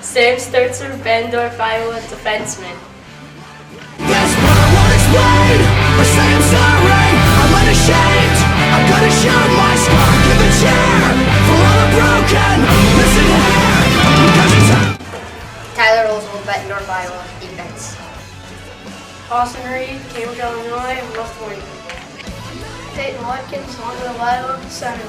Sam Sturzer, Bettendorf, Iowa, defenseman. I'm unashamed. I'm gonna show my scar. Give a cheer for all the broken. Listen here, because it's Tyler Roosevelt, Bettendorf, Iowa, defense. Austin Reed, Cambridge, Illinois, left wing. Peyton Watkins, Longville, Iowa, center.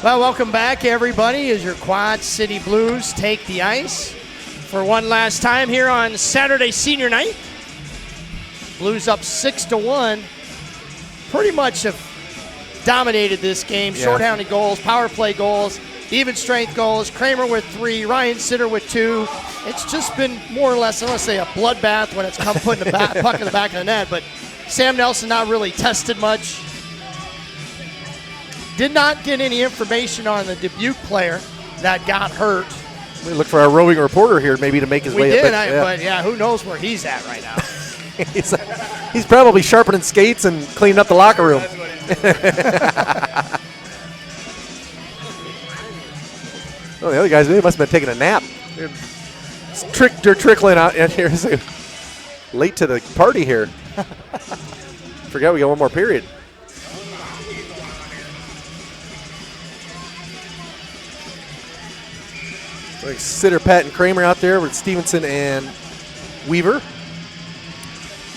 Well, welcome back, everybody, as your Quad City Blues take the ice for one last time here on Saturday senior night. Blues up 6-1. Pretty much have dominated this game. Yeah. Shorthanded goals, power play goals, even strength goals. Kramer with 3, Ryan Sitter with 2. It's just been more or less, I want to say, a bloodbath when it's come putting the puck in the back of the net. But Sam Nelson not really tested much. Did not get any information on the Dubuque player that got hurt. We look for our roving reporter here maybe to make his way up. But who knows where he's at right now. he's probably sharpening skates and cleaning up the locker room. Oh, the other guys, they must have been taking a nap. They're trickling out in here. Late to the party here. Forgot we got one more period. Like Sitter, Pat, and Kramer out there with Stevenson and Weaver.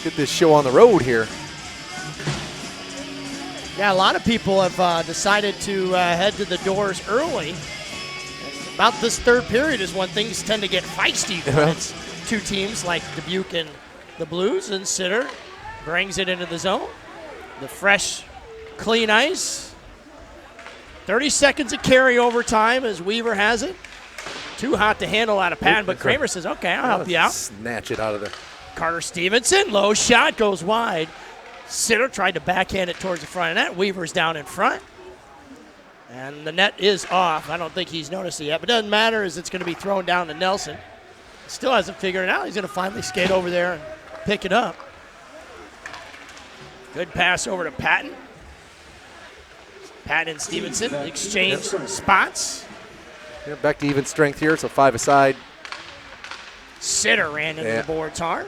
Get this show on the road here. Yeah, a lot of people have decided to head to the doors early. And about this third period is when things tend to get feisty. It's two teams like Dubuque and the Blues, and Sitter brings it into the zone. The fresh, clean ice. 30 seconds of carryover time as Weaver has it. Too hot to handle out of Patton, but Kramer says, okay, I'll help you out. Snatch it out of there. Carter Stevenson, low shot, goes wide. Sitter tried to backhand it towards the front of net. Weaver's down in front. And the net is off. I don't think he's noticed it yet, but it doesn't matter as it's going to be thrown down to Nelson. Still hasn't figured it out. He's going to finally skate over there and pick it up. Good pass over to Patton. Patton and Stevenson exchange spots. Yeah, back to even strength here, so 5 aside. Sitter ran into the boards hard.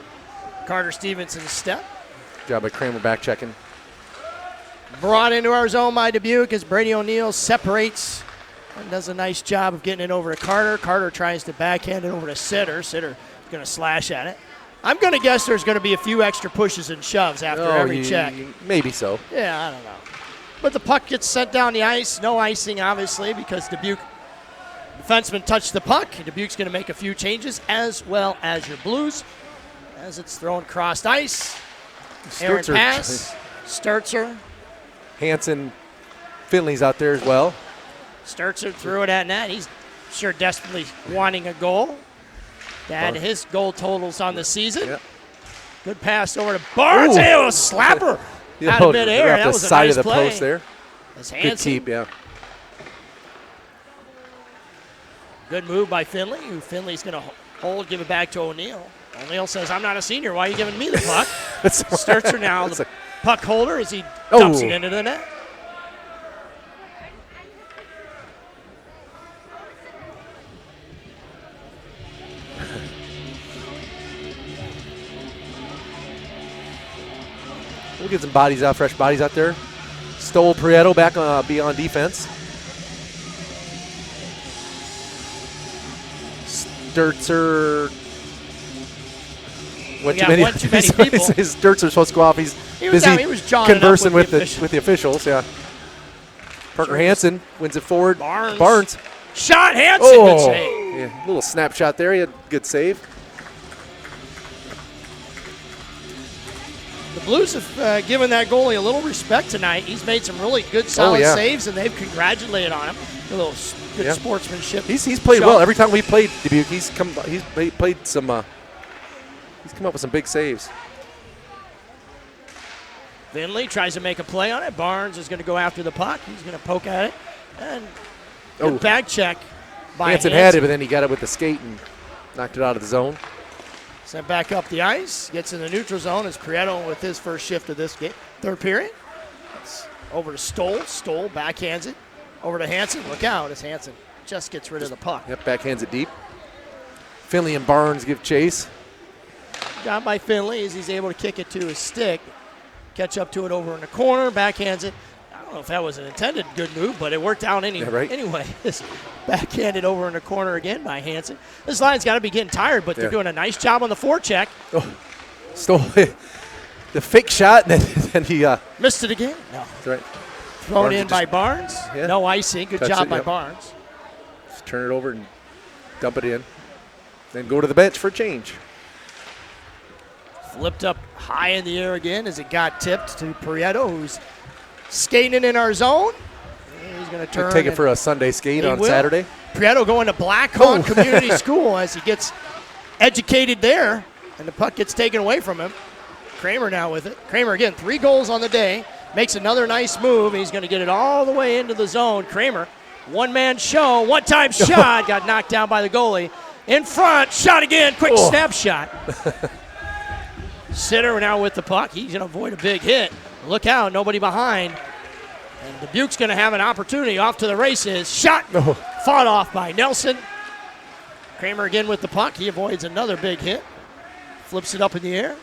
Carter Stevenson's step. Good job by Kramer back checking. Brought into our zone by Dubuque as Brady O'Neill separates and does a nice job of getting it over to Carter. Carter tries to backhand it over to Sitter. Sitter going to slash at it. I'm going to guess there's going to be a few extra pushes and shoves after every check. Maybe so. Yeah, I don't know. But the puck gets sent down the ice. No icing, obviously, because Dubuque defenseman touched the puck. Dubuque's going to make a few changes, as well as your Blues, as it's thrown crossed ice. Aaron pass. Sturzer. Hansen, Finley's out there as well. Sturzer threw it at net. He's sure desperately wanting a goal to add his goal totals on the season. Yep. Good pass over to Barnes. Hey, a slapper out of midair. That was a side nice of the play. post there. Good keep, yeah. Good move by Finley, who Finley's going to hold, give it back to O'Neill. O'Neill says, I'm not a senior. Why are you giving me the puck? Sturzer now, the puck holder, as he dumps it into the net. We'll get some bodies out, fresh bodies out there. Stoll Prieto back be on defense. Sturzer. One too many people. Sturtzer's supposed to go off. He's busy conversing with the officials. Yeah. Parker Hansen wins it forward. Barnes. Shot Hansen. Good save. Yeah, little snapshot there. He had a good save. The Blues have given that goalie a little respect tonight. He's made some really good, solid saves, and they've congratulated on him. A little good sportsmanship. He's played well every time we played Dubuque. He's played some. He's come up with some big saves. Finley tries to make a play on it. Barnes is going to go after the puck. He's going to poke at it, and good bag check by Hansen had it, but then he got it with the skate and knocked it out of the zone. Sent back up the ice, gets in the neutral zone as Prieto with his first shift of this game, third period. It's over to Stoll. Stoll backhands it over to Hansen. Look out as Hansen just gets rid of the puck. Yep, backhands it deep. Finley and Barnes give chase. Job by Finley as he's able to kick it to his stick, catch up to it over in the corner, backhands it. I don't know if that was an intended good move, but it worked out anyway. Backhanded over in the corner again by Hansen. This line's got to be getting tired, but they're doing a nice job on the forecheck. Stole the fake shot, and then he missed it again. No, that's right. Thrown in by Barnes. Yeah. No icing. Good job by Barnes. Just turn it over and dump it in. Then go to the bench for a change. Flipped up high in the air again as it got tipped to Prieto, who's skating in our zone. He's going to turn. Take it for a Sunday skate on Saturday. Prieto going to Blackhawk Community School as he gets educated there, and the puck gets taken away from him. Kramer now with it. Kramer again, 3 goals on the day. Makes another nice move. He's going to get it all the way into the zone. Kramer, one-man show, one-time shot. Got knocked down by the goalie. In front, shot again. Quick snapshot. Sitter now with the puck. He's going to avoid a big hit. Look out, nobody behind. And Dubuque's going to have an opportunity. Off to the races. Shot. Fought off by Nelson. Kramer again with the puck. He avoids another big hit. Flips it up in the air.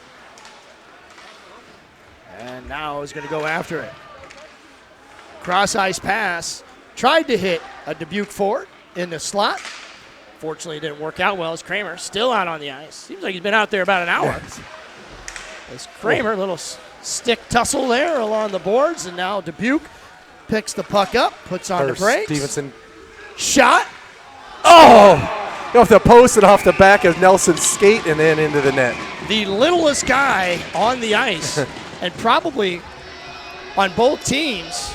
And now is going to go after it. Cross-ice pass. Tried to hit a Dubuque forward in the slot. Fortunately, it didn't work out well as Kramer still out on the ice. Seems like he's been out there about an hour. As Kramer, little stick tussle there along the boards, and now Dubuque picks the puck up, puts on the brakes. Stevenson. Shot. Off the post and off the back of Nelson's skate and then into the net. The littlest guy on the ice, and probably on both teams,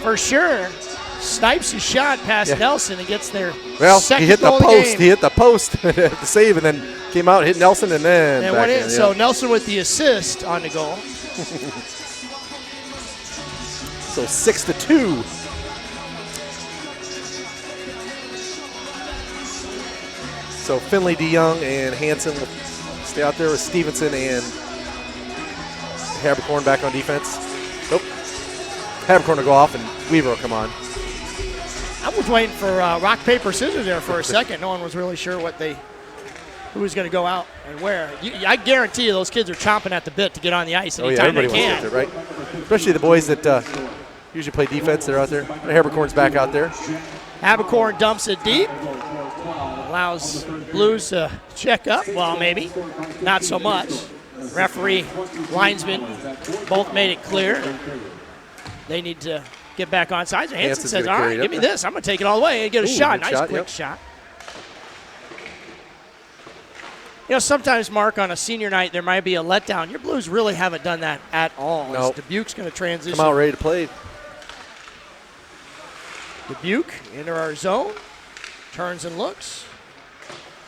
for sure, snipes a shot past Nelson and gets there. Well, second he hit the goal of post. game. He hit the post to save, and then came out, hit Nelson, and then and back went in. in. So Nelson with the assist on the goal. So 6-2. So Finley, DeYoung, and Hansen will stay out there with Stevenson and Habercorn back on defense. Nope. Habercorn will go off, and Weaver will come on. I was waiting for rock, paper, scissors there for a second. No one was really sure who was going to go out and where. I guarantee you those kids are chomping at the bit to get on the ice anytime they can. Wants to, right? Especially the boys that usually play defense. They're out there. Habercorn's back out there. Habercorn dumps it deep. Allows Blues to check up. Well, maybe. Not so much. Referee, linesman both made it clear. They need to get back on sides. Hansen says, all right, give me this. I'm going to take it all the way and get a shot. Nice quick shot. You know, sometimes, Mark, on a senior night, there might be a letdown. Your Blues really haven't done that at all. Nope. Dubuque's going to transition. Come out ready to play. Dubuque into our zone. Turns and looks.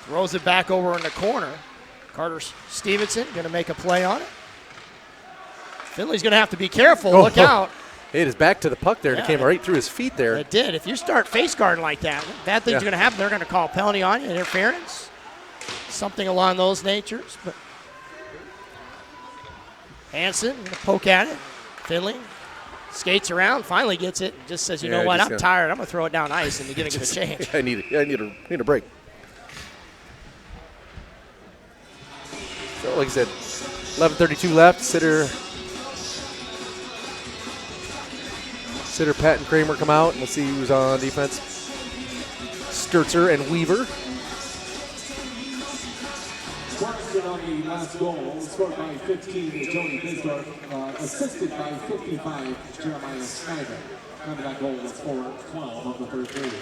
Throws it back over in the corner. Carter Stevenson going to make a play on it. Finley's going to have to be careful. Look out. It is back to the puck there. It came right through his feet there. It did. If you start face guarding like that, bad things are going to happen. They're going to call a penalty on you, interference, something along those natures. But Hansen going to poke at it. Finley skates around, finally gets it, and just says, you know what, I'm tired. I'm going to throw it down ice, and you're going to get a change. I need a break. So, like I said, 11:32 left. Sitter, Pat, and Kramer come out. Let's see who's on defense. Sturzer and Weaver. On the last goal, scored by 15 is Jody Bisdorf, assisted by 55 Jeremiah Snyder. And that goal was for 12 of the third period.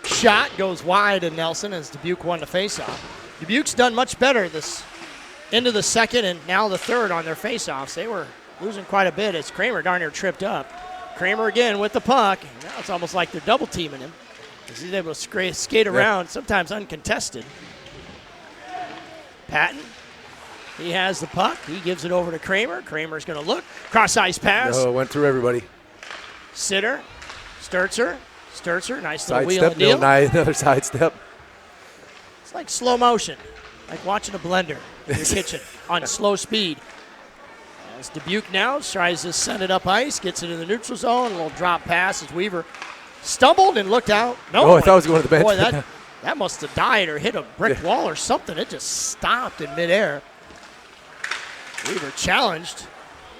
Shot goes wide to Nelson as Dubuque won the faceoff. Dubuque's done much better this into the second and now the third on their faceoffs. They were losing quite a bit as Kramer darn near tripped up. Kramer again with the puck. Now it's almost like they're double teaming him. He's able to skate around, sometimes uncontested. Patton, he has the puck. He gives it over to Kramer. Kramer's going to look. Cross-ice pass. Oh, went through everybody. Sitter, Sturzer, nice little side wheel step, and deal. Another side step. It's like slow motion, like watching a blender in your kitchen on slow speed. As Dubuque now tries to send it up ice, gets it in the neutral zone, a little drop pass as Weaver stumbled and looked out. No, I thought it was going to the bench. Boy, that must have died or hit a brick wall or something. It just stopped in midair. Weaver challenged.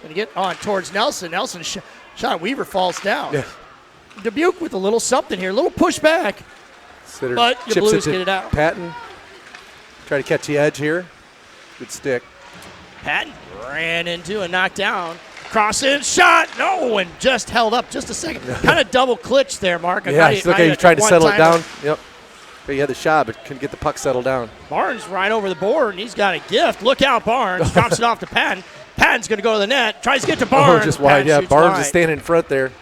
Going to get on towards Nelson. Nelson shot. Weaver falls down. Yeah. Dubuque with a little something here, a little pushback. Sitter but the Blues get it out. Patton try to catch the edge here. Good stick. Patton ran into and knocked down. Cross-in shot. No, and just held up just a second. Kind of double clutch there, Mark. Yeah, he's tried to settle it down. Yep. But he had the shot, but couldn't get the puck settled down. Barnes right over the board, and he's got a gift. Look out, Barnes. Drops it off to Patton. Patton's going to go to the net. Tries to get to Barnes. Oh, just wide. Patton Barnes wide. is standing in front there.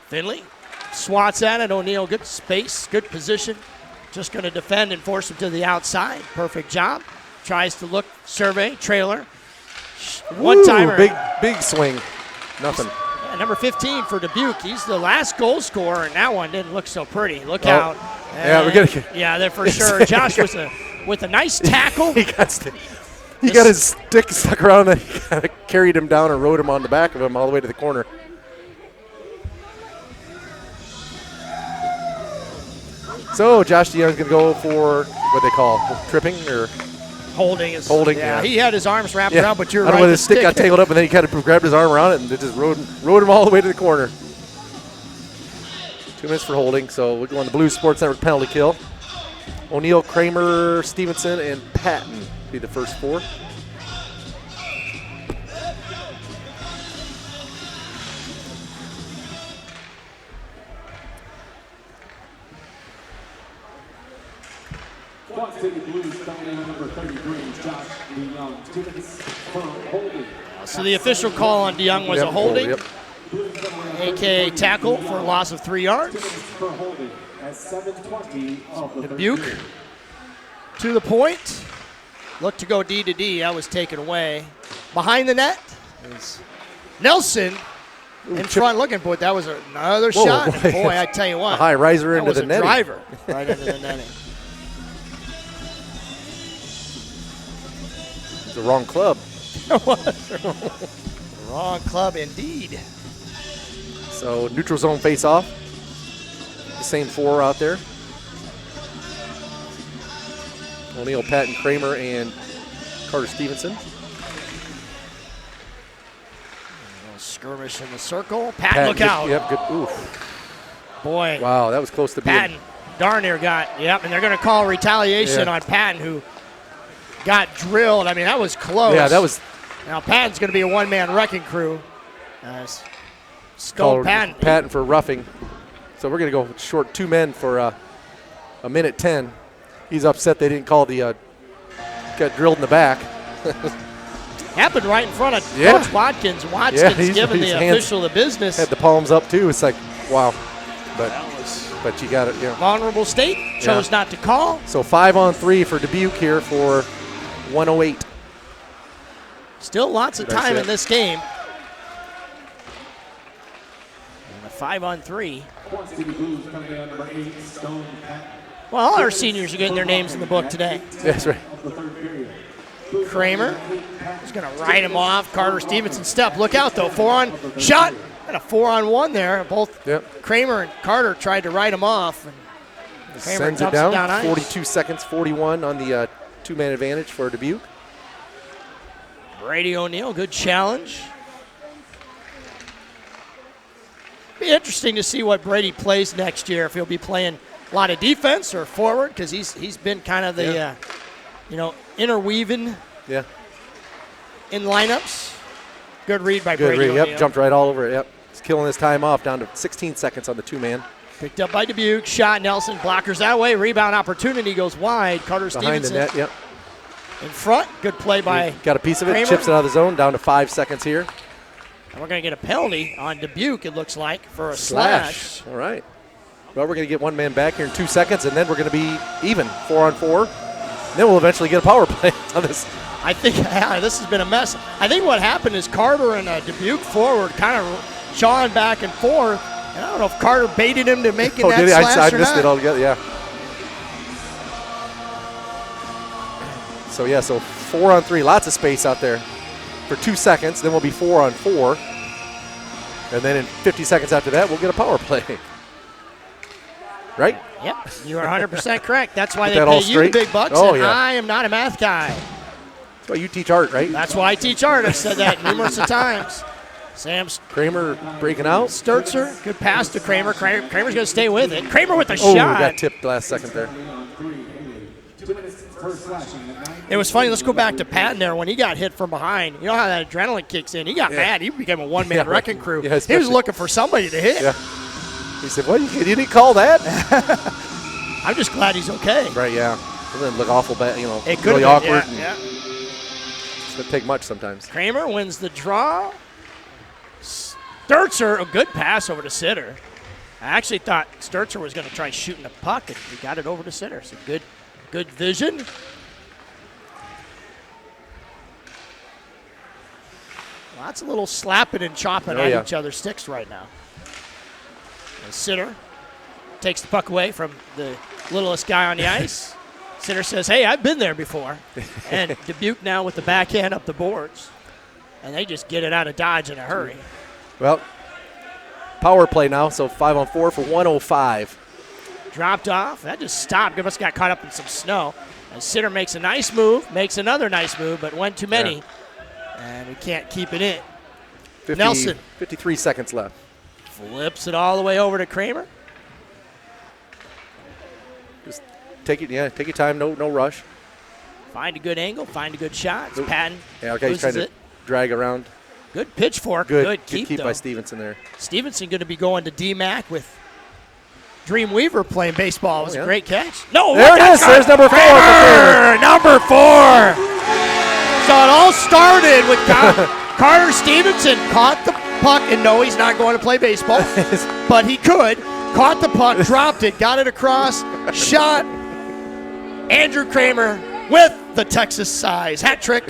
Finley swats at it. O'Neal, good space, good position. Just going to defend and force him to the outside. Perfect job. Tries to look, survey, trailer. One-timer. Big swing. Nothing. Number 15 for Dubuque. He's the last goal scorer, and that one didn't look so pretty. Look out. Yeah, we're getting. Yeah, there for sure. Josh with a nice tackle. He got his stick stuck around and he kind of carried him down and rode him on the back of him all the way to the corner. So Josh DeYoung's going to go for what they call tripping or holding. Yeah, he had his arms wrapped around, but you're right. I don't know, his stick got tangled up, and then he kind of grabbed his arm around it and it just rode him all the way to the corner. 2 minutes for holding, so we're going to Blues Sports Network penalty kill. O'Neal, Kramer, Stevenson, and Patton be the first four. Quad City Blues coming in number 33, Josh DeYoung. 2 minutes for holding. So the official call on DeYoung was a holding, a.k.a. tackle for a loss of 3 yards. For holding at 7:20 of the Dubuque to the point. Looked to go D to D. That was taken away. Behind the net is Nelson in front looking. Boy, that was another shot. Boy, I tell you what. A high riser into the net. Driver right into the netting. The wrong club. Wrong club indeed. So neutral zone face off. The same 4 out there. O'Neill, Patton, Kramer, and Carter Stevenson. A little skirmish in the circle. Patton, look out. Yep, good. Oof. Boy. Wow, that was close to being. Patton darn near got, and they're going to call retaliation on Patton, who got drilled. I mean, that was close. Yeah, that was. Now, Patton's going to be a one-man wrecking crew. Stone Patton. Patton for roughing. So we're going to go short 2 men for a minute 10. He's upset they didn't call the got drilled in the back. Happened right in front of Coach Watkins. Watkins giving the official the business. Had the palms up, too. It's like, wow. But you got it, Vulnerable state, chose not to call. So 5-on-3 for Dubuque here for 1:08. Still lots of time in this game. And a 5-on-3. Well, all our seniors are getting their names in the book today. That's right. Kramer is going to ride him off. Carter Stevenson step. Look out, though. 4-on shot. And a 4-on-1 there. Both Kramer and Carter tried to ride him off. And Kramer sends it down. 42 seconds, 41 on the 2-man advantage for Dubuque. Brady O'Neill, good challenge. Be interesting to see what Brady plays next year. If he'll be playing a lot of defense or forward, because he's been kind of the interweaving in lineups. Good read by Brady O'Neill. Yep, jumped right all over it. Yep, he's killing his time off down to 16 seconds on the 2-man. Picked up by Dubuque. Shot Nelson. Blockers that way. Rebound opportunity goes wide. Carter Behind Stevenson. the net, yep. In front. Good play by Got a piece of it. Kramer. Chips it out of the zone. Down to 5 seconds here. And we're going to get a penalty on Dubuque, it looks like, for a slash. All right. Well, we're going to get 1 man back here in 2 seconds, and then we're going to be even, 4-on-4. Then we'll eventually get a power play on this. I think this has been a mess. I think what happened is Carter and Dubuque forward kind of jawing back and forth. And I don't know if Carter baited him to making that slash I or missed not. it altogether, yeah. So 4-on-3, lots of space out there for 2 seconds. Then we'll be 4-on-4. And then in 50 seconds after that, we'll get a power play. Right? Yep, you are 100% correct. That's why Get they that all pay you the straight? big bucks, Oh, and yeah. I am not a math guy. That's why you teach art, right? That's why I teach art. I've said that numerous of times. Kramer breaking out. Sturzer, good pass to Kramer. Kramer's going to stay with it. Kramer with the Oh, shot. got tipped last second there. It was funny. Let's go back to Patton there when he got hit from behind. You know how that adrenaline kicks in. He got mad. He became a one-man wrecking crew. Yeah, he was looking for somebody to hit. Yeah. He said, "What? You didn't call that?" I'm just glad he's okay. Right? Yeah. It didn't look awful bad. It could really have been, awkward. yeah. It's gonna take much sometimes. Kramer wins the draw. Sturzer, a good pass over to Sitter. I actually thought Sturzer was going to try shooting the puck, and he got it over to Sitter. So good vision. Lots of little slapping and chopping at each other's sticks right now. And Sitter takes the puck away from the littlest guy on the ice. Sitter says, "Hey, I've been there before." And Dubuque now with the backhand up the boards. And they just get it out of Dodge in a hurry. Well, power play now, so 5-on-4 for 105. Dropped off. That just stopped. Must got caught up in some snow. And Sitter makes a nice move, makes another nice move, but one too many. And we can't keep it in. Nelson. 53 seconds left. Flips it all the way over to Kramer. Just take your time, no rush. Find a good angle, find a good shot. It's Patton. Yeah, okay, he's trying to drag around. Good pitchfork. Good keep by Stevenson there. Stevenson going to be going to DMAC with Dream Weaver playing baseball. It was a great catch. No, there it is. There's number 4. Number 4. So it all started with Carter Stevenson caught the puck, and no, he's not going to play baseball, but he could. Caught the puck, dropped it, got it across, shot. Andrew Kramer with the Texas size hat trick.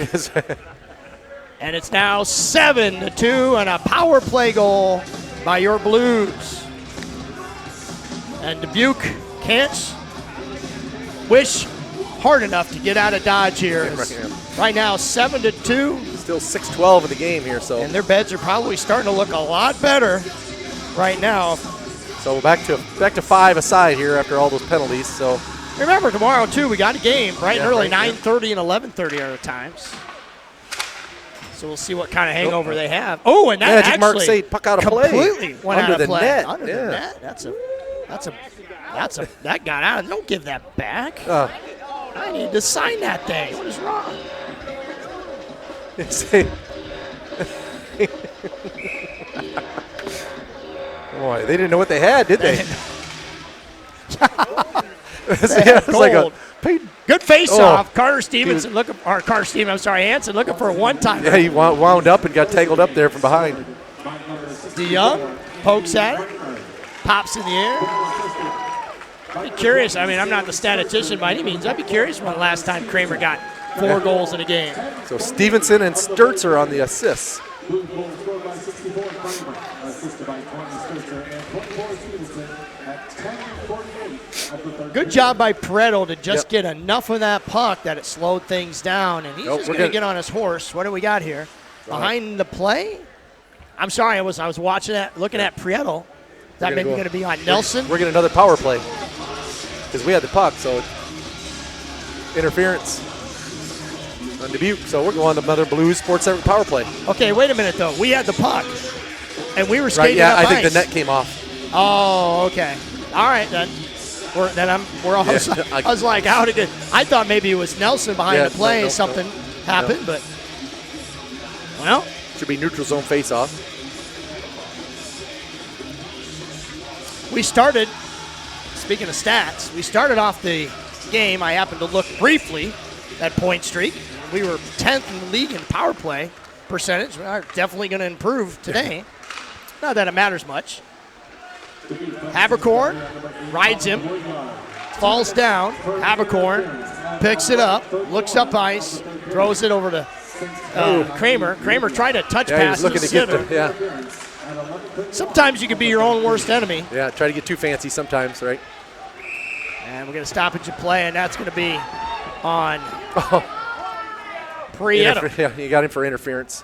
And it's now 7-2 and a power play goal by your Blues. And Dubuque can't wish hard enough to get out of Dodge here. Right now, 7-2. Still 6-12 in the game here, so. And their beds are probably starting to look a lot better right now. So back to 5 aside here after all those penalties. So remember, tomorrow too, we got a game bright and early, right, 9:30 and 11:30 are the times. So we'll see what kind of hangover they have. Oh, and that Magic Mark actually say puck out of play. Completely went Under out of the play. net. Under the net. That got out. Don't give that back. I need to sign that thing. What is wrong? Boy, they didn't know what they had, did they? It's like a good face-off. Carter Stevenson Hansen looking for a one-timer. Yeah, he wound up and got tangled up there from behind. DeYoung pokes at it, pops in the air. I'd be curious. I mean, I'm not the statistician by any means. I'd be curious when the last time Kramer got 4 goals in a game. So Stevenson and Sturzer on the assists. Good job by Pareto to just get enough of that puck that it slowed things down. And he's just going to get on his horse. What do we got here? Behind the play? I'm sorry, I was watching that, looking at Prieto. Is that maybe going to be on Nelson? We're getting another power play because we had the puck, so interference on Dubuque. So we're going to another Blues Sports Center power play. Okay, wait a minute, though. We had the puck, and we were skating up ice. I think the net came off. Oh, okay. All right, then. I was like, how did it? I thought maybe it was Nelson behind the play. Something happened, but well, should be neutral zone face-off. We started. Speaking of stats, we started off the game. I happened to look briefly at point streak. We were 10th in the league in power play percentage. We're definitely going to improve today. Not that it matters much. Haberkorn rides him, falls down. Haberkorn picks it up, looks up ice, throws it over to Kramer. Kramer tried to touch pass to Sitter. Sometimes you can be your own worst enemy. Yeah, try to get too fancy sometimes, right? And we're going to stoppage of play, and that's going to be on Prieto. Yeah, you got him for interference.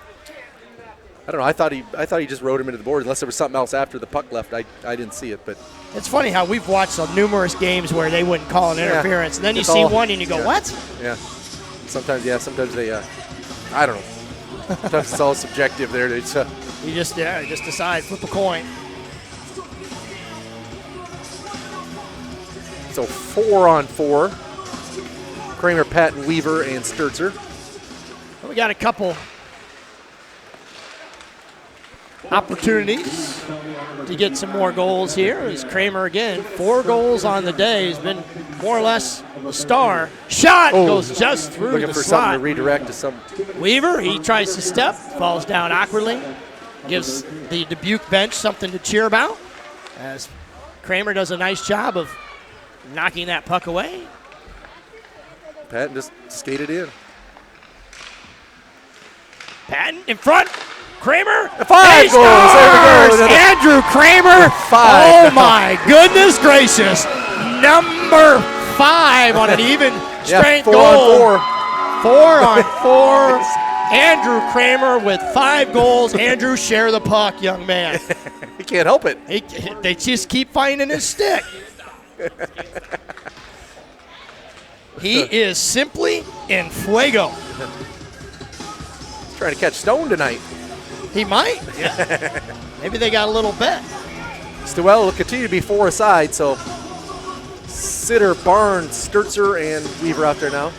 I don't know. I thought he just rode him into the board. Unless there was something else after the puck left, I didn't see it. But it's funny how we've watched numerous games where they wouldn't call an interference, and then you see one and you go, "What?" Yeah. Sometimes they. I don't know. Sometimes it's all subjective. There, you just decide, flip a coin. So 4-on-4. Kramer, Patton, Weaver, and Sturzer. We got a couple opportunities to get some more goals here. As Kramer again, 4 goals on the day. He's been more or less the star. Shot goes just through looking the for slot. Something to redirect to some. Weaver, he tries to step, falls down awkwardly, gives the Dubuque bench something to cheer about. As Kramer does a nice job of knocking that puck away. Patton just skated in. Patton in front. Kramer. 5 goals. There we go. Andrew Kramer. 5. Oh, my goodness gracious. Number 5 on an even strength goal. 4-on-4. Andrew Kramer with 5 goals. Andrew, share the puck, young man. He can't help it. They just keep finding his stick. He is simply in fuego. He's trying to catch Stone tonight. He might. Yeah. Maybe they got a little bet. Stewell will continue to be 4 aside, so Sitter, Barnes, Sturzer, and Weaver out there now.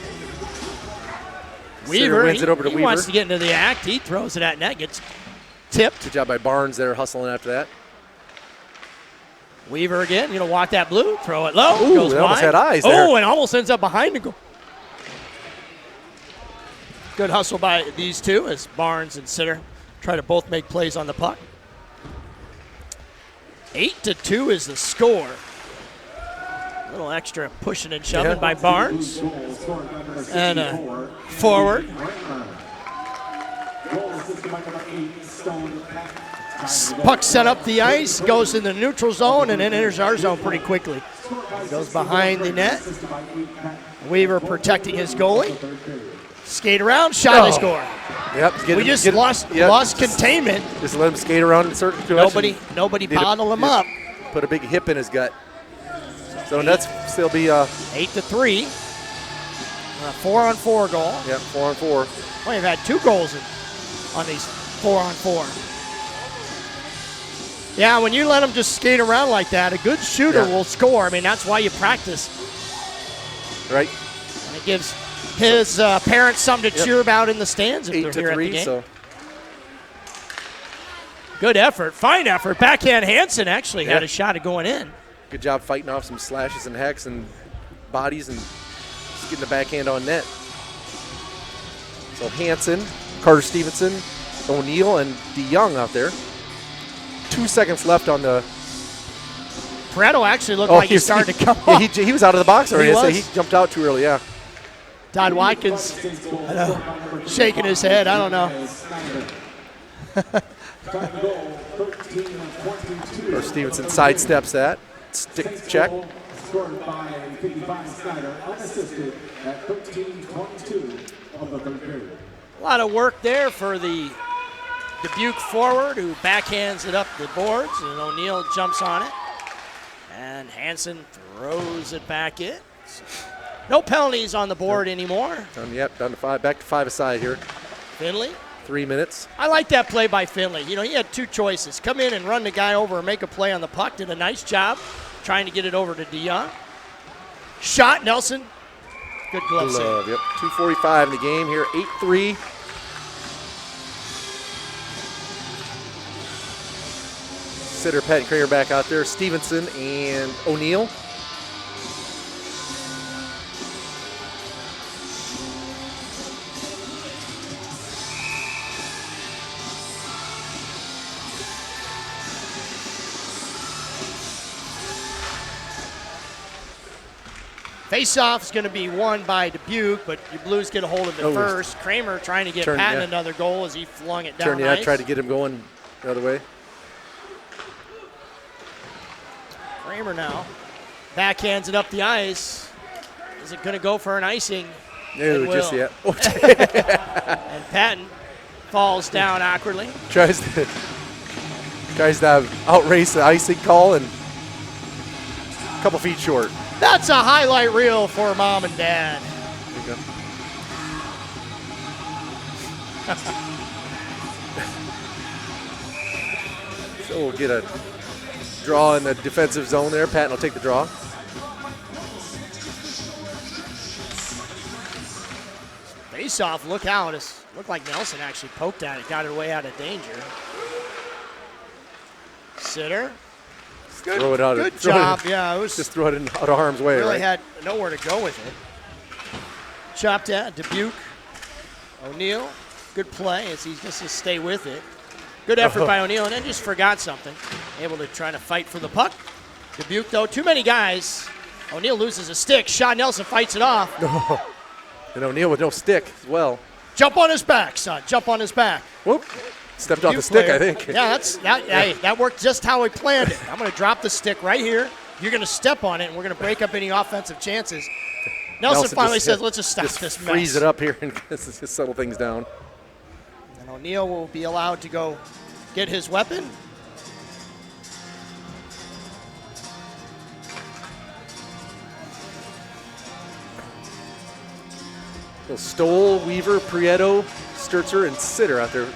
Weaver wins it over to he Weaver. Wants to get into the act. He throws it at net, gets tipped. Good job by Barnes there hustling after that. Weaver again, walk that blue, throw it low. Ooh, goes they wide. almost had eyes there. Oh, and almost ends up behind the goal. Good hustle by these two as Barnes and Sitter try to both make plays on the puck. 8-2 is the score. A little extra pushing and shoving by Barnes. And forward. Puck set up the ice, goes in the neutral zone, and then enters our zone pretty quickly. Goes behind the net. Weaver protecting his goalie. Skate around, shot, and score. Yep. We just lost containment. Just let him skate around in certain directions. Nobody bottled him up. Put a big hip in his gut. So that's still be 8-3. 4-on-4 goal. Yep, 4-on-4. Well, you've had 2 goals on these 4-on-4. Yeah, when you let them just skate around like that, a good shooter will score. I mean, that's why you practice. Right. And it gives his parents something to cheer about in the stands if they're here at the game. So. Good effort, fine effort. Backhand Hansen actually had a shot at going in. Good job fighting off some slashes and hacks and bodies and just getting the backhand on net. So Hansen, Carter Stevenson, O'Neill, and DeYoung out there. 2 seconds left on the. Pareto actually looked like he started to come yeah, up. he was out of the box already. He He jumped out too early, yeah. Todd Watkins shaking his head. I don't know. Or Stevenson sidesteps that. Stick check. Scored by 55 Snyder, unassisted at 13:22 of the third period. A lot of work there for the Dubuque forward who backhands it up the boards, and O'Neill jumps on it. And Hansen throws it back in. No penalties on the board anymore. Down to 5. Back to 5 aside here. Finley. 3 minutes. I like that play by Finley. You know, he had 2 choices. Come in and run the guy over and make a play on the puck. Did a nice job trying to get it over to DeYoung. Shot, Nelson. Good glove save. Yep. 2:45 in the game here. 8-3. Sitter, Pat, and Kramer back out there. Stevenson and O'Neill. Face-off is going to be won by Dubuque, but your Blues get a hold of it first. Kramer trying to get Patton another goal as he flung it down ice. Tried to get him going the other way. Kramer now backhands it up the ice. Is it going to go for an icing? No, just yet. And Patton falls down awkwardly. Tries to outrace the icing call and a couple feet short. That's a highlight reel for Mom and Dad. There you go. So we'll get a draw in the defensive zone there. Patton will take the draw. Face-off, look out. It looked like Nelson actually poked at it, got it away out of danger. Sitter. Good, throw it out. Good job. Yeah, it was just throw it out of harm's way. Really right? had nowhere to go with it. Chopped at Dubuque. O'Neill, good play as he just to stay with it. Good effort by O'Neill, and then just forgot something. Able to try to fight for the puck. Dubuque, though, too many guys. O'Neill loses a stick. Sean Nelson fights it off. And O'Neill with no stick as well. Jump on his back, son. Jump on his back. Whoop. Stepped off the stick, I think. Yeah, that worked just how we planned it. I'm going to drop the stick right here. You're going to step on it, and we're going to break up any offensive chances. Nelson finally says, let's just stop this mess. Freeze it up here and just settle things down. And O'Neill will be allowed to go get his weapon. So Stoll, Weaver, Prieto, Sturzer, and Sitter out there.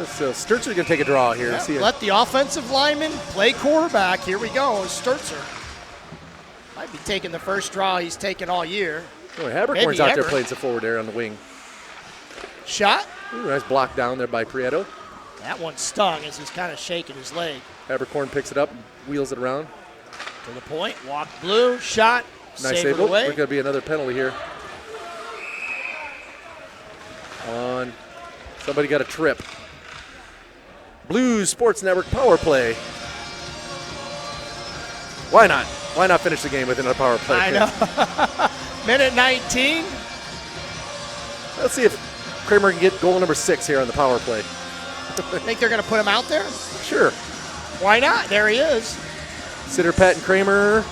So Sturzer's going to take a draw here. Yeah, let the offensive lineman play quarterback. Here we go. Sturzer might be taking the first draw he's taken all year. Oh, Habercorn's out there playing some forward there on the wing. Shot. Ooh, nice block down there by Prieto. That one stung as he's kind of shaking his leg. Habercorn picks it up, wheels it around. To the point, walk blue, shot, nice save it away. There's going to be another penalty here. On. Somebody got a trip. Blues Sports Network power play. Why not? Why not finish the game with another power play? I know. Minute 19. Let's see if Kramer can get goal number 6 here on the power play. Think they're going to put him out there? Sure. Why not? There he is. Sitter, Pat, and Kramer.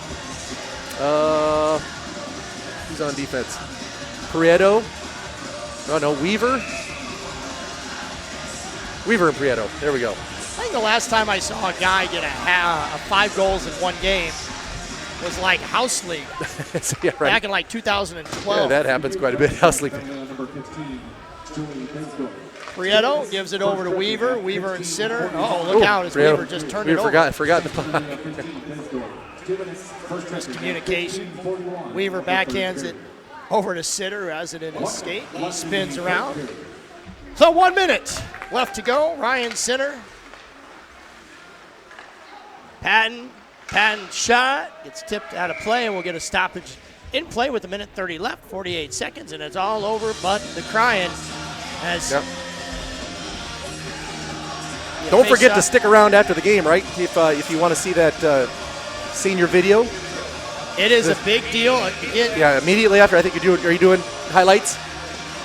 Who's on defense? Prieto. Oh, no, Weaver. Weaver and Prieto. There we go. I think the last time I saw a guy get a 5 goals in one game was like House League. Yeah, right. Back in like 2012. Yeah, that happens quite a bit. House League. Prieto gives it over to Weaver. Weaver and center. Oh, look out as Prieto. Weaver just turned it over. Forgot the puck. Miscommunication. Weaver backhands it over to Sitter, who has it in his skate. He spins around. So 1 minute left to go. Ryan Sitter. Patton shot. Gets tipped out of play, and we'll get a stoppage in play with 1:30 left, 48 seconds, and it's all over but the crying. As Don't forget to stick around after the game, right? If you want to see that senior video. It is a big deal. Yeah, immediately after, I think are you doing highlights?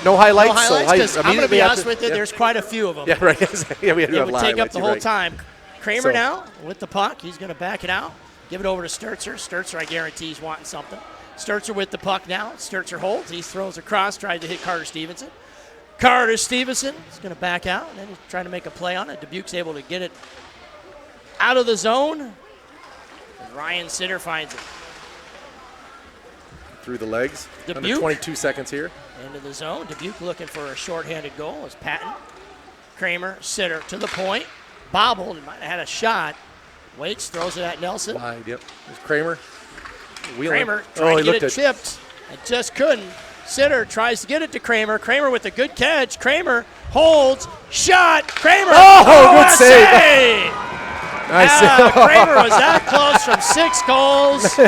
No highlights? No highlights, because I'm going to be honest with you, yeah. there's quite a few of them. Yeah, right. Yeah, we it have would take up the whole time. Kramer now with the puck. He's going to back it out. Give it over to Sturzer. Sturzer, I guarantee, he's wanting something. Sturzer with the puck now. Sturzer holds. He throws across, tries to hit Carter Stevenson. Carter Stevenson is going to back out, and then he's trying to make a play on it. Dubuque's able to get it out of the zone. And Ryan Sitter finds it. Through the legs. Dubuque. Under 22 seconds here. Into the zone. Dubuque looking for a shorthanded goal as Patton. Kramer, Sitter to the point. Bobbled. He might have had a shot. Waits, throws it at Nelson. Wide, yep. There's Kramer. Kramer trying to get it chipped. And just couldn't. Sitter tries to get it to Kramer. Kramer with a good catch. Kramer holds. Shot. Kramer. Oh, good save. Nice. Kramer was that close from 6 goals.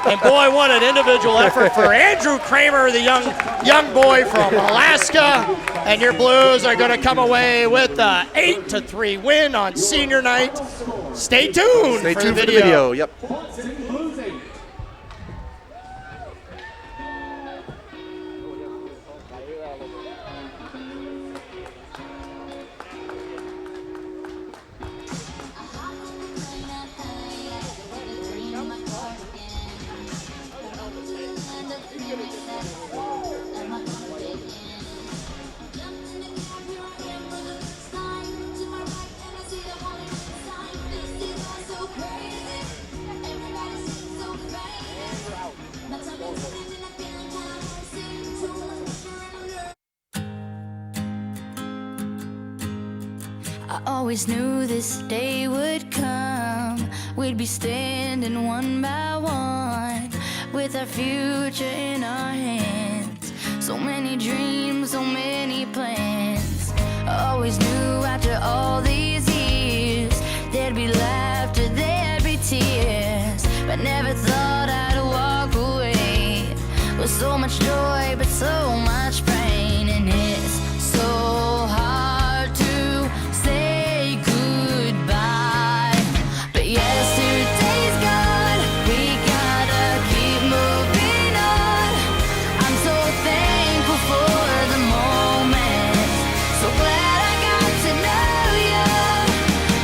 And boy, what an individual effort for Andrew Kramer, the young boy from Alaska. And your Blues are going to come away with an 8-3 win on senior night. Stay tuned for the video. Yep. I always knew this day would come. We'd be standing one by one with our future in our hands. So many dreams, so many plans. I always knew after all these years there'd be laughter, there'd be tears, but never thought I'd walk away with so much joy but so much pain. And it's so hard to say goodbye, but yesterday's gone. We gotta keep moving on. I'm so thankful for the moment. So glad I got to know you.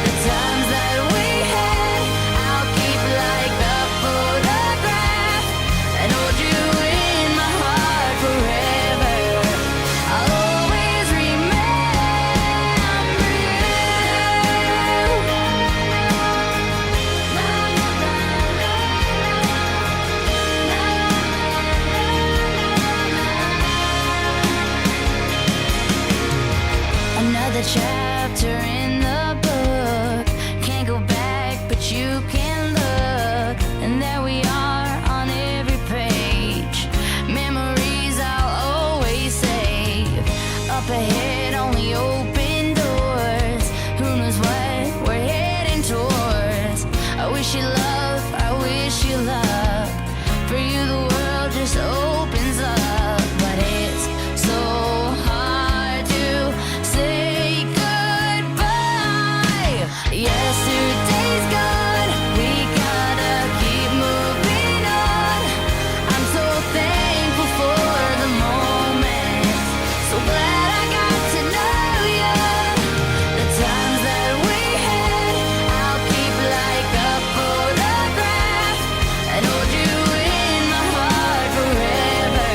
The times that we had, I'll keep like a photograph and hold you in my heart forever. I'll always remember you. Another chapter in the book. Can't go back, but you can look. And there we are on every page. Memories I'll always save. Up ahead, only open doors. Who knows what we're heading towards? I wish you love, I wish you luck. For you, the world just opens up. But it's so hard to say goodbye. Yesterday's gone. We gotta keep moving on. I'm so thankful for the moment. So glad I got to know you. The times that we had, I'll keep like a photograph and hold you in my heart forever.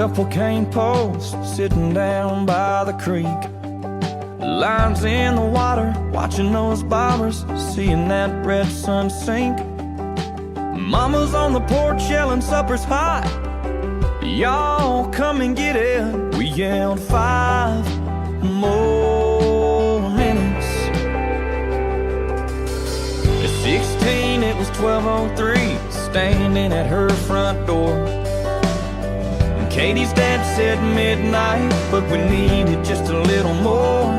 couple cane posts sitting down by the creek. Lines in the water, watching those bobbers, seeing that red sun sink. Mama's on the porch yelling supper's hot. Y'all come and get it. We yelled 5 more minutes. At 16 it was 12:03, standing at her front door. And Katie's dad said midnight, but we needed just a little more.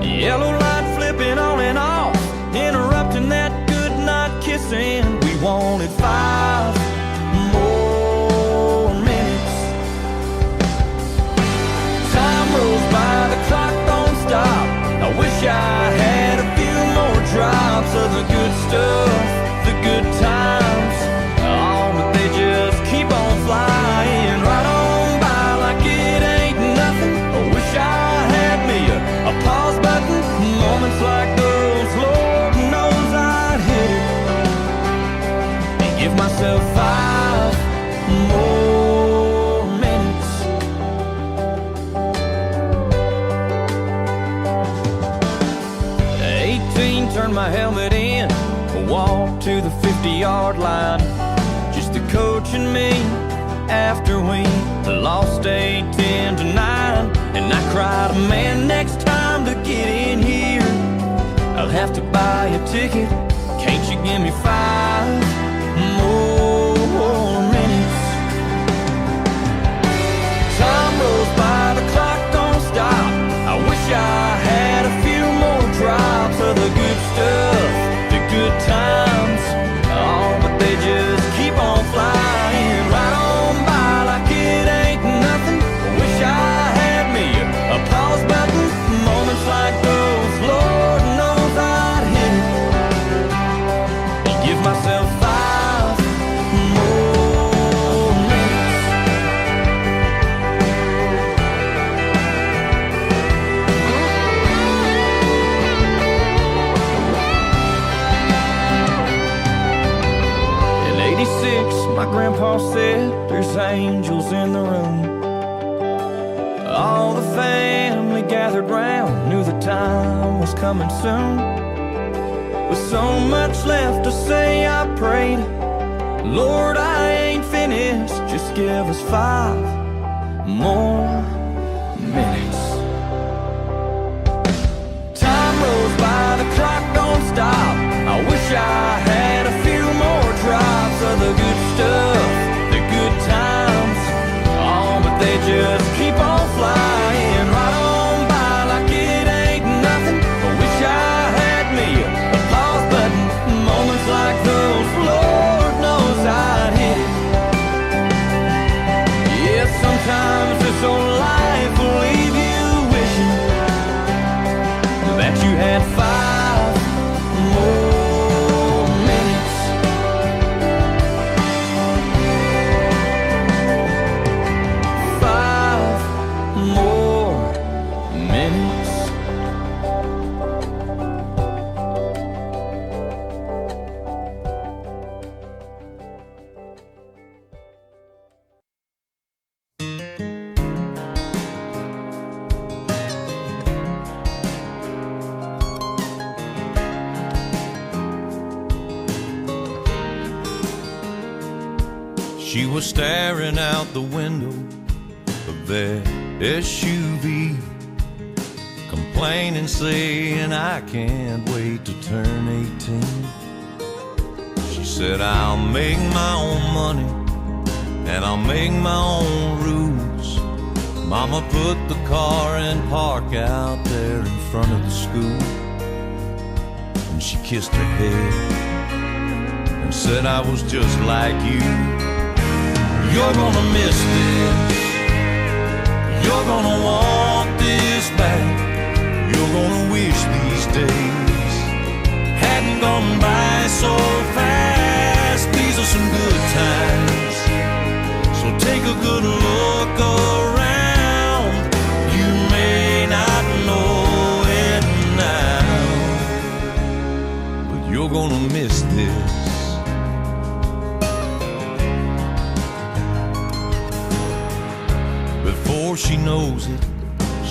Yellow light flipping on and off, interrupting that good night kissing. We wanted 5 more minutes. Time rolls by, the clock don't stop. I wish I had a few more drops of the good stuff, the good times. Oh, but they just keep on flying right on by like it ain't nothing. I wish I had me a pause button. Moments like those, Lord knows I'd hit it and give myself 5 more minutes. At 18, turned my helmet in, walked to the 50-yard line. Just the coach and me after we lost 8-10 to 9. And I cried, man, next time to get in here I'll have to buy a ticket. Can't you give me 5 more minutes? Time rolls by, the clock don't stop. I wish I had a few more drops of the good stuff, the good times. Oh, but they just keep on flying right on by like it ain't nothing. I wish I had me a pause button. Moments like those, Lord knows I'd hit it and give myself 5 more minutes. In 86, my grandpa said there's angels in the room. All the family gathered round, knew the time was coming soon. With so much left to say, I prayed, Lord, I ain't finished, just give us 5 more minutes. Time rolls by, the clock don't stop. I wish I had a few more drops of the good stuff, the good times. Oh, but they just keep on flying right on by like it ain't nothing. I wish I had me a pause button. Moments like those, Lord knows I'd hit it. Yeah, sometimes this old life will leave you wishing that you had 5 more minutes. 5 more minutes. She was staring out the window of that SUV, complaining, saying, I can't wait to turn 18. She said, I'll make my own money and I'll make my own rules. Mama put the car in park out there in front of the school, and she kissed her head and said, I was just like you. You're gonna miss this, you're gonna want this back. You're gonna wish these days hadn't gone by so fast. These are some good times, so take a good look around. You may not know it now, but you're gonna miss this.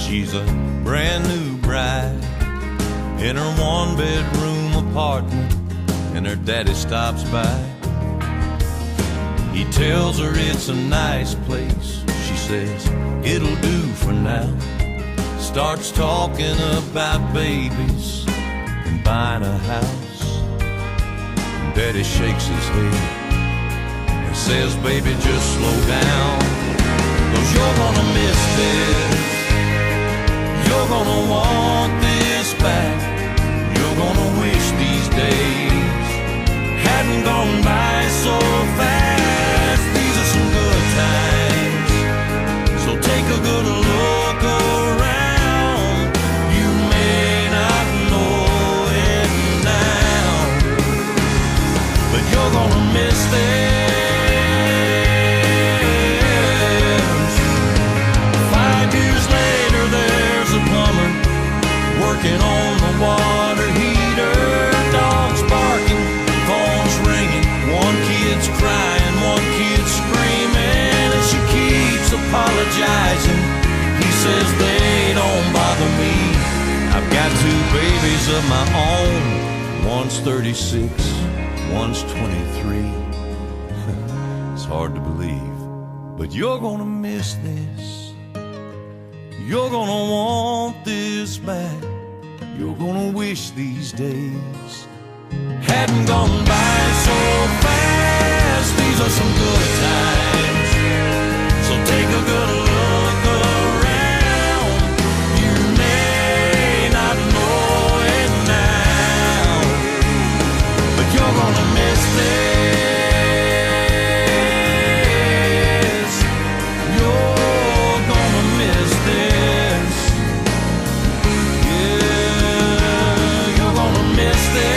She's a brand new bride in her one-bedroom apartment, and her daddy stops by. He tells her it's a nice place. She says, it'll do for now. Starts talking about babies and buying a house. And Daddy shakes his head and says, baby, just slow down, 'cause you're gonna miss this. You're gonna want this back. You're gonna wish these days hadn't gone by so fast. These are some good times, so take a good look around. You may not know it now, but you're gonna miss this. 5 years later, there's a plumber working on the water heater. Dogs barking, phones ringing, one kid's crying, one kid's screaming, and she keeps apologizing. He says, they don't bother me. I've got 2 babies of my own. One's 36, one's 23. It's hard to believe, but you're gonna miss this. You're gonna want this back. You're gonna wish these days hadn't gone by so fast. These are some good times, so take a good look around. You may not know it now, but you're gonna miss this. You're gonna miss this. Yeah, you're gonna miss this.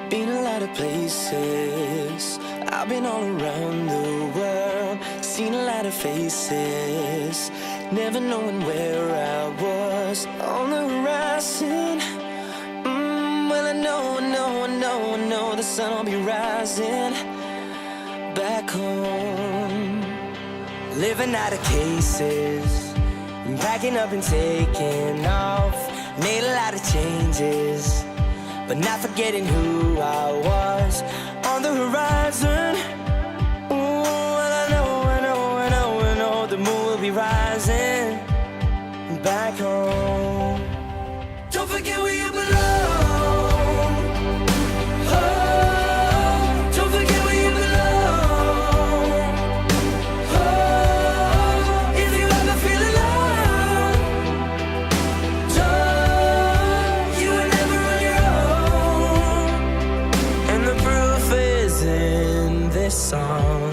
Been a lot of places, I've been all around the world, seen a lot of faces, never knowing where I was on the horizon. Well, I know the sun will be rising back home. Living out of cases, packing up and taking off, made a lot of changes, but not forgetting who I was on the horizon. Ooh, well, I know the moon will be rising back home. Don't forget where you belong. Oh, don't forget where you belong. Oh, if you ever feel alone, you were never on your own. And the proof is in this song.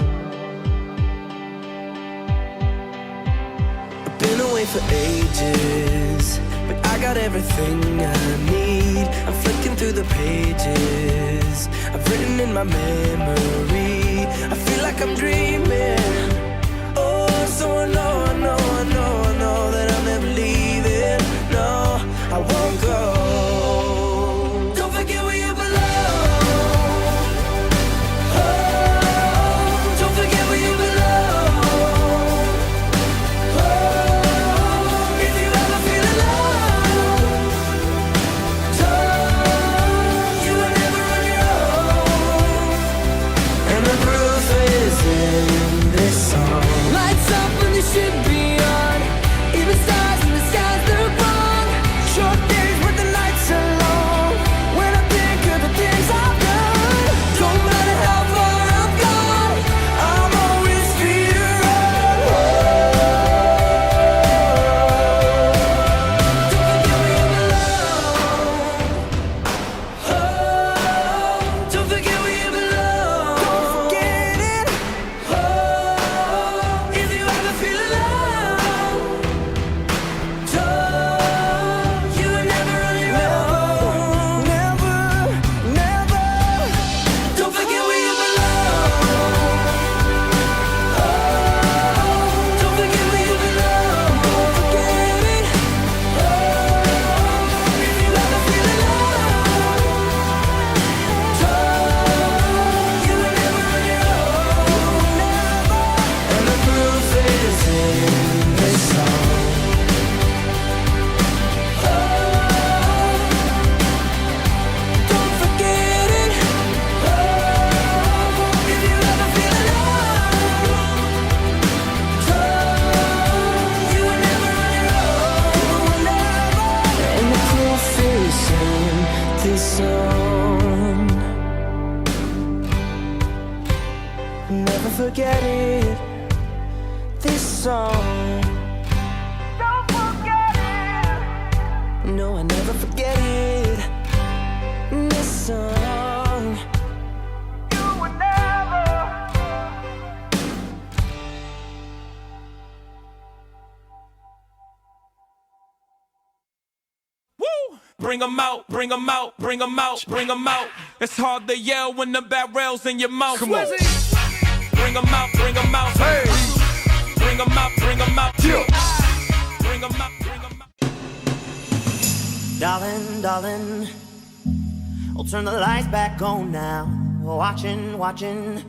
I've been away for ages, but I got everything I need. I'm flicking through the pages I've written in my memory. I feel like I'm dreaming. Oh, so I know that I'm never leaving. No, I won't go. Don't forget where you belong. Oh, don't forget where you belong. Oh, if you ever feel alone, you were never on your own. And the proof is in forget it. This song. Don't forget it. No, I never forget it. This song. You would never. Woo! Bring 'em out, bring 'em out, bring 'em out, bring 'em out. It's hard to yell when the barrel's in your mouth. Come on. Bring 'em out, bring 'em out. Hey. Bring 'em out, bring 'em out. Yeah. Bring 'em out, bring 'em out. Darling, darling, I'll turn the lights back on now. Watching, watching,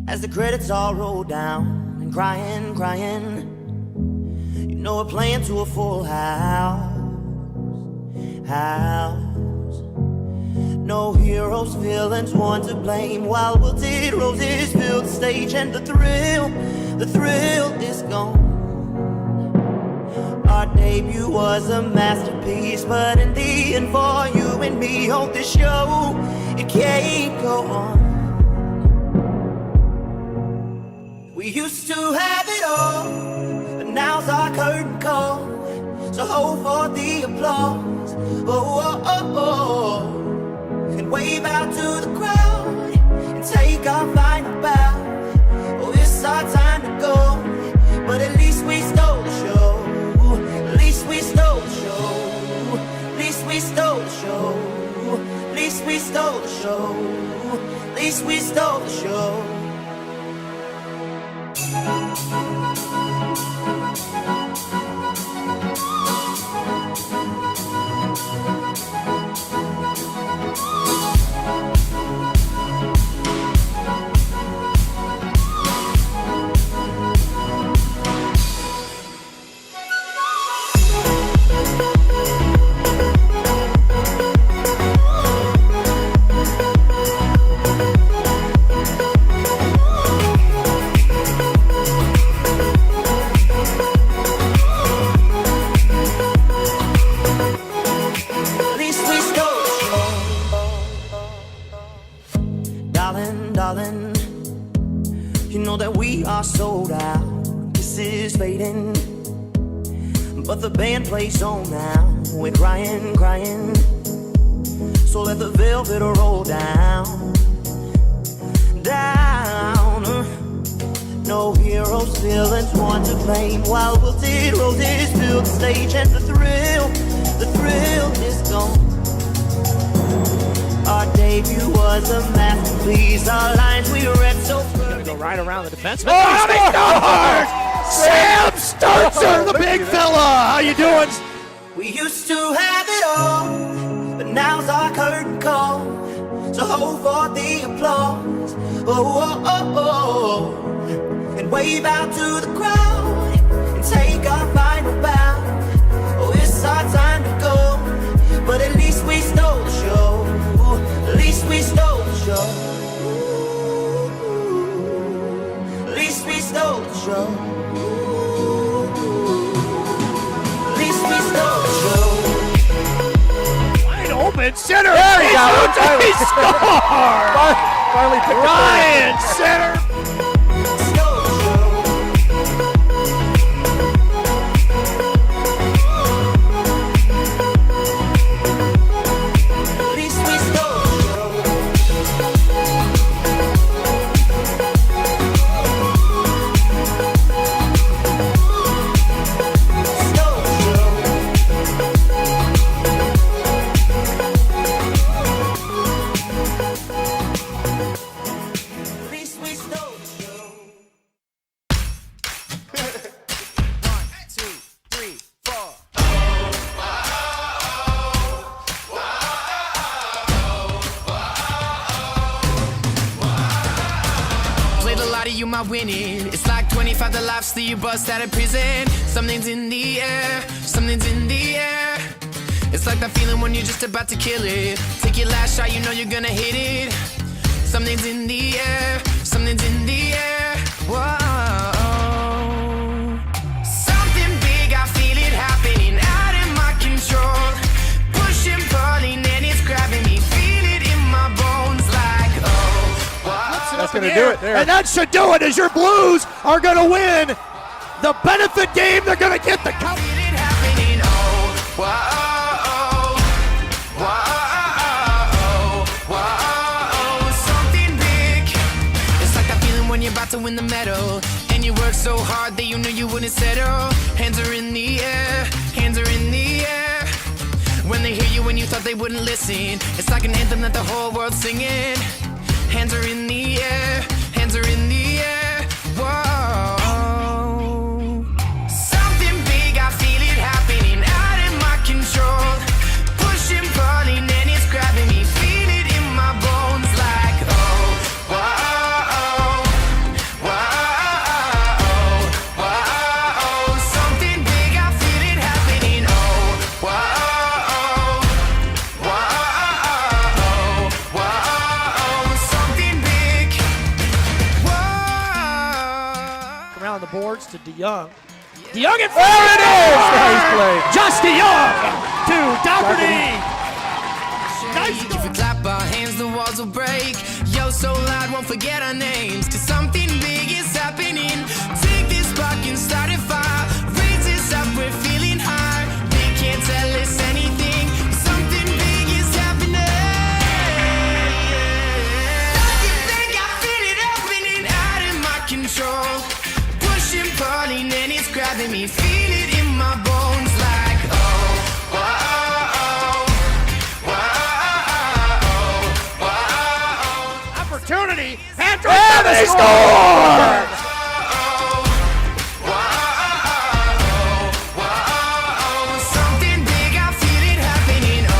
as the credits all roll down. And crying, crying, you know we're playing to a full house. No heroes, villains, one to blame. While wilted roses fill the stage, and the thrill is gone. Our debut was a masterpiece, but in the end, for you and me on this show, it can't go on. We used to have it all, but now's our curtain call. So hold for the applause, oh, oh, oh, oh. And wave out to the crowd, and take our final bow. Oh, it's our time to go, but at least we stole the show. At least we stole the show. At least we stole the show. At least we stole the show. At least we stole the show. Darling, you know that we are sold out. This is fading, but the band plays on now. We're crying, crying, so let the velvet roll down, down. No heroes, villains, one to blame. While wilted roses fill the stage, and the thrill is gone. Our debut was a masterpiece. Our lines we read so Gonna go right around the defenseman. Oh, Sam Sturzer, the big fella. How you doing? We used to have it all, but now's our curtain call. So hold for the applause, oh, oh, oh, oh. And wave out to the crowd, and take our final bow. Oh, it's our time to go, but at least we stole the show. At least we stole the show. At least we stole the show. At least we stole the show. Wide open center. There he got it. He scored. Finally picked Ryan center. Winning. It's like 25 the lives that you bust out of prison. Something's in the air, something's in the air. It's like that feeling when you're just about to kill it. Take your last shot, you know you're gonna hit it. Something's in the air, something's in the air. Whoa. Something big, I feel it happening out of my control. Pushing, pulling, and it's grabbing me. Feel it in my bones like, oh, wow. That's going gonna here. do it there. And that should do it as your Blues are going to win the benefit game. They're going to get the cup. Something big. It's like that feeling when you're about to win the medal, and you work so hard that you knew you wouldn't settle. Hands are in the air, hands are in the air. When they hear you when you thought they wouldn't listen, it's like an anthem that the whole world's singing. Hands are in the air, hands are in the air. Whoa. Something big, I feel it happening out of my control. Pushing, pulling, and it's grabbing me. Feel it in my bones like, oh, whoa, whoa, whoa. Something big, I feel it happening. Oh, whoa. Around the boards to DeYoung. DeYoung in front. There it is! Nice play. Just DeYoung to Dougherty. Nice. If you clap our hands, the walls will break. Yo, so loud, won't forget our names. Cause something big is happening. Take this spark and start a fire. Raise this up, we're feeling high. They can't tell us anything. Something big is happening. Something big, I feel it happening out of my control. Pushing, pulling, and it's grabbing me. Feel it in my bones like, oh, whoa, whoa. Opportunity. Patrick. And they score! Something big, I feel it happening. Oh.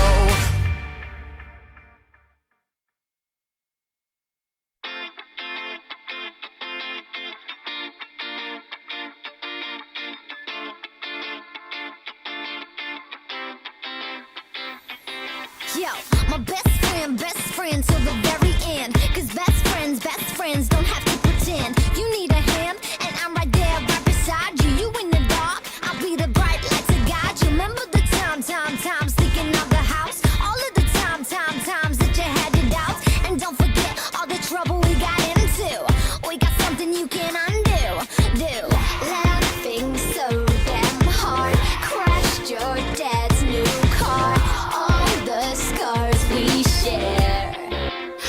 Yo, my best friend till the very end. Cause best friends don't have to pretend. You need a hand, and I'm right there, right beside you. You in the dark, I'll be the bright light to guide you. Remember the times thinking of the house. All of the times that you had your doubts. And don't forget all the trouble we got into. We got something you can undo. Laughing so damn hard, crashed your dad's new car. All the scars we share.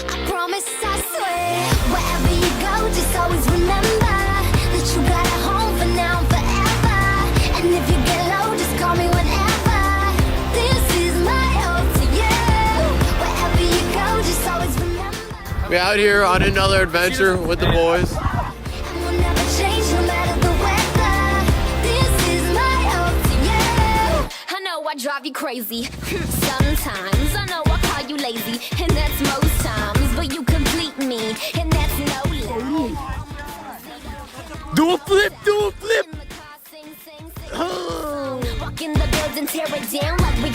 I promise, I swear, wherever you go, just always remember that you got a home for now and forever. And if you get low, just call me whenever. This is my ode to you. Wherever you go, just always remember. We're out here on another adventure with the boys. And we'll never change no matter the weather. This is my ode to you. I know I drive you crazy. Sometimes I know I call you lazy, and that's most times. But you complete me, and that's no lie. Do a flip, do a flip. Walk in the building, tear it down like we